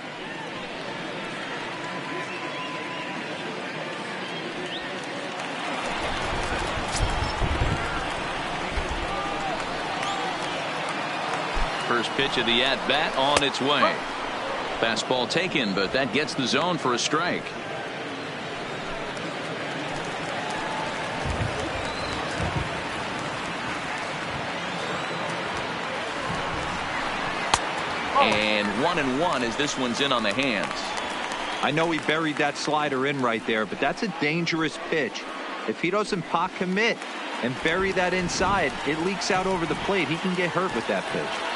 First pitch of the at-bat on its way. Fastball taken, but that gets the zone for a strike. And 1-1 as this one's in on the hands. I know he buried that slider in right there, but that's a dangerous pitch. If he doesn't pot commit and bury that inside, it leaks out over the plate. He can get hurt with that pitch.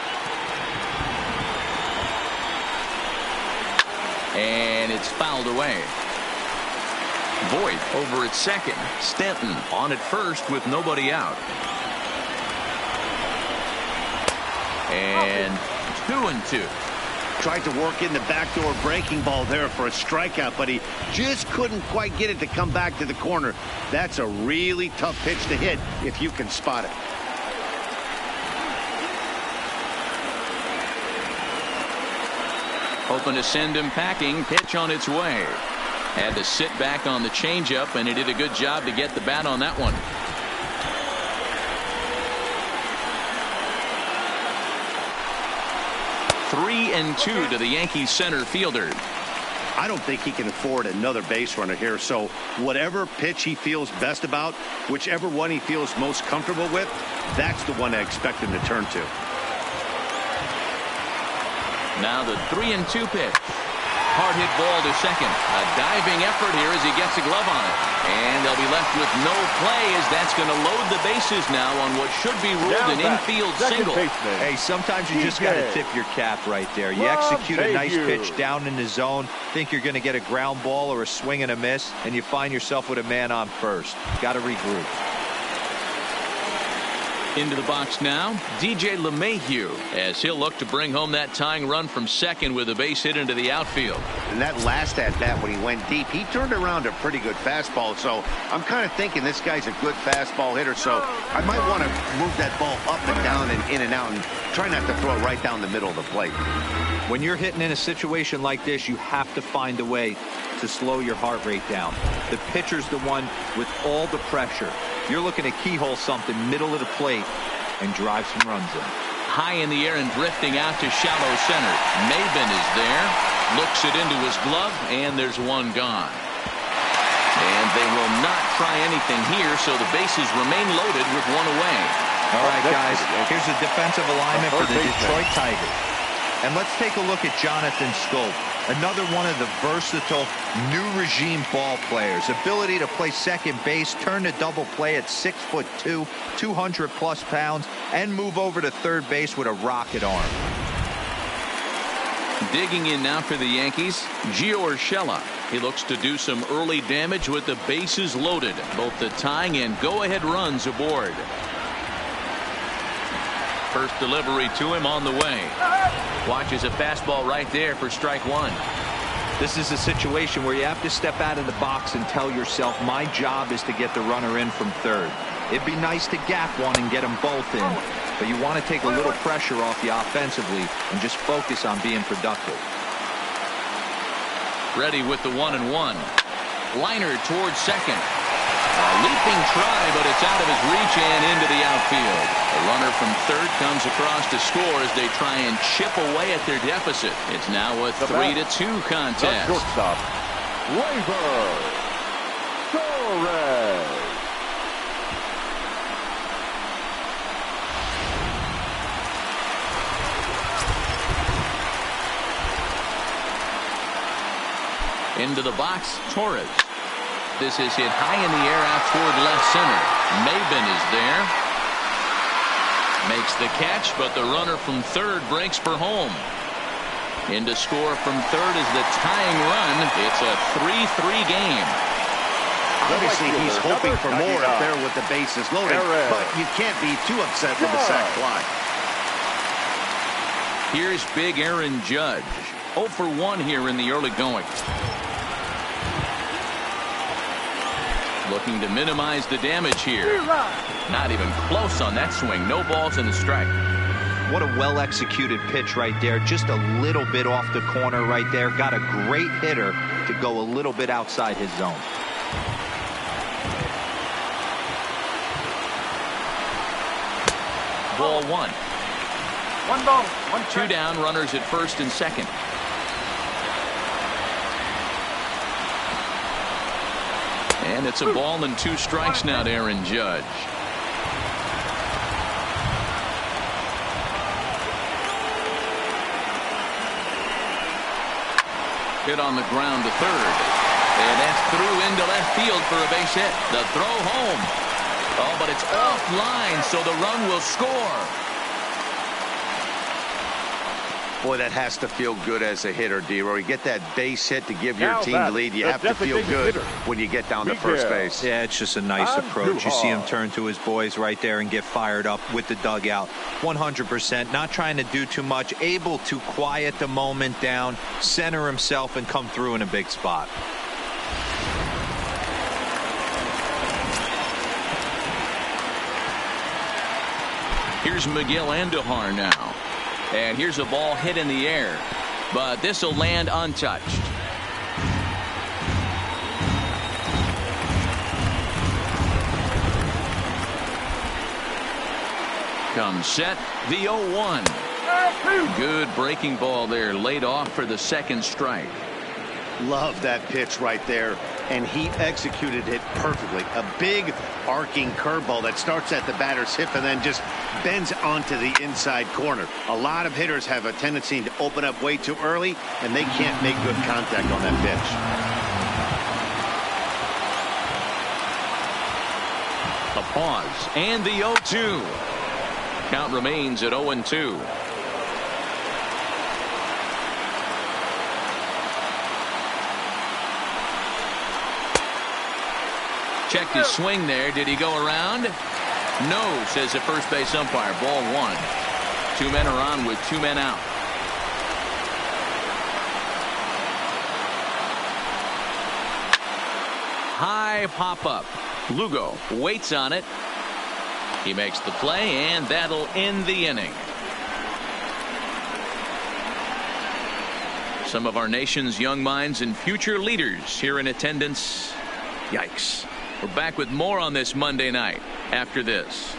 And it's fouled away. Voit over at second. Stanton on at first with nobody out. And 2-2. Tried to work in the backdoor breaking ball there for a strikeout, but he just couldn't quite get it to come back to the corner. That's a really tough pitch to hit if you can spot it. Hoping to send him packing. Pitch on its way. Had to sit back on the changeup, and he did a good job to get the bat on that one. Three and 2 to the Yankees center fielder. I don't think he can afford another base runner here, so whatever pitch he feels best about, whichever one he feels most comfortable with, that's the one I expect him to turn to. Now the 3-2 pitch. Hard hit ball to second. A diving effort here as he gets a glove on it. And they'll be left with no play as that's going to load the bases now on what should be ruled an infield single. Hey, sometimes you just got to tip your cap right there. You execute a nice pitch down in the zone, think you're going to get a ground ball or a swing and a miss, and you find yourself with a man on first. Got to regroup. Into the box now, DJ LeMahieu, as he'll look to bring home that tying run from second with a base hit into the outfield. And that last at-bat when he went deep, he turned around a pretty good fastball, so I'm kind of thinking this guy's a good fastball hitter, so I might want to move that ball up and down and in and out and try not to throw it right down the middle of the plate. When you're hitting in a situation like this, you have to find a way to slow your heart rate down. The pitcher's the one with all the pressure. You're looking to keyhole something middle of the plate and drive some runs in. High in the air and drifting out to shallow center. Maben is there, looks it into his glove, and there's one gone. And they will not try anything here, so the bases remain loaded with one away. All right, guys, here's a defensive alignment for the Detroit Tigers. And let's take a look at Jonathan Schoop, another one of the versatile new regime ball players. Ability to play second base, turn to double play at 6'2", 200+ pounds, and move over to third base with a rocket arm. Digging in now for the Yankees, Gio Urshela. He looks to do some early damage with the bases loaded. Both the tying and go-ahead runs aboard. First delivery to him on the way. Watches a fastball right there for strike one. This is a situation where you have to step out of the box and tell yourself, my job is to get the runner in from third. It'd be nice to gap one and get them both in, but you want to take a little pressure off you offensively and just focus on being productive. Ready with the 1-1. Liner towards second. A leaping try, but it's out of his reach and into the outfield. A runner from third comes across to score as they try and chip away at their deficit. It's now a 3-2 contest. The shortstop, Gleyber Torres. Into the box, Torres. This is hit high in the air out toward left center. Maben is there. Makes the catch, but the runner from third breaks for home. In to score from third is the tying run. It's a 3-3 game. Obviously, he's hoping for more up there with the bases loaded, but you can't be too upset with the sac fly. Here's big Aaron Judge. 0 for 1 here in the early going. Looking to minimize the damage here. Not even close on that swing. No balls in the strike. What a well-executed pitch right there. Just a little bit off the corner right there. Got a great hitter to go a little bit outside his zone. Ball one. 1 ball, 1 Two strike. down, runners at first and second. And it's a ball and 2 strikes now to Aaron Judge. Hit on the ground to third. And that's through into left field for a base hit. The throw home. Oh, but it's offline, so the run will score. Boy, that has to feel good as a hitter, D-Roy. You get that base hit to give your team the lead. You have to feel good when you get down to first base. Yeah, it's just a nice approach. You see him turn to his boys right there and get fired up with the dugout. 100%, not trying to do too much, able to quiet the moment down, center himself, and come through in a big spot. Here's Miguel Andujar now. And here's a ball hit in the air, but this will land untouched. Comes set, the 0-1. Good breaking ball there, laid off for the second strike. Love that pitch right there, and he executed it perfectly. A big arcing curveball that starts at the batter's hip and then just bends onto the inside corner. A lot of hitters have a tendency to open up way too early, and they can't make good contact on that pitch. A pause, and the 0-2. Count remains at 0-2. Checked his swing there. Did he go around? No, says the first base umpire. Ball one. 2 men are on with 2 men out. High pop up. Lugo waits on it. He makes the play, and that'll end the inning. Some of our nation's young minds and future leaders here in attendance. Yikes. We're back with more on this Monday night after this.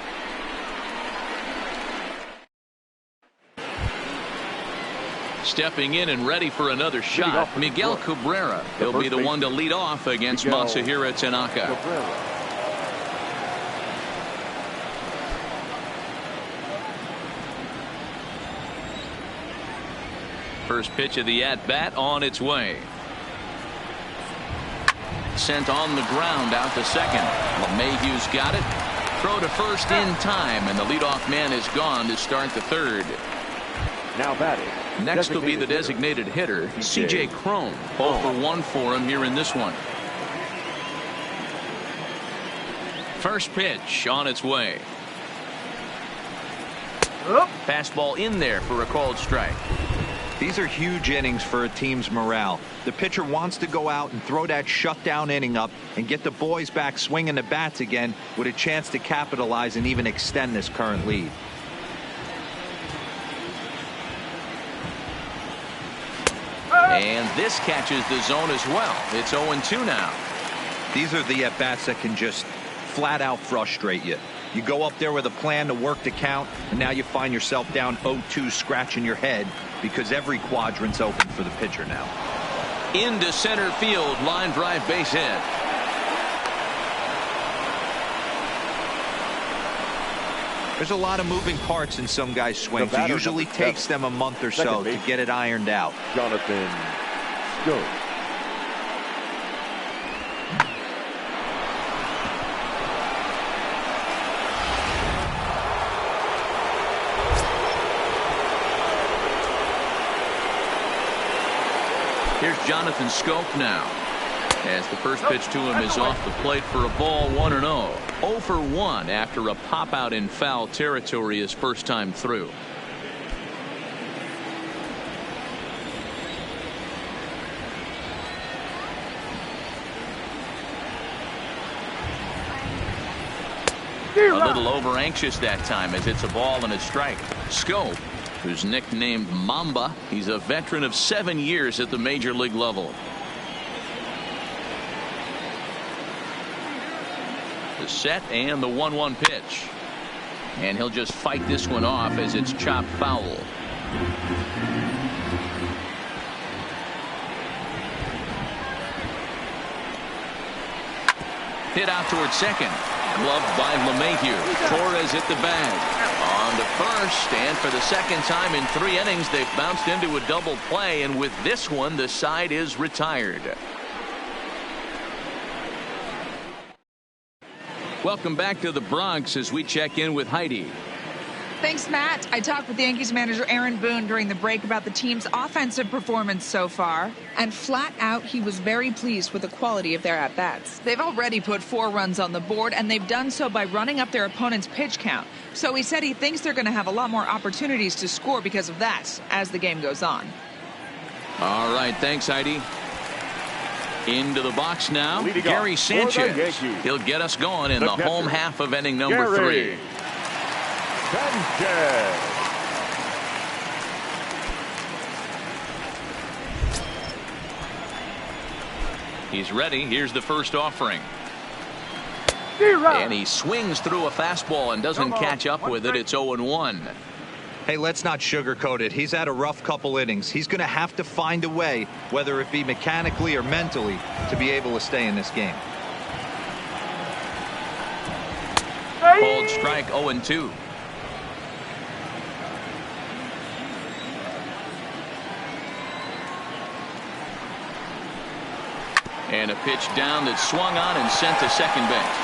Stepping in and ready for another shot, Miguel Cabrera. He'll be the one to lead off against Masahiro Tanaka. First pitch of the at-bat on its way. Sent on the ground out to second. LeMahieu's got it. Throw to first in time, and the leadoff man is gone to start the third. Now batting, Next will be the designated hitter, C.J. Cron. 0 for 1 for him here in this one. First pitch on its way. Fastball in there for a called strike. These are huge innings for a team's morale. The pitcher wants to go out and throw that shutdown inning up and get the boys back swinging the bats again with a chance to capitalize and even extend this current lead. And this catches the zone as well. It's 0-2 now. These are the at-bats that can just flat out frustrate you. You go up there with a plan to work the count, and now you find yourself down 0-2 scratching your head because every quadrant's open for the pitcher now. Into center field, line drive base hit. There's a lot of moving parts in some guys' swings. It usually takes them a month or so to get it ironed out. Jonathan Schoop. Here's Jonathan Schoop now, as the first pitch to him is off the plate for a ball, 1-0. 0 for 1 after a pop out in foul territory his first time through. A little over anxious that time as it's a ball and a strike. Schoop, who's nicknamed Mamba, he's a veteran of 7 years at the major league level. The set and the 1-1 pitch. And he'll just fight this one off as it's chopped foul. Hit out towards second. Gloved by LeMahieu. Torres hit the bag. On to first, and for the second time in 3 innings, they've bounced into a double play, and with this one, the side is retired. Welcome back to the Bronx as we check in with Heidi. Thanks, Matt. I talked with Yankees manager Aaron Boone during the break about the team's offensive performance so far, and flat out, he was very pleased with the quality of their at-bats. They've already put 4 runs on the board, and they've done so by running up their opponent's pitch count. So he said he thinks they're going to have a lot more opportunities to score because of that as the game goes on. All right, thanks, Heidi. Into the box now, Gary Sanchez. He'll get us going in the home half of inning number 3. Sanchez. He's ready. Here's the first offering. And he swings through a fastball and doesn't catch up with it. It's 0-1. Hey, let's not sugarcoat it. He's had a rough couple innings. He's going to have to find a way, whether it be mechanically or mentally, to be able to stay in this game. Called strike, 0-2. And a pitch down that's swung on and sent to second base.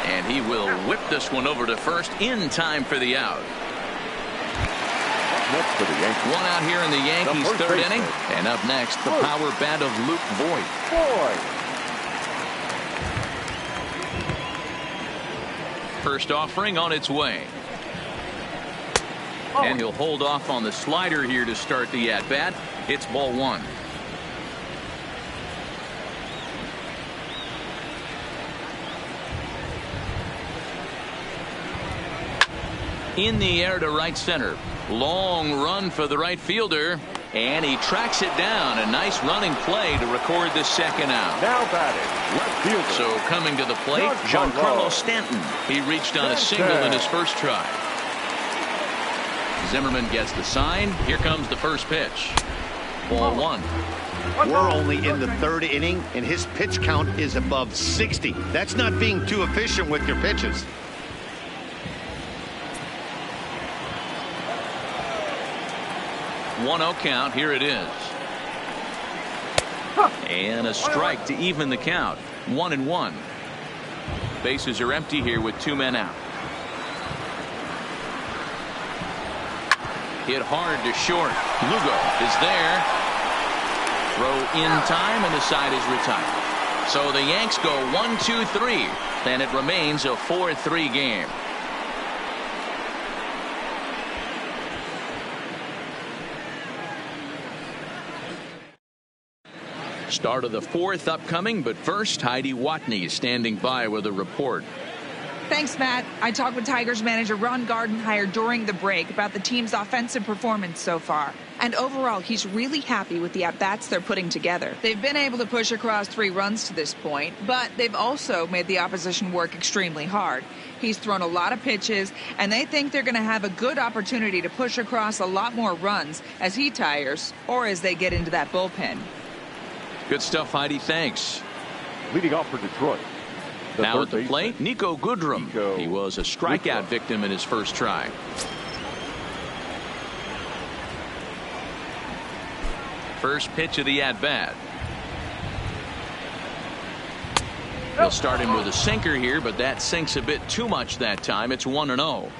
And he will whip this one over to first in time for the out. Next for the Yankees. One out here in the Yankees' third inning. And up next, the power bat of Luke Voigt. First offering on its way. And he'll hold off on the slider here to start the at-bat. It's ball 1. In the air to right center. Long run for the right fielder. And he tracks it down. A nice running play to record the second out. Now batting, left fielder. So coming to the plate, Giancarlo Stanton. He reached on a single in his first try. Zimmerman gets the sign. Here comes the first pitch. Ball 1. We're only in the 3rd inning, and his pitch count is above 60. That's not being too efficient with your pitches. 1-0 count. Here it is. And a strike to even the count. 1-1. Bases are empty here with 2 men out. Hit hard to short. Lugo is there. Throw in time, and the side is retired. So the Yanks go 1-2-3, and it remains a 4-3 game. Start of the fourth upcoming, but first, Heidi Watney standing by with a report. Thanks, Matt. I talked with Tigers manager Ron Gardenhire during the break about the team's offensive performance so far. And overall, he's really happy with the at-bats they're putting together. They've been able to push across 3 runs to this point, but they've also made the opposition work extremely hard. He's thrown a lot of pitches, and they think they're going to have a good opportunity to push across a lot more runs as he tires or as they get into that bullpen. Good stuff, Heidi. Thanks. Leading off for Detroit. Now at the plate, Nico Goodrum. He was a strikeout victim in his first try. First pitch of the at-bat. He'll start him with a sinker here, but that sinks a bit too much that time. It's 1-0.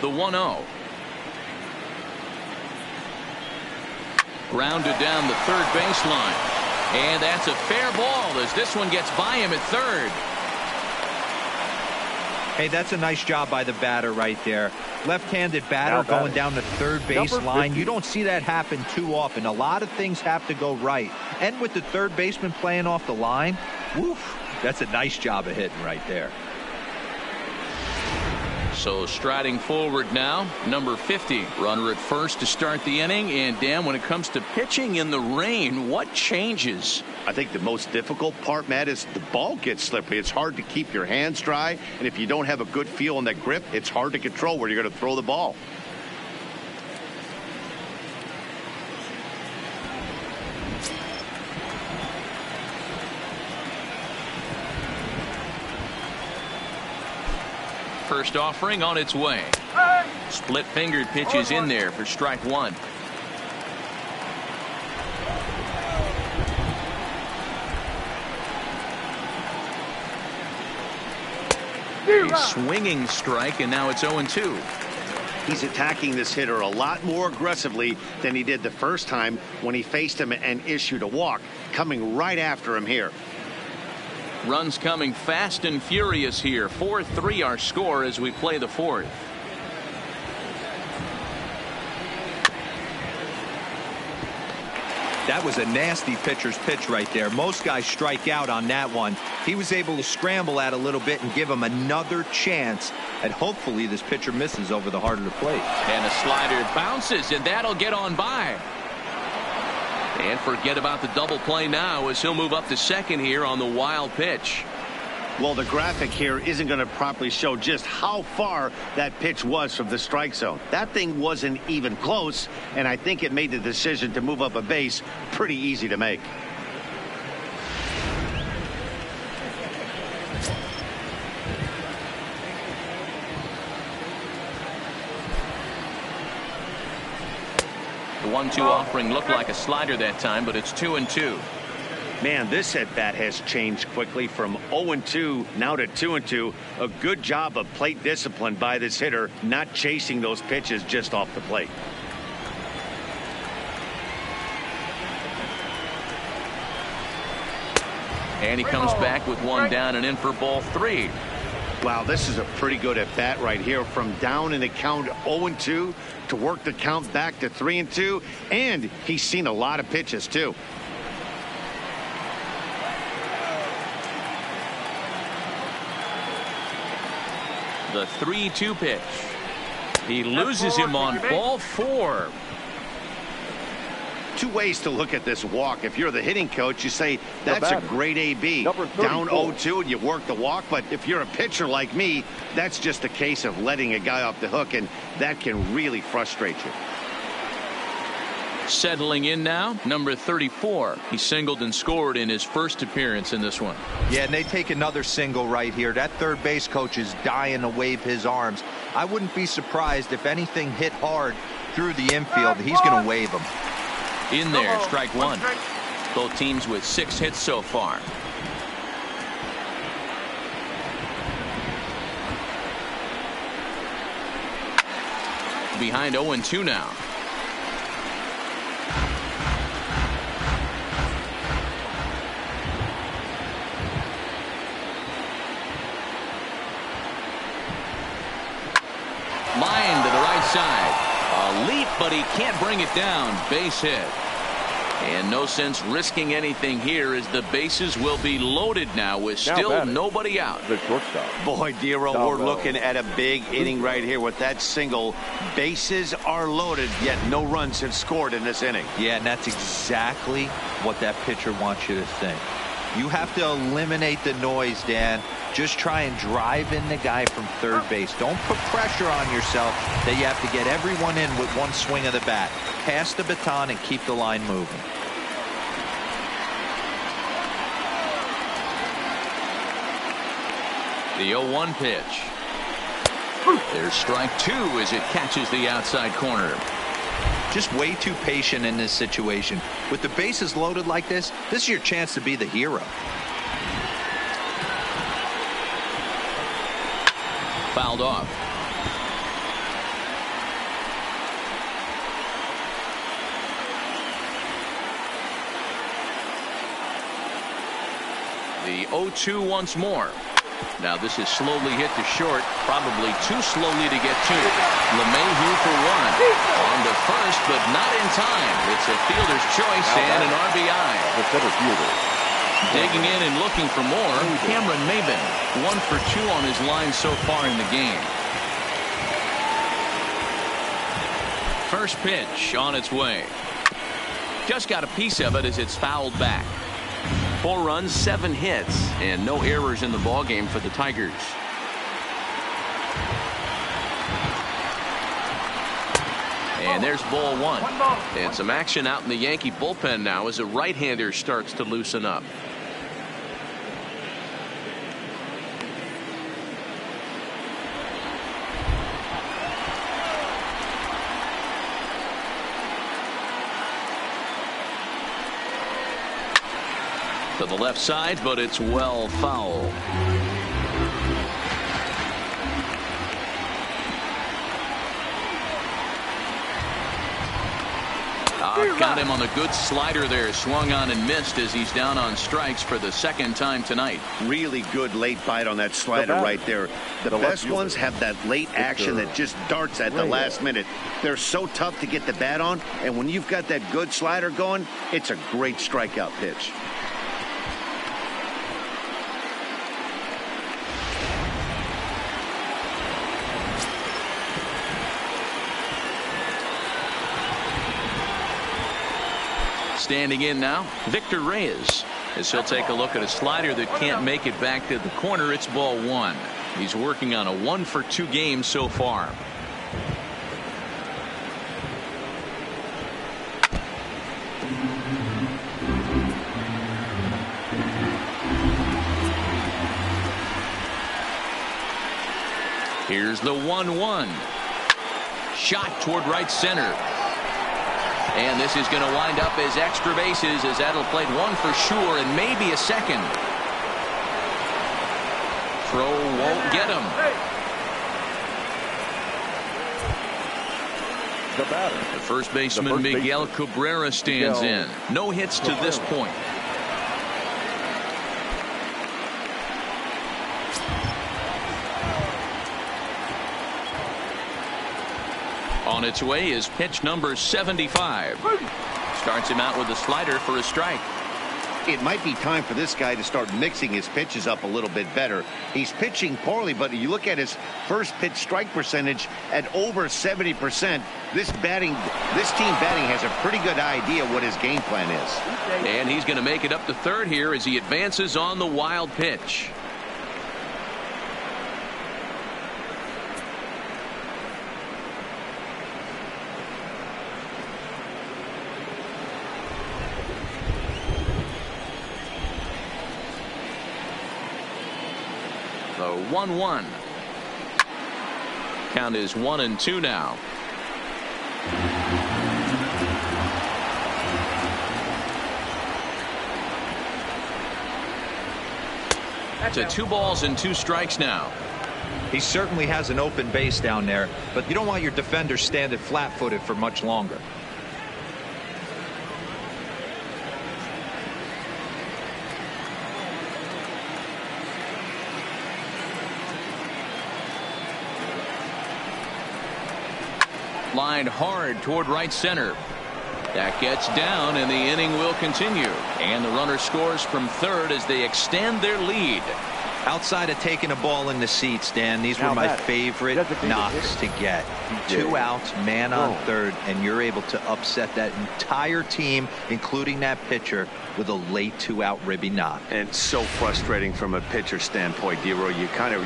The 1-0. Grounded down the third baseline. And that's a fair ball as this one gets by him at third. Hey, that's a nice job by the batter right there. Left-handed batter going down the third baseline. You don't see that happen too often. A lot of things have to go right. And with the third baseman playing off the line, woof, that's a nice job of hitting right there. So striding forward now, number 50, runner at first to start the inning. And Dan, when it comes to pitching in the rain, what changes? I think the most difficult part, Matt, is the ball gets slippery. It's hard to keep your hands dry, and if you don't have a good feel on that grip, it's hard to control where you're going to throw the ball. First offering on its way. Split fingered pitches in there for strike one. A swinging strike, and now it's 0-2. He's attacking this hitter a lot more aggressively than he did the first time when he faced him and issued a walk, coming right after him here. Runs coming fast and furious here. 4-3 our score as we play the fourth. That was a nasty pitcher's pitch right there. Most guys strike out on that one. He was able to scramble at a little bit and give him another chance. And hopefully this pitcher misses over the heart of the plate. And a slider bounces, and that'll get on by. And forget about the double play now as he'll move up to second here on the wild pitch. Well, the graphic here isn't going to properly show just how far that pitch was from the strike zone. That thing wasn't even close, and I think it made the decision to move up a base pretty easy to make. The 1-2 offering looked like a slider that time, but it's 2-2. Man, this at bat has changed quickly from 0-2 now to 2-2. A good job of plate discipline by this hitter, not chasing those pitches just off the plate. And he comes back with one down and in for ball 3. Wow, this is a pretty good at bat right here, from down in the count 0-2 to work the count back to 3-2, and he's seen a lot of pitches too. The 3-2 pitch. He loses him on ball 4. Two ways to look at this walk. If you're the hitting coach, you say that's a great AB. Down 0-2 and you work the walk. But if you're a pitcher like me, that's just a case of letting a guy off the hook, and that can really frustrate you. Settling in now, number 34. He singled and scored in his first appearance in this one. Yeah, and they take another single right here. That third base coach is dying to wave his arms. I wouldn't be surprised if anything hit hard through the infield. He's going to wave them. In there, strike one. Both teams with 6 hits so far. behind 0-2 now. Line to the right side. A leap, but he can't bring it down. Base hit. And no sense risking anything here as the bases will be loaded now with still nobody out. The shortstop. Boy, Dero, we're looking at a big inning right here with that single. Bases are loaded, yet no runs have scored in this inning. Yeah, and that's exactly what that pitcher wants you to think. You have to eliminate the noise, Dan. Just try and drive in the guy from third base. Don't put pressure on yourself that you have to get everyone in with one swing of the bat. Pass the baton and keep the line moving. The 0-1 pitch. There's strike two as it catches the outside corner. Just way too patient in this situation. With the bases loaded like this is your chance to be the hero. Fouled off. The 0-2 once more. Now this is slowly hit to short, probably too slowly to get to. LeMahieu for one. On to first, but not in time. It's a fielder's choice and an RBI. The center fielder. Digging in and looking for more, Cameron Maybin. 1 for 2 on his line so far in the game. First pitch on its way. Just got a piece of it as it's fouled back. 4 runs, 7 hits, and no errors in the ballgame for the Tigers. And there's ball one. And some action out in the Yankee bullpen now as a right-hander starts to loosen up. To the left side, but it's well foul. Got him on the good slider there. Swung on and missed as he's down on strikes for the second time tonight. Really good late bite on that slider right there. The best ones have that late action that just darts at the last minute. They're so tough to get the bat on, and when you've got that good slider going, it's a great strikeout pitch. Standing in now, Victor Reyes, as he'll take a look at a slider that can't make it back to the corner. It's ball one. He's working on a 1 for 2 game so far. Here's the 1-1. Shot toward right center. And this is going to wind up as extra bases as that'll play 1 for sure and maybe a second. Throw won't get him. The batter. The first baseman Miguel Cabrera stands in. No hits to this point. On its way is pitch number 75. Starts him out with a slider for a strike. It might be time for this guy to start mixing his pitches up a little bit better. He's pitching poorly, but you look at his first pitch strike percentage at over 70%. This team batting has a pretty good idea what his game plan is. And he's going to make it up to third here as he advances on the wild pitch. The 1-1. Count is 1-2 now. To 2 balls and 2 strikes now. He certainly has an open base down there, but you don't want your defender standing flat-footed for much longer. Lined hard toward right center. That gets down, and the inning will continue. And the runner scores from third as they extend their lead. Outside of taking a ball in the seats, Dan, these were my favorite knocks to get. 2 outs, man on third, and you're able to upset that entire team, including that pitcher, with a late 2-out ribby knock. And so frustrating from a pitcher standpoint, Dero.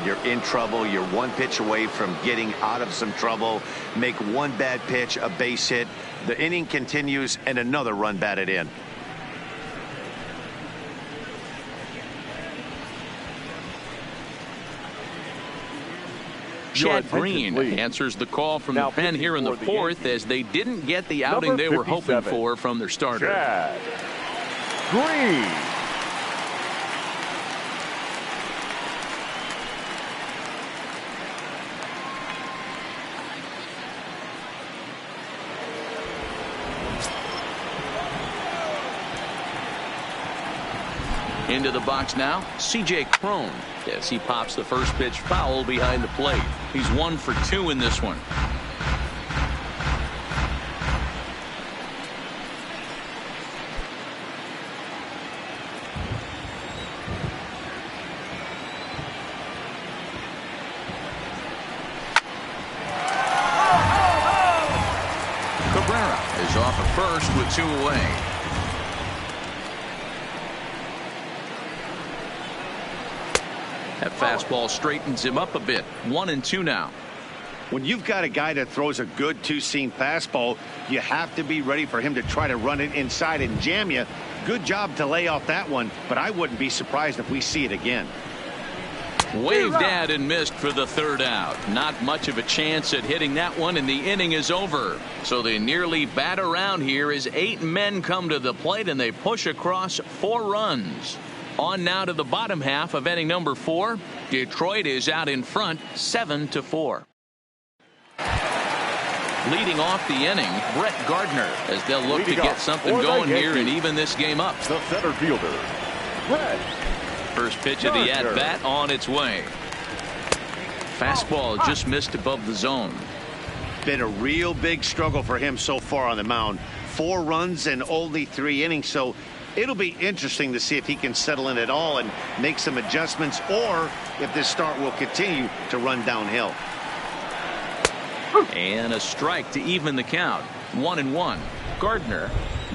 You're in trouble. You're one pitch away from getting out of some trouble. Make one bad pitch, a base hit. The inning continues, and another run batted in. Chad Green answers the call from the pen here in the fourth as they didn't get the outing they were hoping for from their starter. Chad Green. Into the box now, C.J. Cron, as he pops the first pitch foul behind the plate. He's 1 for 2 in this one. Cabrera is off at first with 2 away. That fastball straightens him up a bit. 1-2 now. When you've got a guy that throws a good two-seam fastball, you have to be ready for him to try to run it inside and jam you. Good job to lay off that one, but I wouldn't be surprised if we see it again. Waved at and missed for the 3rd out. Not much of a chance at hitting that one, and the inning is over. So they nearly bat around here as 8 men come to the plate, and they push across 4 runs. On now to the bottom half of inning number 4. Detroit is out in front 7-4. Leading off the inning, Brett Gardner, as they'll look to get something going here and even this game up. The center fielder, Brett. First pitch of the at-bat on its way. Fastball just missed above the zone. Been a real big struggle for him so far on the mound. 4 runs and only 3 innings, so it'll be interesting to see if he can settle in at all and make some adjustments, or if this start will continue to run downhill. And a strike to even the count. 1-1. Gardner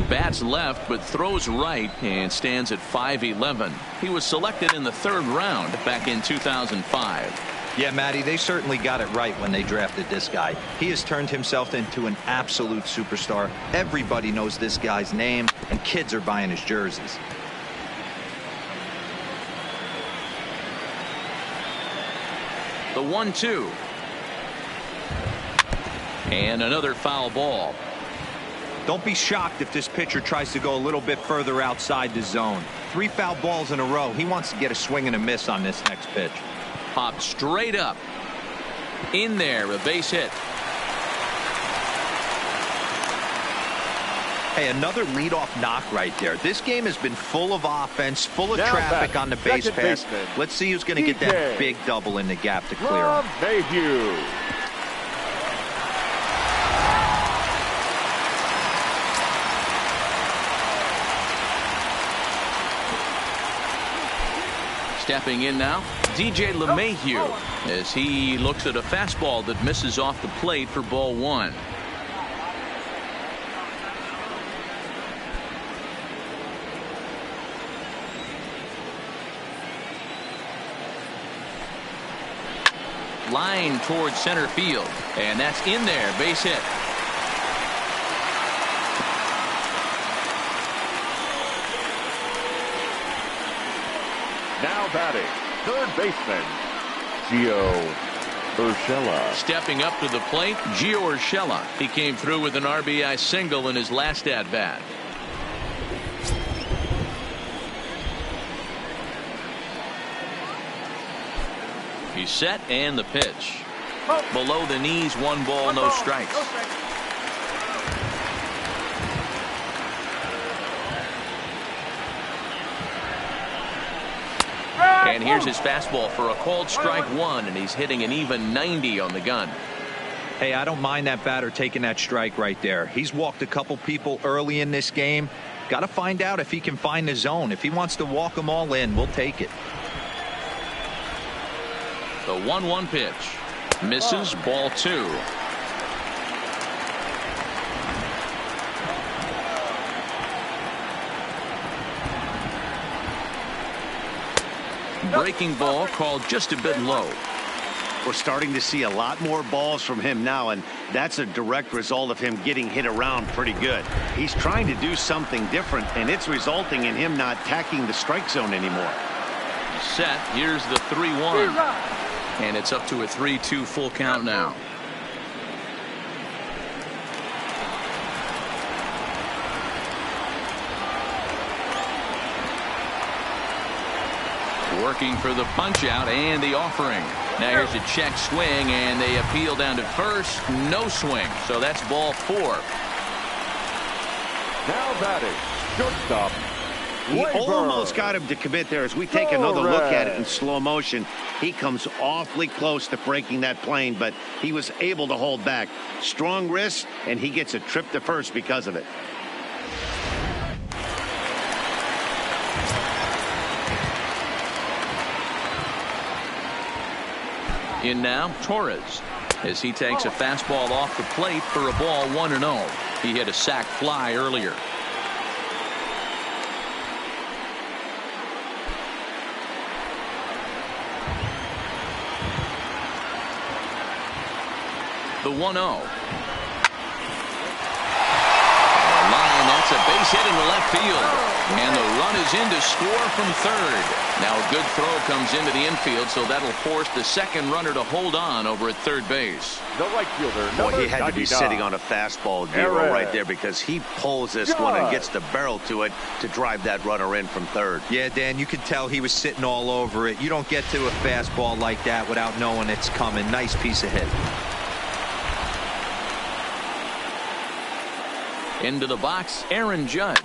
bats left but throws right and stands at 5'11". He was selected in the 3rd round back in 2005. Yeah, Matty, they certainly got it right when they drafted this guy. He has turned himself into an absolute superstar. Everybody knows this guy's name, and kids are buying his jerseys. The 1-2. And another foul ball. Don't be shocked if this pitcher tries to go a little bit further outside the zone. 3 foul balls in a row. He wants to get a swing and a miss on this next pitch. Popped straight up. In there, a base hit. Hey, another leadoff knock right there. This game has been full of offense, full of traffic on the base pass. Let's see who's going to get that big double in the gap to clear him. Mayhew. Stepping in now, DJ LeMahieu, as he looks at a fastball that misses off the plate for ball 1. Line towards center field, and that's in there, base hit. Now batting, 3rd baseman, Gio Urshela. Stepping up to the plate, Gio Urshela. He came through with an RBI single in his last at-bat. He's set and the pitch. Below the knees, 1 ball, no strikes. And here's his fastball for a called strike 1, and he's hitting an even 90 on the gun. Hey, I don't mind that batter taking that strike right there. He's walked a couple people early in this game. Got to find out if he can find the zone. If he wants to walk them all in, we'll take it. The 1-1 pitch. Misses, ball 2. Breaking ball called just a bit low. We're starting to see a lot more balls from him now, and that's a direct result of him getting hit around pretty good. He's trying to do something different, and it's resulting in him not tacking the strike zone anymore. Set. Here's the 3-1. And it's up to a 3-2 full count now. Working for the punch out and the offering. Now here's a check swing, and they appeal down to first. No swing. So that's ball 4. Now batting, shortstop. He almost got him to commit there. As we take another look at it in slow motion, he comes awfully close to breaking that plane, but he was able to hold back. Strong wrist, and he gets a trip to first because of it. In now, Torres, as he takes a fastball off the plate for a ball 1-0. He hit a sac fly earlier. The 1-0. Line, that's a base hit into left field. And the run is in to score from third. Now a good throw comes into the infield, so that'll force the second runner to hold on over at third base. The right fielder, boy, he had to be sitting on a fastball, Giro, right there, because he pulls this one and gets the barrel to it to drive that runner in from third. Yeah, Dan, you could tell he was sitting all over it. You don't get to a fastball like that without knowing it's coming. Nice piece of hit. Into the box, Aaron Judge.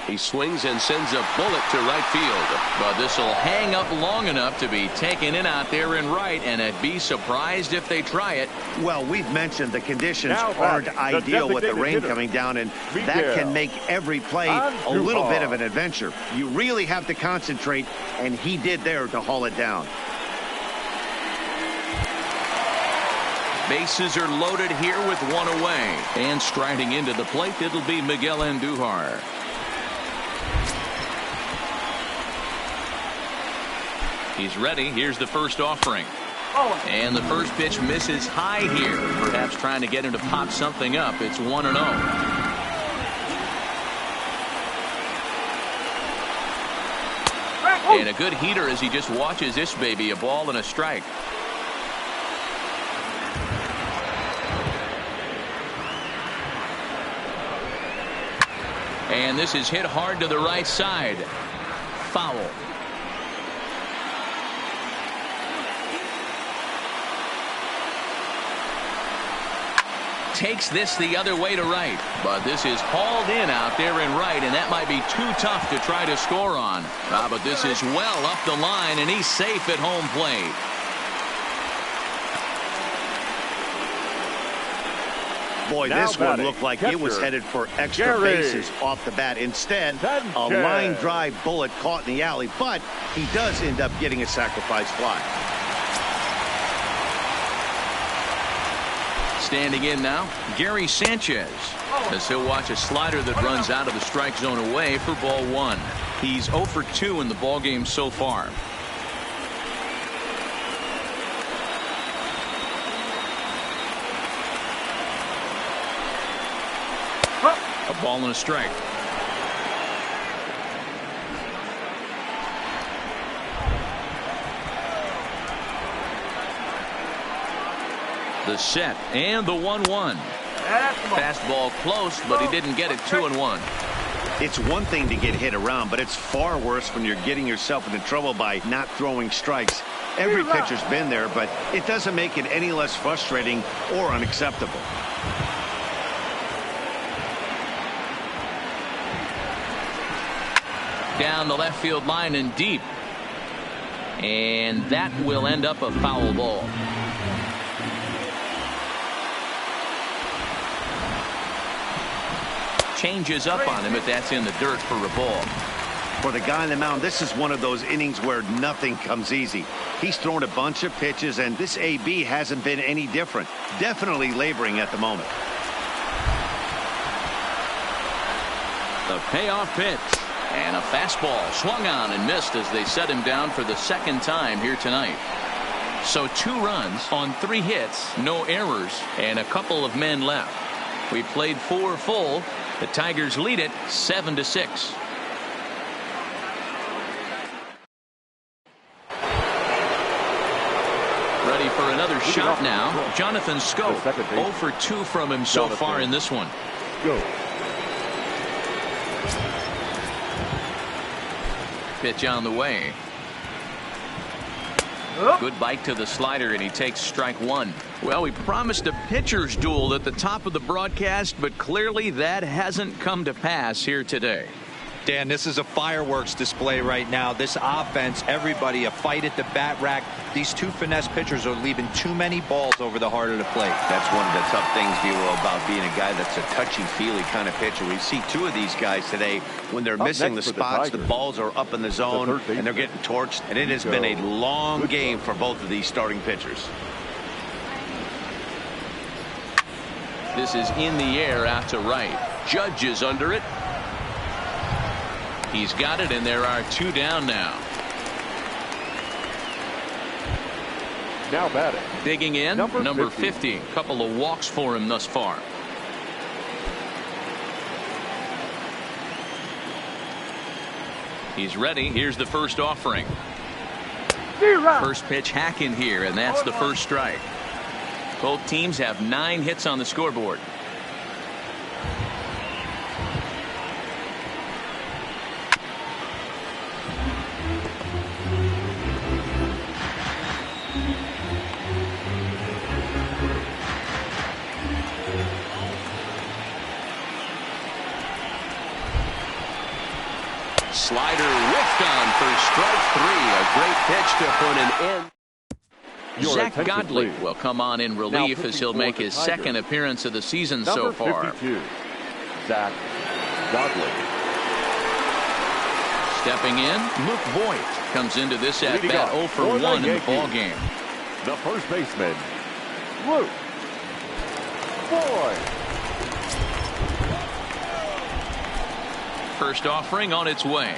He swings and sends a bullet to right field. But this will hang up long enough to be taken in out there in right, and I'd be surprised if they try it. Well, we've mentioned the conditions aren't ideal with the rain coming down, and that can make every play a little bit of an adventure. You really have to concentrate, and he did there to haul it down. Bases are loaded here with 1 away. And striding into the plate, it'll be Miguel Andujar. He's ready. Here's the first offering. And the first pitch misses high here. Perhaps trying to get him to pop something up. It's 1-0. And a good heater as he just watches this baby. A ball and a strike. And this is hit hard to the right side. Foul. Takes this the other way to right. But this is hauled in out there in right, and that might be too tough to try to score on. But this is well up the line, and he's safe at home plate. Boy, this one looked like it was headed for extra bases off the bat. Instead, a line drive bullet caught in the alley, but he does end up getting a sacrifice fly. Standing in now, Gary Sanchez, as he'll watch a slider that runs out of the strike zone away for ball 1. He's 0 for 2 in the ballgame so far. A ball and a strike. The set and the 1-1. Fastball close, but he didn't get it. 2-1. It's one thing to get hit around, but it's far worse when you're getting yourself into trouble by not throwing strikes. Every pitcher's been there, but it doesn't make it any less frustrating or unacceptable. Down the left field line and deep. And that will end up a foul ball. Changes up on him, but that's in the dirt for a ball. For the guy on the mound, this is one of those innings where nothing comes easy. He's thrown a bunch of pitches, and this AB hasn't been any different. Definitely laboring at the moment. The payoff pitch. And a fastball swung on and missed as they set him down for the second time here tonight. So 2 runs on 3 hits, no errors, and a couple of men left. We played 4 full. The Tigers lead it 7-6. Ready for another shot now. Jonathan Schoop, 0 for 2 from him so far in this one. Go. Pitch on the way. Good bite to the slider, and he takes strike 1. Well, we promised a pitcher's duel at the top of the broadcast, but clearly that hasn't come to pass here today. Dan, this is a fireworks display right now. This offense, everybody, a fight at the bat rack. These 2 finesse pitchers are leaving too many balls over the heart of the plate. That's one of the tough things, Vero, about being a guy that's a touchy-feely kind of pitcher. We see 2 of these guys today when they're missing the spots. The balls are up in the zone, and they're getting torched. And it has been a long game for both of these starting pitchers. This is in the air out to right. Judge is under it. He's got it, and there are 2 down now. Now batting. Digging in, number 50. A couple of walks for him thus far. He's ready. Here's the first offering. First pitch hacking here, and that's the first strike. Both teams have 9 hits on the scoreboard. Slider whiffed on for strike 3. A great pitch to put an end. Zach Godley will come on in relief as he'll make his second appearance of the season so far. 52, Zach Godley. Stepping in, Luke Voigt comes into this at bat 0 for 1 in the ball game. The first baseman, Luke Voigt. First offering on its way.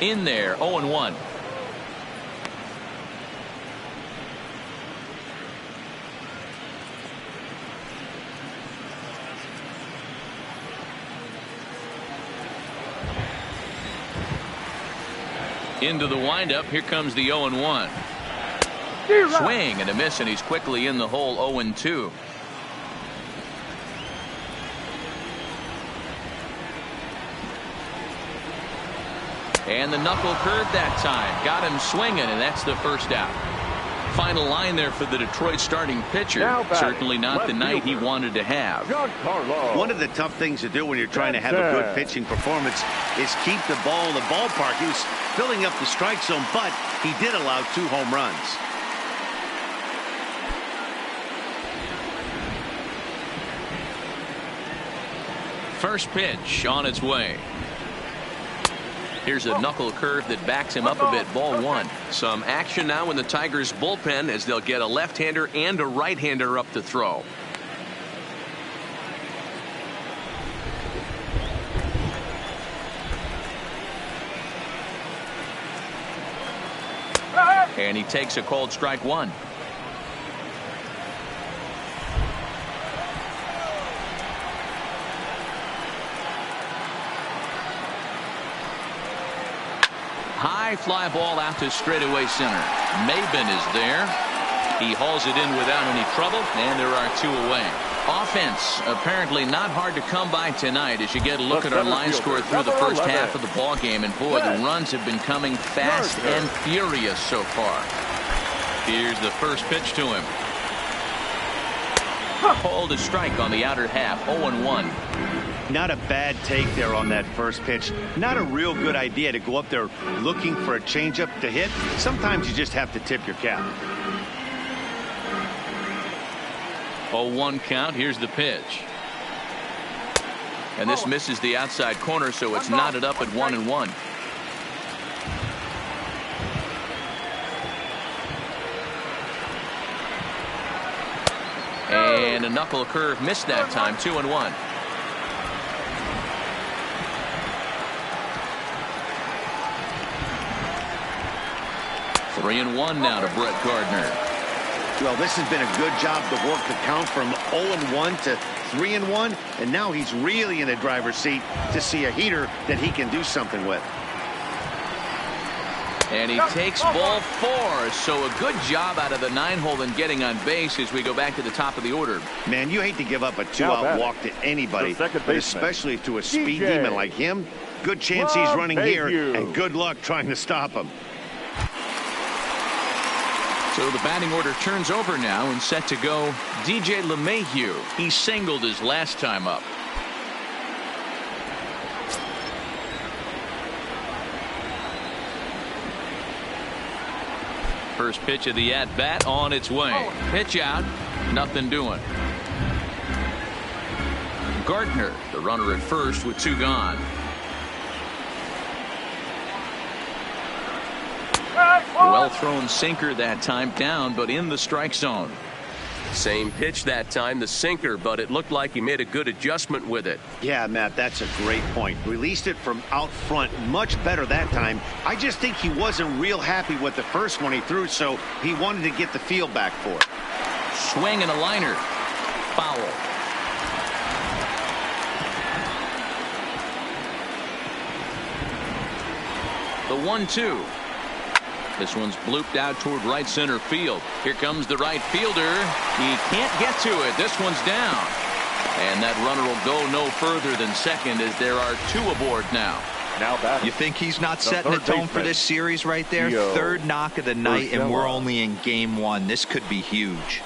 In there, 0-1. Into the windup. Here comes the 0-1. Swing and a miss, and he's quickly in the hole. 0-2. And the knuckle curve that time. Got him swinging, and that's the first out. Final line there for the Detroit starting pitcher. Certainly not the night he wanted to have. One of the tough things to do when you're trying to have a good pitching performance is keep the ball in the ballpark. He was filling up the strike zone, but he did allow 2 home runs. First pitch on its way. Here's a knuckle curve that backs him up a bit. Ball 1. Some action now in the Tigers bullpen as they'll get a left-hander and a right-hander up to throw. And he takes a cold strike 1. High fly ball out to straightaway center. Maben is there. He hauls it in without any trouble, and there are 2 away. Offense apparently not hard to come by tonight as you get a look at our line score through the first half of the ball game, and boy, the runs have been coming fast and furious so far. Here's the first pitch to him. Called a strike on the outer half. 0-1. Not a bad take there on that first pitch. Not a real good idea to go up there looking for a changeup to hit. Sometimes you just have to tip your cap. 0-1 count. Here's the pitch. And this misses the outside corner, so it's knotted up at 1-1. And a knuckle curve missed that time. 2-1. Three and 1 now to Brett Gardner. Well, this has been a good job to work the count from 0-1 to 3-1, and now he's really in the driver's seat to see a heater that he can do something with. And he takes ball 4, so a good job out of the 9-hole in getting on base as we go back to the top of the order. Man, you hate to give up a 2-out walk to anybody, but especially to a speed demon like him. Good chance he's running here, and good luck trying to stop him. So the batting order turns over now and set to go DJ LeMahieu. He singled his last time up. First pitch of the at-bat on its way. Pitch out. Nothing doing. Gardner, the runner at first with 2 gone. Well thrown sinker that time, down but in the strike zone. Same pitch that time, the sinker, but it looked like he made a good adjustment with it. Yeah, Matt, that's a great point. Released it from out front much better that time. I just think he wasn't real happy with the first one he threw, so he wanted to get the feel back for it. Swing and a liner. Foul. The 1-2. This one's blooped out toward right center field. Here comes the right fielder. He can't get to it. This one's down. And that runner will go no further than second as there are 2 aboard now. You think he's not setting the tone for this series right there? Third knock of the night, and we're only in game 1. This could be huge.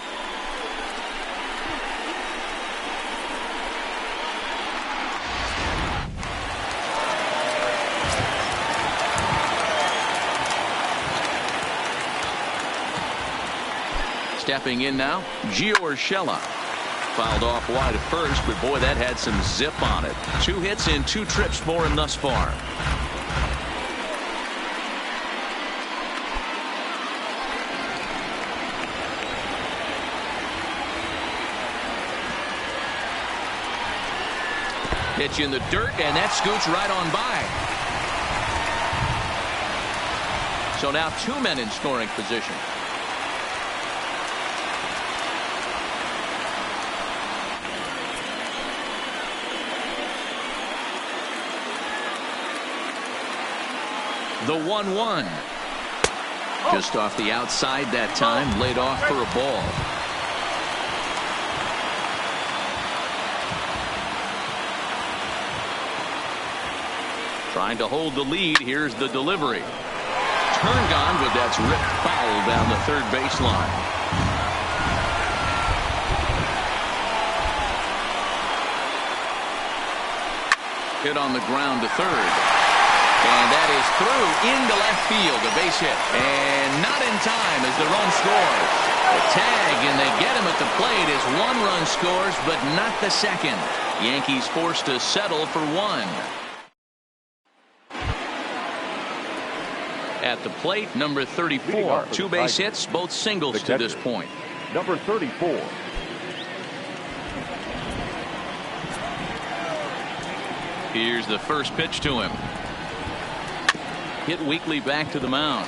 Stepping in now, Gio Urshela. Fouled off wide at first, but boy, that had some zip on it. 2 hits in 2 trips for him thus far. Pitch in the dirt, and that scoots right on by. So now 2 men in scoring position. The 1-1. Just off the outside that time, laid off for a ball. Trying to hold the lead. Here's the delivery. Turned on, but that's ripped foul down the third baseline. Hit on the ground to third. And that is through into left field, a base hit. And not in time as the run scores. A tag, and they get him at the plate as 1 run scores, but not the second. Yankees forced to settle for 1. At the plate, number 34. 2 base hits, both singles to this point. Number 34. Here's the first pitch to him. Hit weakly back to the mound.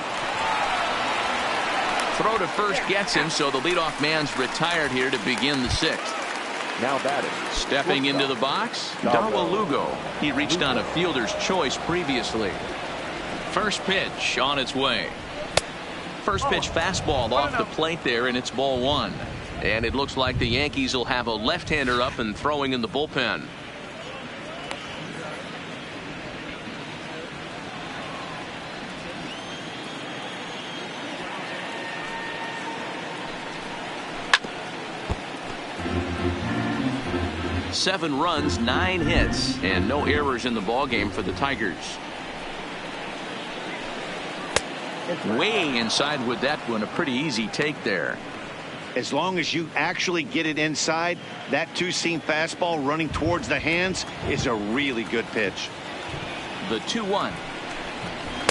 Throw to first gets him, so the leadoff man's retired here to begin the 6th. Now batting. Stepping into the box, Dawa Lugo. He reached on a fielder's choice previously. First pitch on its way. First pitch fastball off the plate there, and it's ball 1. And it looks like the Yankees will have a left-hander up and throwing in the bullpen. Seven runs, 9 hits, and no errors in the ballgame for the Tigers. Way inside with that one, a pretty easy take there. As long as you actually get it inside, that two-seam fastball running towards the hands is a really good pitch. The 2-1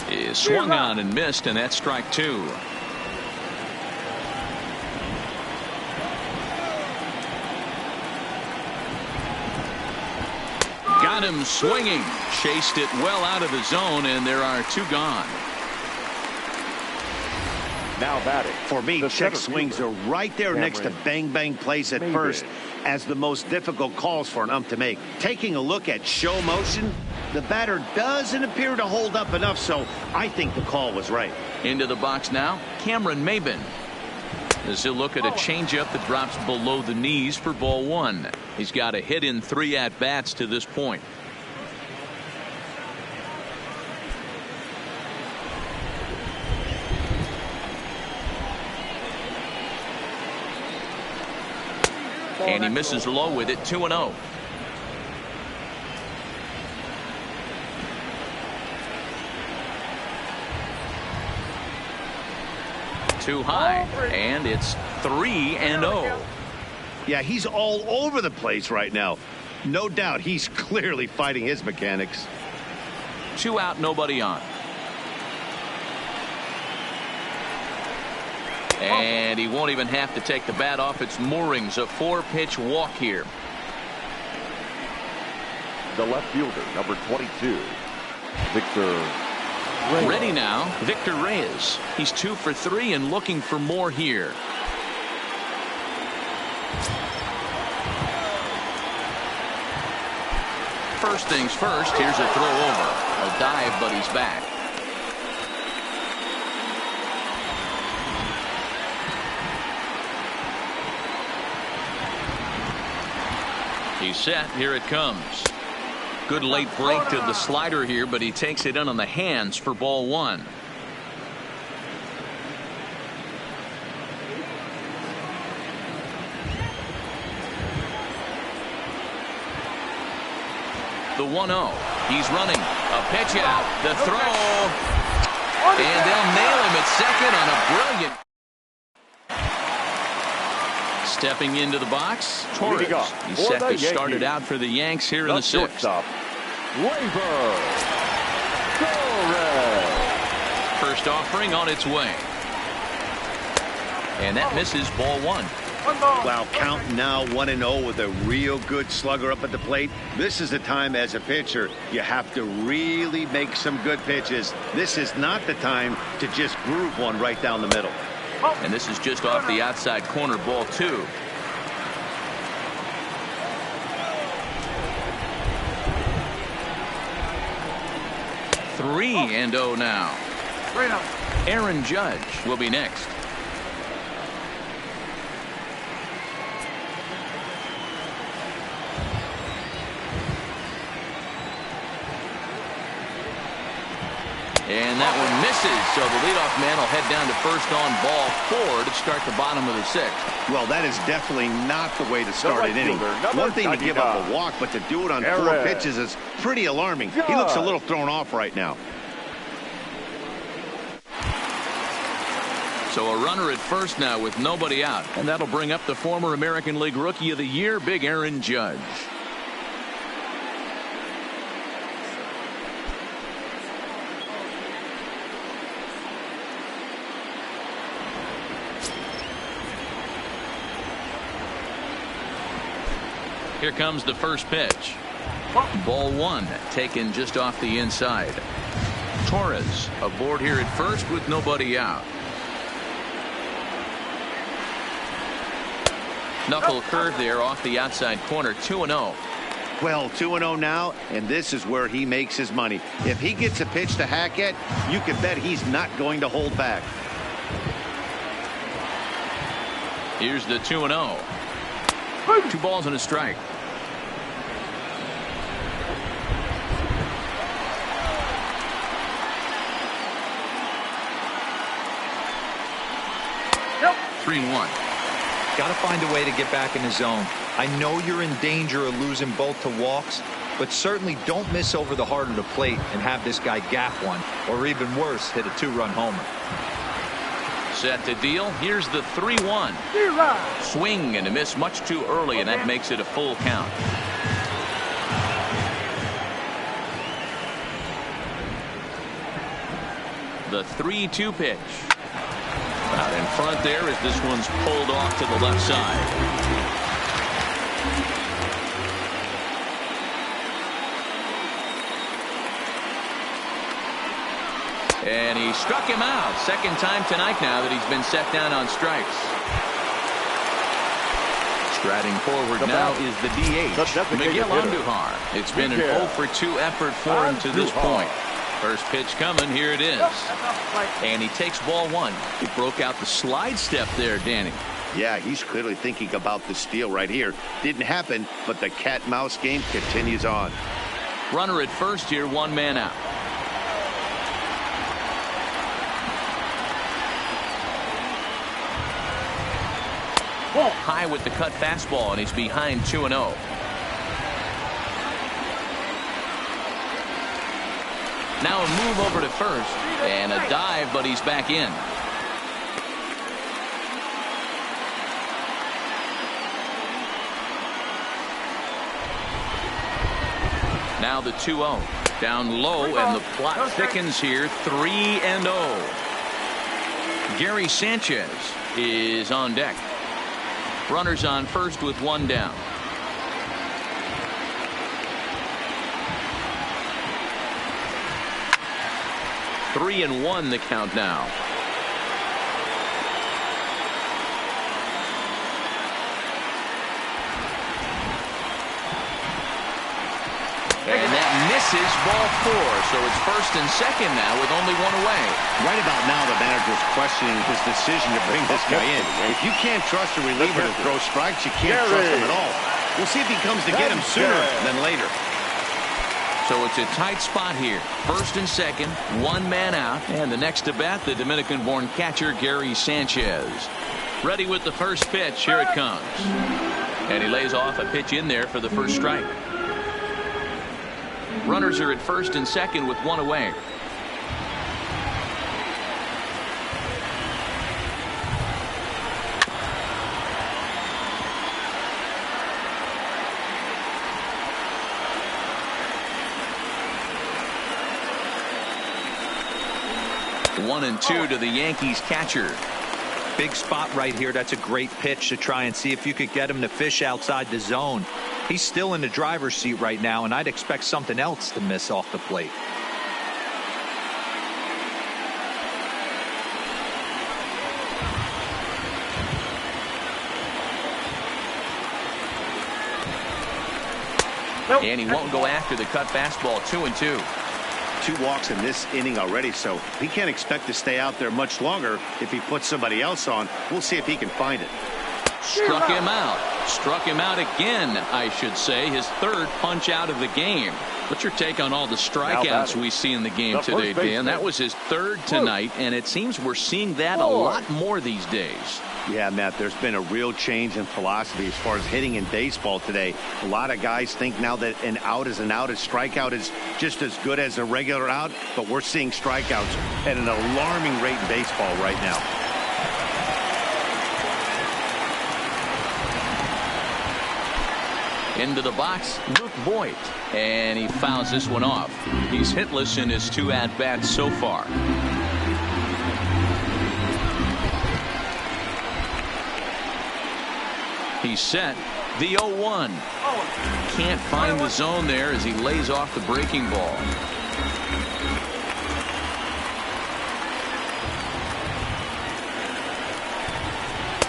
is swung on and missed, and that's strike 2. Got him swinging, chased it well out of the zone, and there are 2 gone. Now batting. For me, check swings are right there next to bang plays at first as the most difficult calls for an ump to make. Taking a look at show motion, the batter doesn't appear to hold up enough, so I think the call was right. Into the box now, Cameron Maben. As he'll look at a changeup that drops below the knees for ball 1. He's got a hit in 3 at-bats to this point. And he misses low with it, 2-0. Too high, and it's 3-0. Yeah, he's all over the place right now. No doubt he's clearly fighting his mechanics. 2 out, nobody on. And he won't even have to take the bat off its moorings. A 4-pitch walk here. The left fielder, number 22, Victor. Ready now, Victor Reyes. He's 2 for 3 and looking for more here. First things first, here's a throw over. A dive, but he's back. He's set. Here it comes. Good late break to the slider here, but he takes it in on the hands for ball 1. The 1-0. He's running. A pitch out. The throw. And they'll nail him at second on a brilliant. Stepping into the box, Torres. He's set to start it out for the Yanks here in the 6th. First offering on its way. And that misses ball 1. Wow, count now 1-0 with a real good slugger up at the plate. This is the time as a pitcher you have to really make some good pitches. This is not the time to just groove one right down the middle. And this is just off the outside corner, ball 2. Three and 0 now. Aaron Judge will be next. And that one misses, so the leadoff man will head down to first on ball 4 to start the bottom of the 6th. Well, that is definitely not the way to start an inning. One thing to give up a walk, but to do it on 4 pitches is pretty alarming. He looks a little thrown off right now. So a runner at first now with nobody out, and that'll bring up the former American League Rookie of the Year, Big Aaron Judge. Here comes the first pitch. Ball 1 taken just off the inside. Torres aboard here at first with nobody out. Knuckle curve there off the outside corner. 2-0. Well, 2-0 now, and this is where he makes his money. If he gets a pitch to hack at, you can bet he's not going to hold back. Here's the 2-0. 2 balls and a strike. Yep. 3-1. Got to find a way to get back in the zone. I know you're in danger of losing both to walks, but certainly don't miss over the heart of the plate and have this guy gap one, or even worse, hit a 2-run homer. Set to deal. Here's the 3-1. Swing and a miss much too early, and that makes it a full count. The 3-2 pitch. Out in front there as this one's pulled off to the left side. And he struck him out. Second time tonight now that he's been set down on strikes. Striding forward now is the DH, Miguel Andujar. It's been an 0-for-2 effort for him to this point. First pitch coming. Here it is. And he takes ball 1. He broke out the slide step there, Danny. Yeah, he's clearly thinking about the steal right here. Didn't happen, but the cat-mouse game continues on. Runner at first here, 1 man out. High with the cut fastball, and he's behind 2-0. Now a move over to first, and a dive, but he's back in. Now the 2-0. Down low, and the plot thickens here, 3-0. Gary Sanchez is on deck. Runners on first with 1 down. Three and 1 the count now. And that misses, ball 4. So it's first and second now with only 1 away. Right about now, the manager's questioning his decision to bring this guy in. If you can't trust a reliever to throw strikes, you can't trust him at all. We'll see if he comes to get him sooner than later. So it's a tight spot here. First and second, 1 man out. And the next to bat, the Dominican-born catcher, Gary Sanchez. Ready with the first pitch. Here it comes. And he lays off a pitch in there for the first strike. Runners are at first and second with 1 away. One and 2 to the Yankees catcher. Big spot right here. That's a great pitch to try and see if you could get him to fish outside the zone. He's still in the driver's seat right now, and I'd expect something else to miss off the plate. And he won't go after the cut fastball. 2-2. 2 walks in this inning already, so he can't expect to stay out there much longer if he puts somebody else on. We'll see if he can find it. Struck him out. Struck him out again, I should say. His 3rd punch out of the game. What's your take on all the strikeouts we see in the game today, Dan? That was his 3rd tonight, and it seems we're seeing that a lot more these days. Yeah, Matt, there's been a real change in philosophy as far as hitting in baseball today. A lot of guys think now that an out is an out. A strikeout is just as good as a regular out, but we're seeing strikeouts at an alarming rate in baseball right now. Into the box, Luke Voigt, and he fouls this one off. He's hitless in his 2 at-bats so far. He's set. The 0-1. Can't find the zone there as he lays off the breaking ball.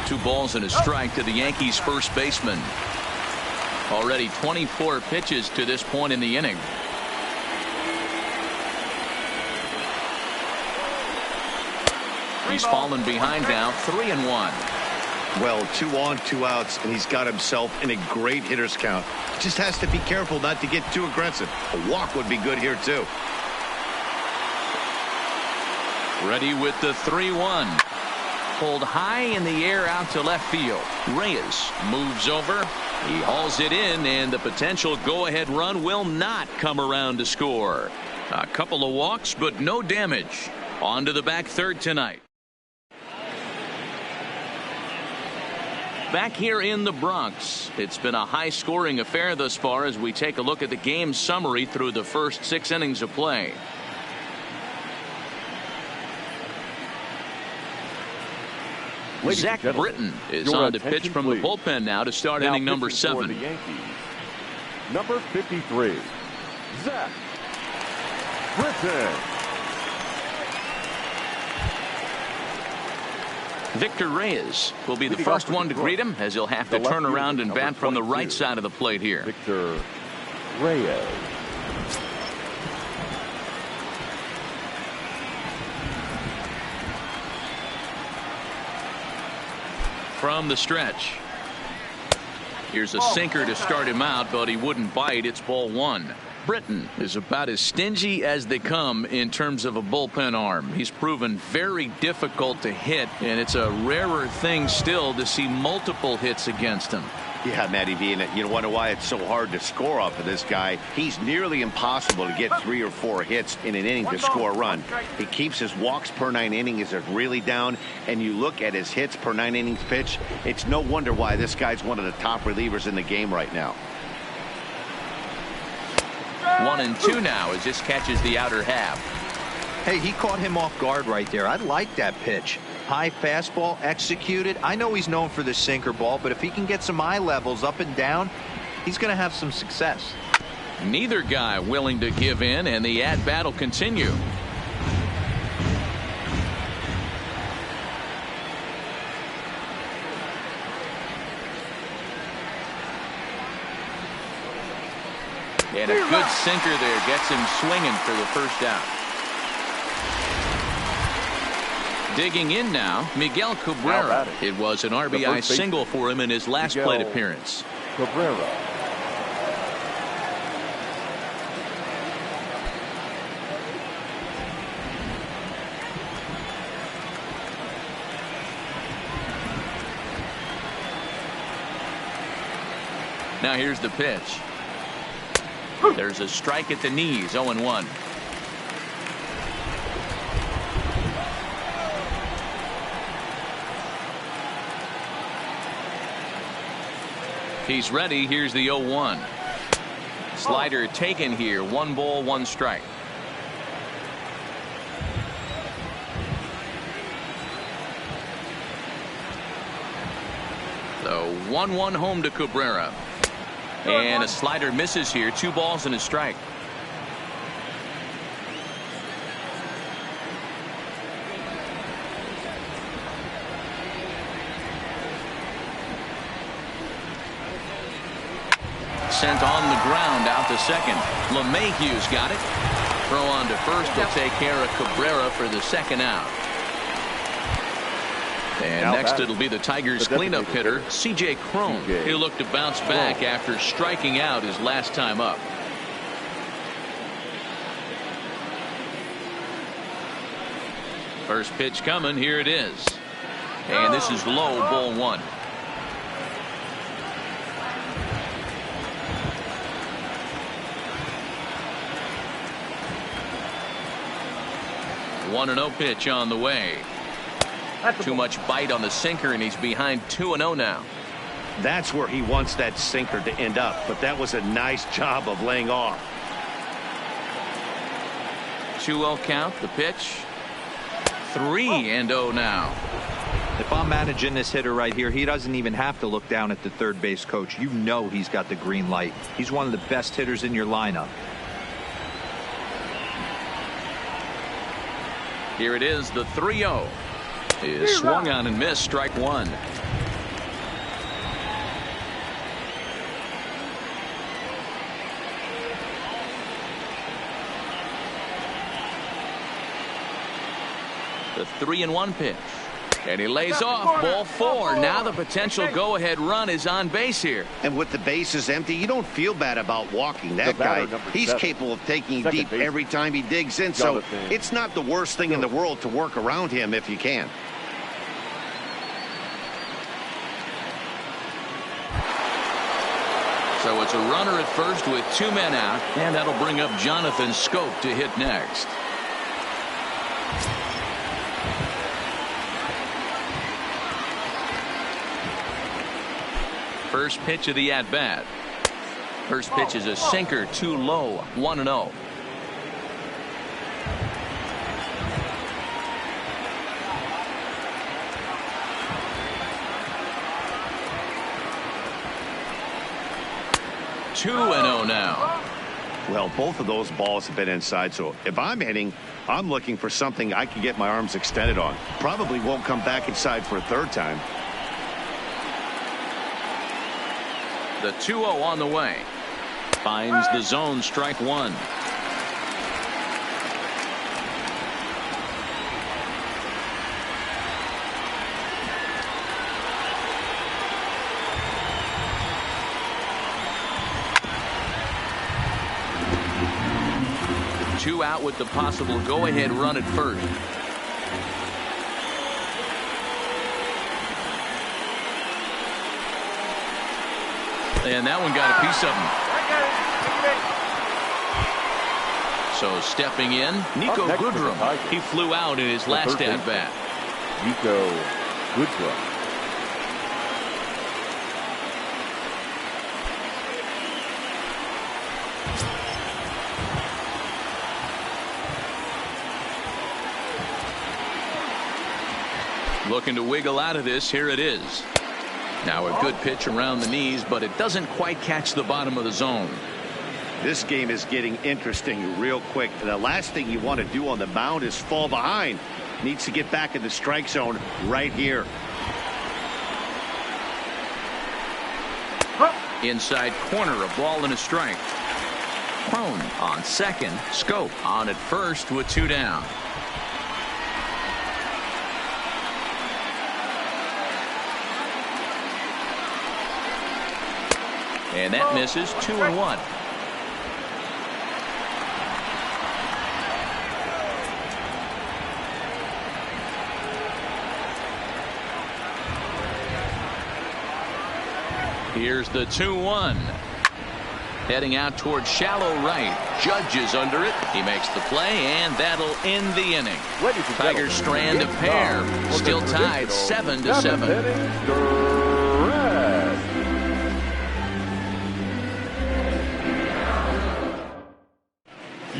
Two balls and a strike to the Yankees first baseman. Already 24 pitches to this point in the inning. He's fallen behind now, 3-1. Well, 2 on, 2 outs, and he's got himself in a great hitter's count. Just has to be careful not to get too aggressive. A walk would be good here, too. Ready with the 3-1. Pulled high in the air out to left field. Reyes moves over. He hauls it in, and the potential go-ahead run will not come around to score. A couple of walks, but no damage. On to the back third tonight. Back here in the Bronx, it's been a high-scoring affair thus far as we take a look at the game summary through the first 6 innings of play. Zach Britton is on to pitch from the bullpen now to start inning number 7. The Yankees, number 53, Zach Britton. Victor Reyes will be the first one to greet him, as he'll have to turn around and bat from the right side of the plate here. Victor Reyes. From the stretch. Here's a sinker to start him out, but he wouldn't bite. It's ball 1. Britton is about as stingy as they come in terms of a bullpen arm. He's proven very difficult to hit, and it's a rarer thing still to see multiple hits against him. Yeah, Matty V, and you wonder why it's so hard to score off of this guy. He's nearly impossible to get 3 or 4 hits in an inning to score a run. He keeps his walks per 9 innings is really down, and you look at his hits per 9 innings pitch, it's no wonder why this guy's one of the top relievers in the game right now. 1-2 now as this catches the outer half. Hey, he caught him off guard right there. I like that pitch. High fastball executed. I know he's known for the sinker ball, but if he can get some eye levels up and down, he's going to have some success. Neither guy willing to give in, and the at-bat will continue. And a good sinker there gets him swinging for the first out. Digging in now, Miguel Cabrera. It was an RBI single for him in his last plate appearance. Cabrera. Now here's the pitch. There's a strike at the knees, 0-1. He's ready. Here's the 0-1. Slider taken here. 1 ball, 1 strike. So 1-1 home to Cabrera. And a slider misses here. 2 balls and a strike. Sent on the ground out to second. LeMahieu's got it. Throw on to first will take care of Cabrera for the second out. And next it'll be the Tigers cleanup hitter, C.J. Cron. He'll look to bounce back after striking out his last time up. First pitch coming. Here it is. And this is low, ball 1. One 1-0 pitch on the way. Too much bite on the sinker, and he's behind 2-0 now. That's where he wants that sinker to end up, but that was a nice job of laying off. 2-0 count. The pitch. 3-0 now. If I'm managing this hitter right here, he doesn't even have to look down at the third base coach. You know he's got the green light. He's one of the best hitters in your lineup. Here it is, the 3-0. Is swung on and missed, strike 1. The 3-1 pitch. And he lays off. Ball 4. Now the potential go-ahead run is on base here. And with the bases empty, you don't feel bad about walking that guy. He's capable of taking deep every time he digs in, so it's not the worst thing in the world to work around him if you can. So it's a runner at first with 2 men out, and that'll bring up Jonathan Schoop to hit next. First pitch of the at-bat. First pitch is a sinker, too low, 1-0. Two and 0 now. Well, both of those balls have been inside, so if I'm hitting, I'm looking for something I can get my arms extended on. Probably won't come back inside for a third time. The 2-0 on the way. Finds the zone, strike 1. Two out with the possible go-ahead run at first. And that one got a piece of him. So stepping in, Nico Goodrum. He flew out in his last at-bat. Nico Goodrum. Looking to wiggle out of this. Here it is. Now a good pitch around the knees, but it doesn't quite catch the bottom of the zone. This game is getting interesting real quick. The last thing you want to do on the mound is fall behind. Needs to get back in the strike zone right here. Inside corner, a ball and a strike. Crone on second. Schoop on at first with 2 down. And that misses. 2-1. Here's the 2-1. Heading out towards shallow right. Judge is under it. He makes the play, and that'll end the inning. Tigers strand a pair. Still tied 7-7.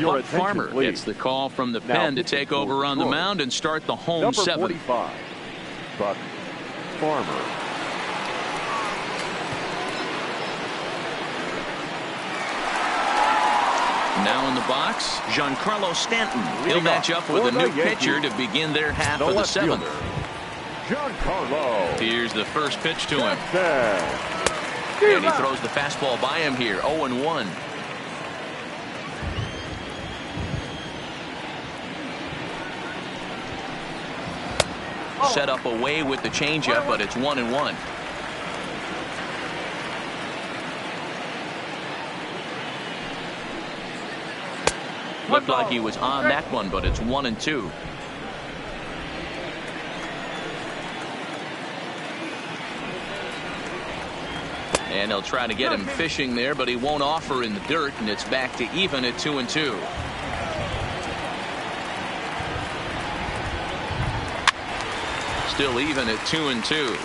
Buck Farmer gets the call from the pen to take over on the mound and start the home number 7. 45, Buck Farmer. Now in the box, Giancarlo Stanton. He'll match up with a new pitcher to begin their half of the 7th. Giancarlo. Here's the first pitch to him. And he throws the fastball by him here. 0-1. Set up away with the changeup, but it's 1-1. Looked like he was on that one, but it's 1-2. And they'll try to get him fishing there, but he won't offer in the dirt, and it's back to even at 2-2. Still even at 2-2.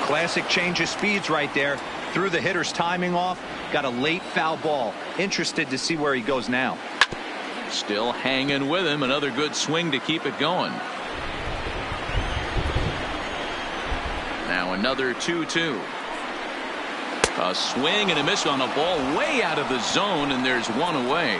Classic change of speeds right there. Threw the hitter's timing off. Got a late foul ball. Interested to see where he goes now. Still hanging with him. Another good swing to keep it going. Now another 2-2. A swing and a miss on a ball way out of the zone, and there's one away.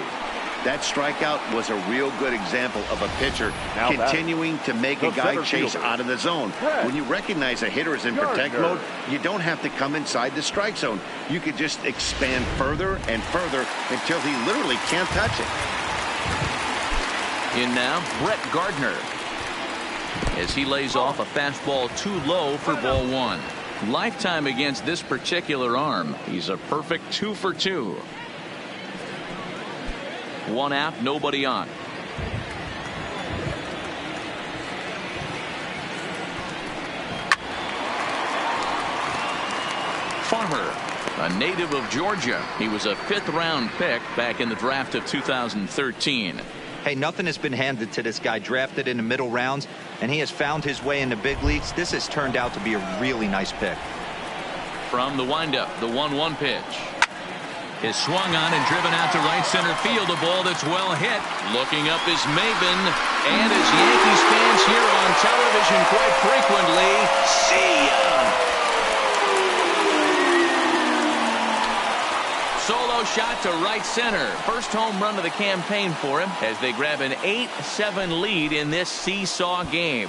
That strikeout was a real good example of a pitcher continuing to make a guy chase out of the zone. When you recognize a hitter is in protect mode, you don't have to come inside the strike zone. You could just expand further and further until he literally can't touch it. In now, Brett Gardner. as he lays off a fastball too low for ball one. Lifetime against this particular arm. He's a perfect 2 for 2. One out, nobody on. Farmer, a native of Georgia. He was a 5th-round pick back in the draft of 2013. Hey, nothing has been handed to this guy. Drafted in the middle rounds, and he has found his way in the big leagues. This has turned out to be a really nice pick. From the windup, the 1-1 pitch is swung on and driven out to right center field. A ball that's well hit. Looking up is Maben, and as Yankees fans here on television quite frequently, see ya. Solo shot to right center. First home run of the campaign for him as they grab an 8-7 lead in this seesaw game.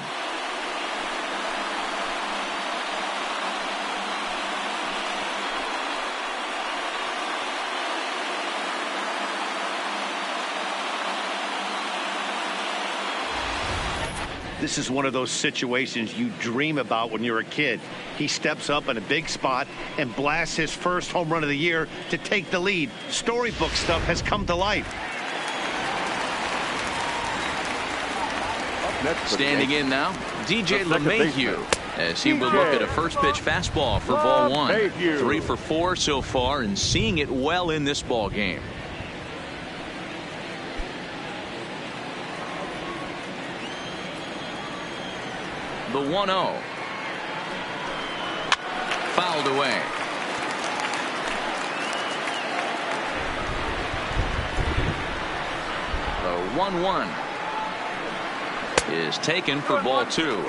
This is one of those situations you dream about when you're a kid. He steps up in a big spot and blasts his first home run of the year to take the lead. Storybook stuff has come to life. Standing in now, DJ LeMahieu, as he will look at a first pitch fastball for ball one. 3 for 4 so far and seeing it well in this ball game. The 1-0. Fouled away. The 1-1 is taken for ball two.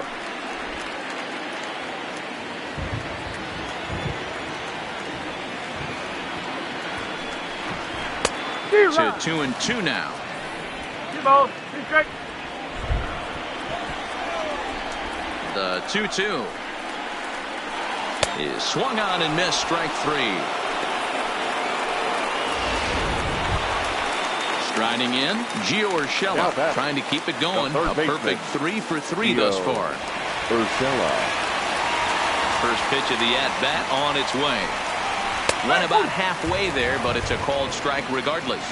To 2-2 now. The 2-2 is swung on and missed. Strike three. Striding in, Gio Urshela trying to keep it going. A perfect 3 for 3 thus far. Urshela. First pitch of the at-bat on its way. Went about halfway there, but it's a called strike regardless.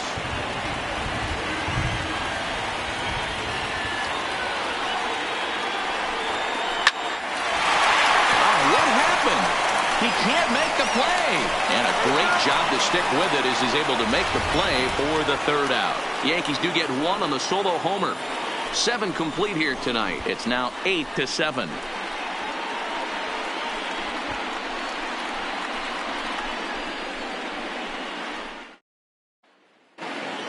He can't make the play. And a great job to stick with it as he's able to make the play for the third out. Yankees do get one on the solo homer. 7 complete here tonight. It's now 8-7.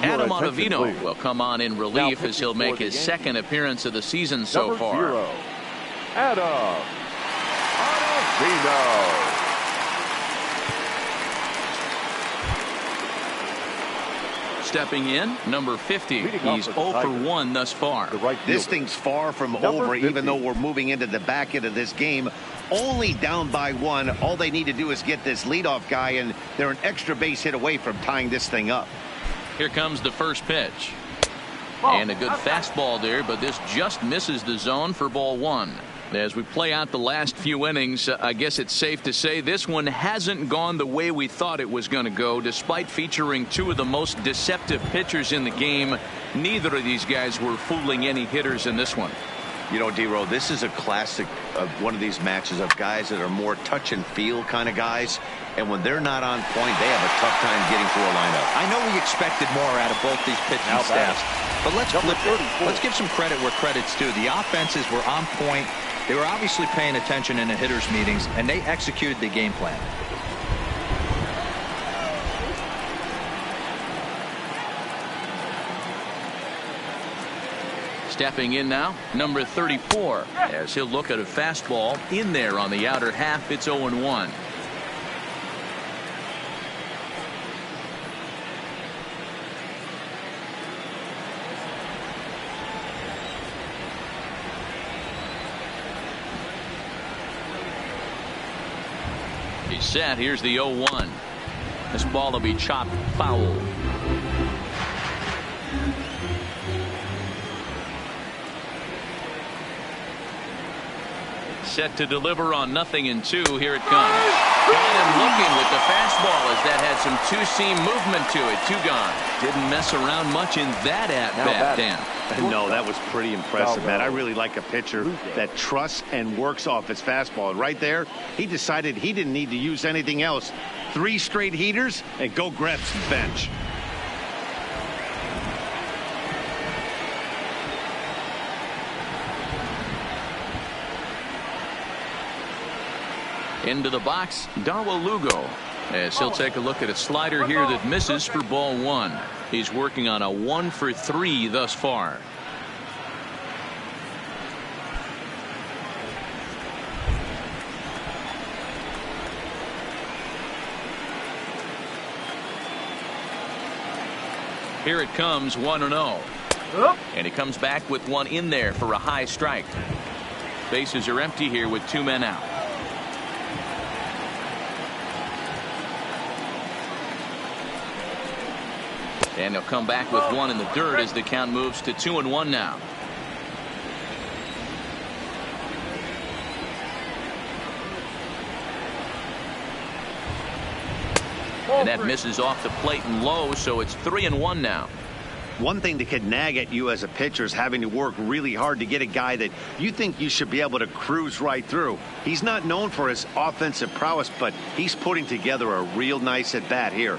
Adam Ottavino will come on in relief as he'll make his second appearance of the season so far. Number 0, Adam Ottavino. Stepping in, number 50. He's 0 for 1 thus far. This thing's far from over, even though we're moving into the back end of this game. Only down by 1. All they need to do is get this leadoff guy, and they're an extra base hit away from tying this thing up. Here comes the first pitch. And a good fastball there, but this just misses the zone for ball one. As we play out the last few innings, I guess it's safe to say this one hasn't gone the way we thought it was going to go. Despite featuring 2 of the most deceptive pitchers in the game, neither of these guys were fooling any hitters in this one. You know, D-Row, this is a classic of one of these matches of guys that are more touch and feel kind of guys. And when they're not on point, they have a tough time getting through a lineup. I know we expected more out of both these pitching staffs, but let's flip it. Let's give some credit where credit's due. The offenses were on point. They were obviously paying attention in the hitters' meetings, and they executed the game plan. Stepping in now, number 34, as he'll look at a fastball in there on the outer half. It's 0-1. He's set. Here's the 0-1. This ball will be chopped foul. Set to deliver on 0-2. Here it comes. Got him looking with the fastball as that had some two-seam movement to it. 2 gone. Didn't mess around much in that at-bat, Dan. No, that was pretty impressive, man. I really like a pitcher that trusts and works off his fastball. And right there, he decided he didn't need to use anything else. 3 straight heaters and go grab some bench. Into the box, Darwell Lugo, as he'll take a look at a slider here that misses for ball 1. He's working on a 1 for 3 thus far. Here it comes, 1-0. And he comes back with one in there for a high strike. Bases are empty here with 2 men out. And he'll come back with one in the dirt as the count moves to 2-1 now. And that misses off the plate and low, so it's 3-1 now. One thing that could nag at you as a pitcher is having to work really hard to get a guy that you think you should be able to cruise right through. He's not known for his offensive prowess, but he's putting together a real nice at bat here.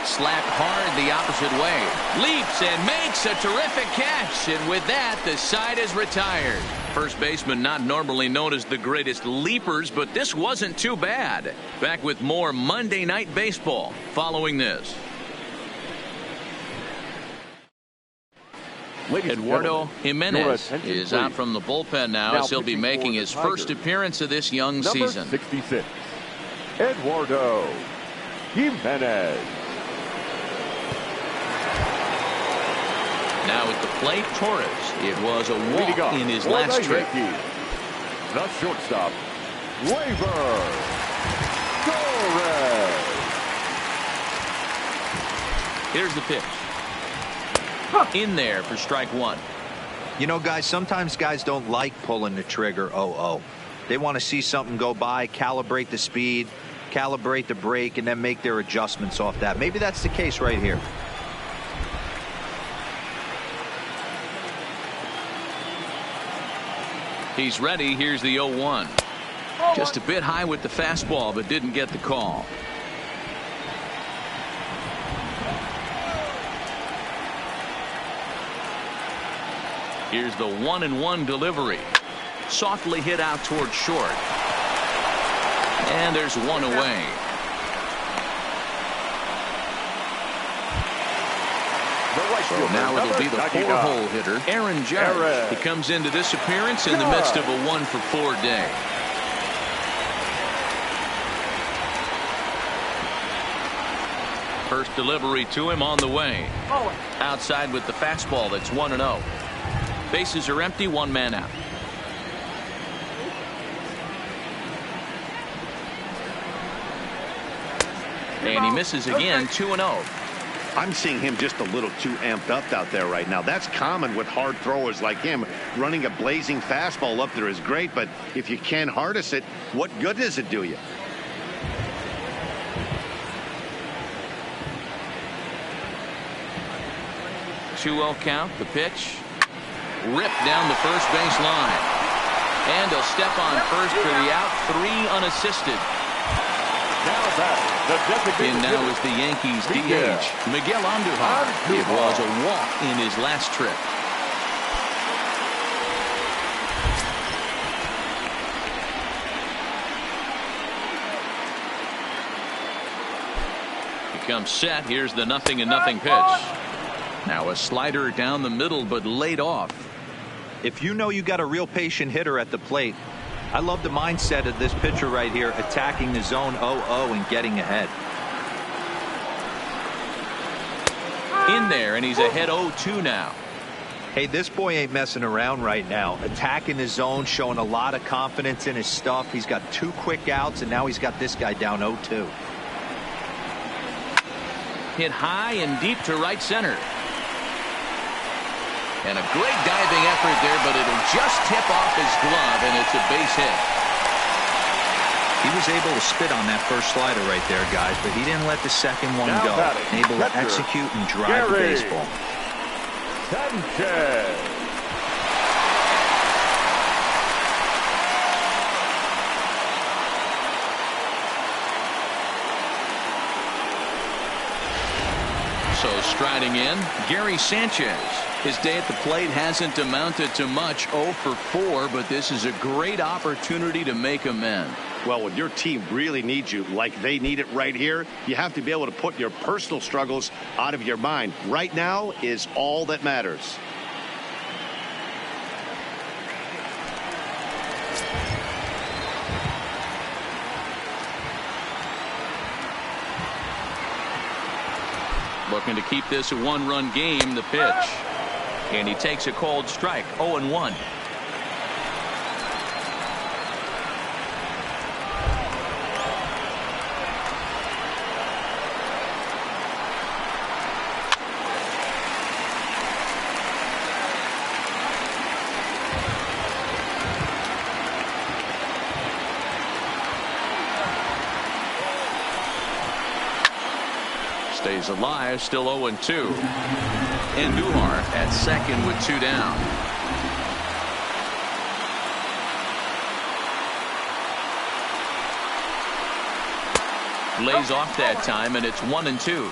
Slapped hard the opposite way. Leaps and makes a terrific catch. And with that, the side is retired. First baseman not normally known as the greatest leapers, but this wasn't too bad. Back with more Monday Night Baseball following this. Eduardo Jimenez is out from the bullpen now as he'll be making his first appearance of this young season. Number 66, Eduardo Jimenez. Now at the plate, Torres. It was a walk in his last trip. The shortstop, Gleyber Torres. Here's the pitch. In there for strike 1. You know, guys, sometimes guys don't like pulling the trigger 0-0. They want to see something go by, calibrate the speed, calibrate the brake, and then make their adjustments off that. Maybe that's the case right here. He's ready. Here's the 0-1. Just a bit high with the fastball, but didn't get the call. Here's the 1-1 delivery. Softly hit out toward short. And there's one away. So now it'll be the 4-hole hitter, Aaron Judge. He comes into this appearance in the midst of a 1-for-4 day. First delivery to him on the way. Outside with the fastball. That's 1-0. Bases are empty, 1 man out. And he misses again, 2-0. I'm seeing him just a little too amped up out there right now. That's common with hard throwers like him. Running a blazing fastball up there is great, but if you can't harness it, what good does it do you? Two-0 count, the pitch. Ripped down the first base line. And he'll step on first for the out, 3 unassisted. And now is the Yankees DH, Miguel Andujar. It was a walk in his last trip. He comes set. Here's the 0-0 pitch. Now a slider down the middle, but laid off. If you know you got a real patient hitter at the plate, I love the mindset of this pitcher right here, attacking the zone 0-0 and getting ahead. In there, and he's ahead 0-2 now. Hey, this boy ain't messing around right now. Attacking the zone, showing a lot of confidence in his stuff. He's got 2 quick outs, and now he's got this guy down 0-2. Hit high and deep to right center. And a great diving effort there, but it'll just tip off his glove, and it's a base hit. He was able to spit on that first slider right there, guys, but he didn't let the second one Now go. batting, Able to execute and drive the baseball. Sanchez. So striding in, Gary Sanchez. His day at the plate hasn't amounted to much, 0 for 4, but this is a great opportunity to make amends. Well, when your team really needs you, like they need it right here, you have to be able to put your personal struggles out of your mind. Right now is all that matters. Looking to keep this a one-run game, the pitch. And he takes a cold strike, 0-1. Stays alive, still 0-2. And Duhar at second with 2 down. Lays off that time, and it's 1-2.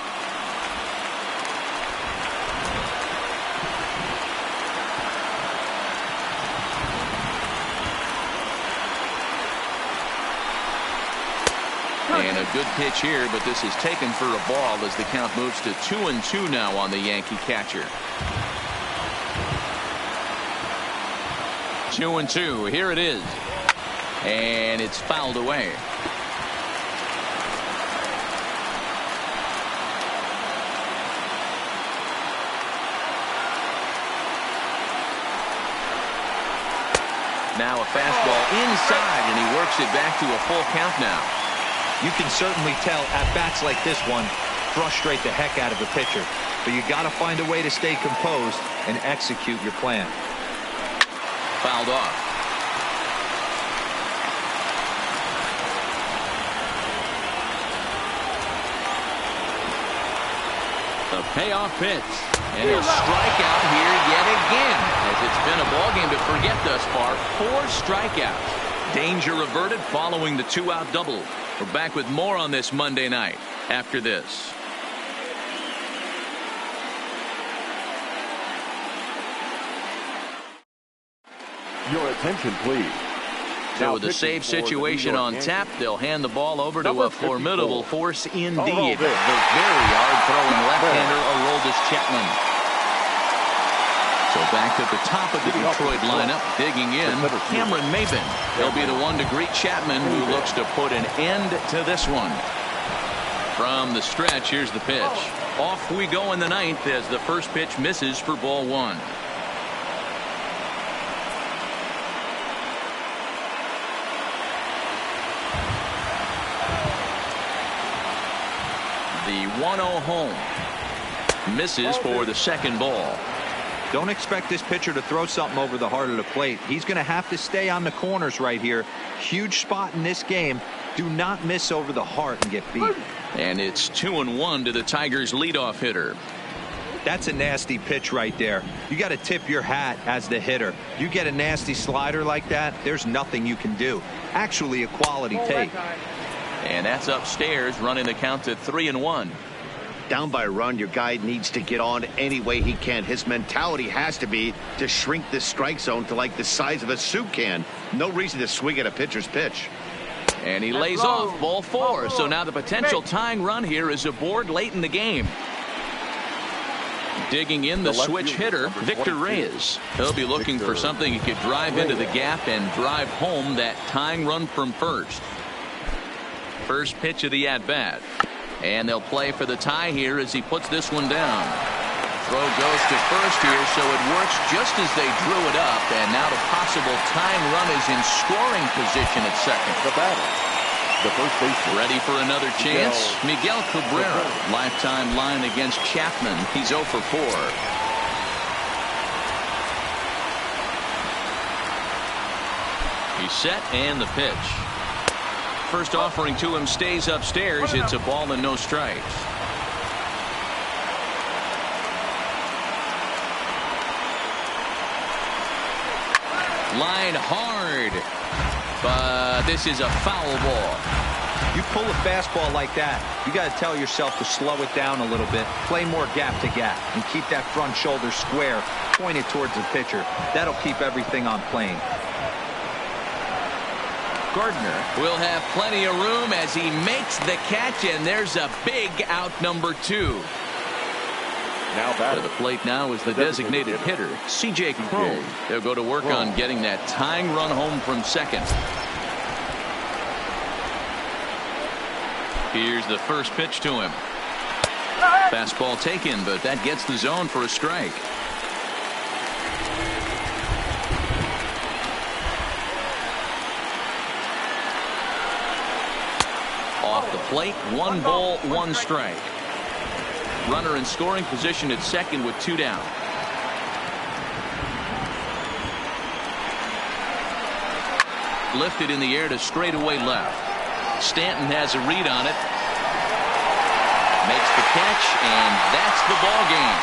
And a good pitch here, but this is taken for a ball as the count moves to 2-2 now on the Yankee catcher. 2-2. Here it is. And it's fouled away. Now a fastball inside, and he works it back to a full count now. You can certainly tell at bats like this one frustrate the heck out of a pitcher, but you got to find a way to stay composed and execute your plan. Fouled off. The payoff pitch, and he'll strike out here yet again, as it's been a ball game to forget thus far. 4 strikeouts. Danger averted following the 2-out double. We're back with more on this Monday night after this. Your attention, please. So with the save situation on tap, they'll hand the ball over to a formidable force indeed. The very hard-throwing left-hander, Aroldis Chapman. So back to the top of the Detroit lineup, digging in, Cameron Maybin. He'll be the one to greet Chapman, who looks to put an end to this one. From the stretch, here's the pitch. Off we go in the ninth as the first pitch misses for ball 1. The 1-0 home. Misses for the second ball. Don't expect this pitcher to throw something over the heart of the plate. He's going to have to stay on the corners right here. Huge spot in this game. Do not miss over the heart and get beat. And it's 2-1 to the Tigers' leadoff hitter. That's a nasty pitch right there. You got to tip your hat as the hitter. You get a nasty slider like that, there's nothing you can do. Actually a quality take. And that's upstairs, running the count to 3-1. Down by a run, your guy needs to get on any way he can. His mentality has to be to shrink this strike zone to like the size of a soup can. No reason to swing at a pitcher's pitch. And he lays off ball 4. So now the potential tying run here is aboard late in the game. Digging in the switch hitter, Victor Reyes. He'll be looking for something he could drive into the gap and drive home that tying run from first. First pitch of the at-bat. And they'll play for the tie here as he puts this one down. Throw goes to first here, so it works just as they drew it up. And now the possible tying run is in scoring position at second. The batter, the first baseman. Ready for another chance? Miguel Cabrera. Lifetime line against Chapman. He's 0 for 4. He's set and the pitch. First offering to him stays upstairs. It's a ball and no strikes. Line hard, but this is a foul ball. You pull a fastball like that, you got to tell yourself to slow it down a little bit, play more gap to gap, and keep that front shoulder square, pointed towards the pitcher. That'll keep everything on plane. Gardner will have plenty of room as he makes the catch, and there's a big out, number 2. Now back to the plate now is the designated hitter, C.J. Cron. They'll go to work on getting that tying run home from second. Here's the first pitch to him. Fastball taken, but that gets the zone for a strike. Off the plate, 1 ball, 1 strike. Runner in scoring position at second with 2 down. Lifted in the air to straightaway left. Stanton has a read on it. Makes the catch, and that's the ball game.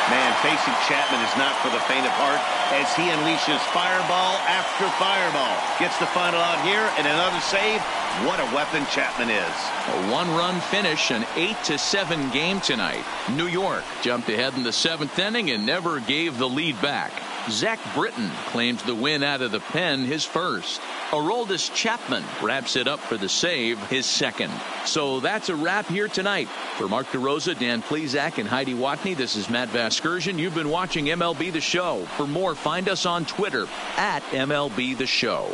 Man, facing Chapman is not for the faint of heart as he unleashes fireball after fireball. Gets the final out here and another save. What a weapon Chapman is. A 1-run finish, an 8-7 game tonight. New York jumped ahead in the 7th inning and never gave the lead back. Zach Britton claims the win out of the pen, his first. Aroldis Chapman wraps it up for the save, his second. So that's a wrap here tonight. For Mark DeRosa, Dan Plesac, and Heidi Watney, this is Matt Vasgersian. You've been watching MLB The Show. For more, find us on Twitter at MLB The Show.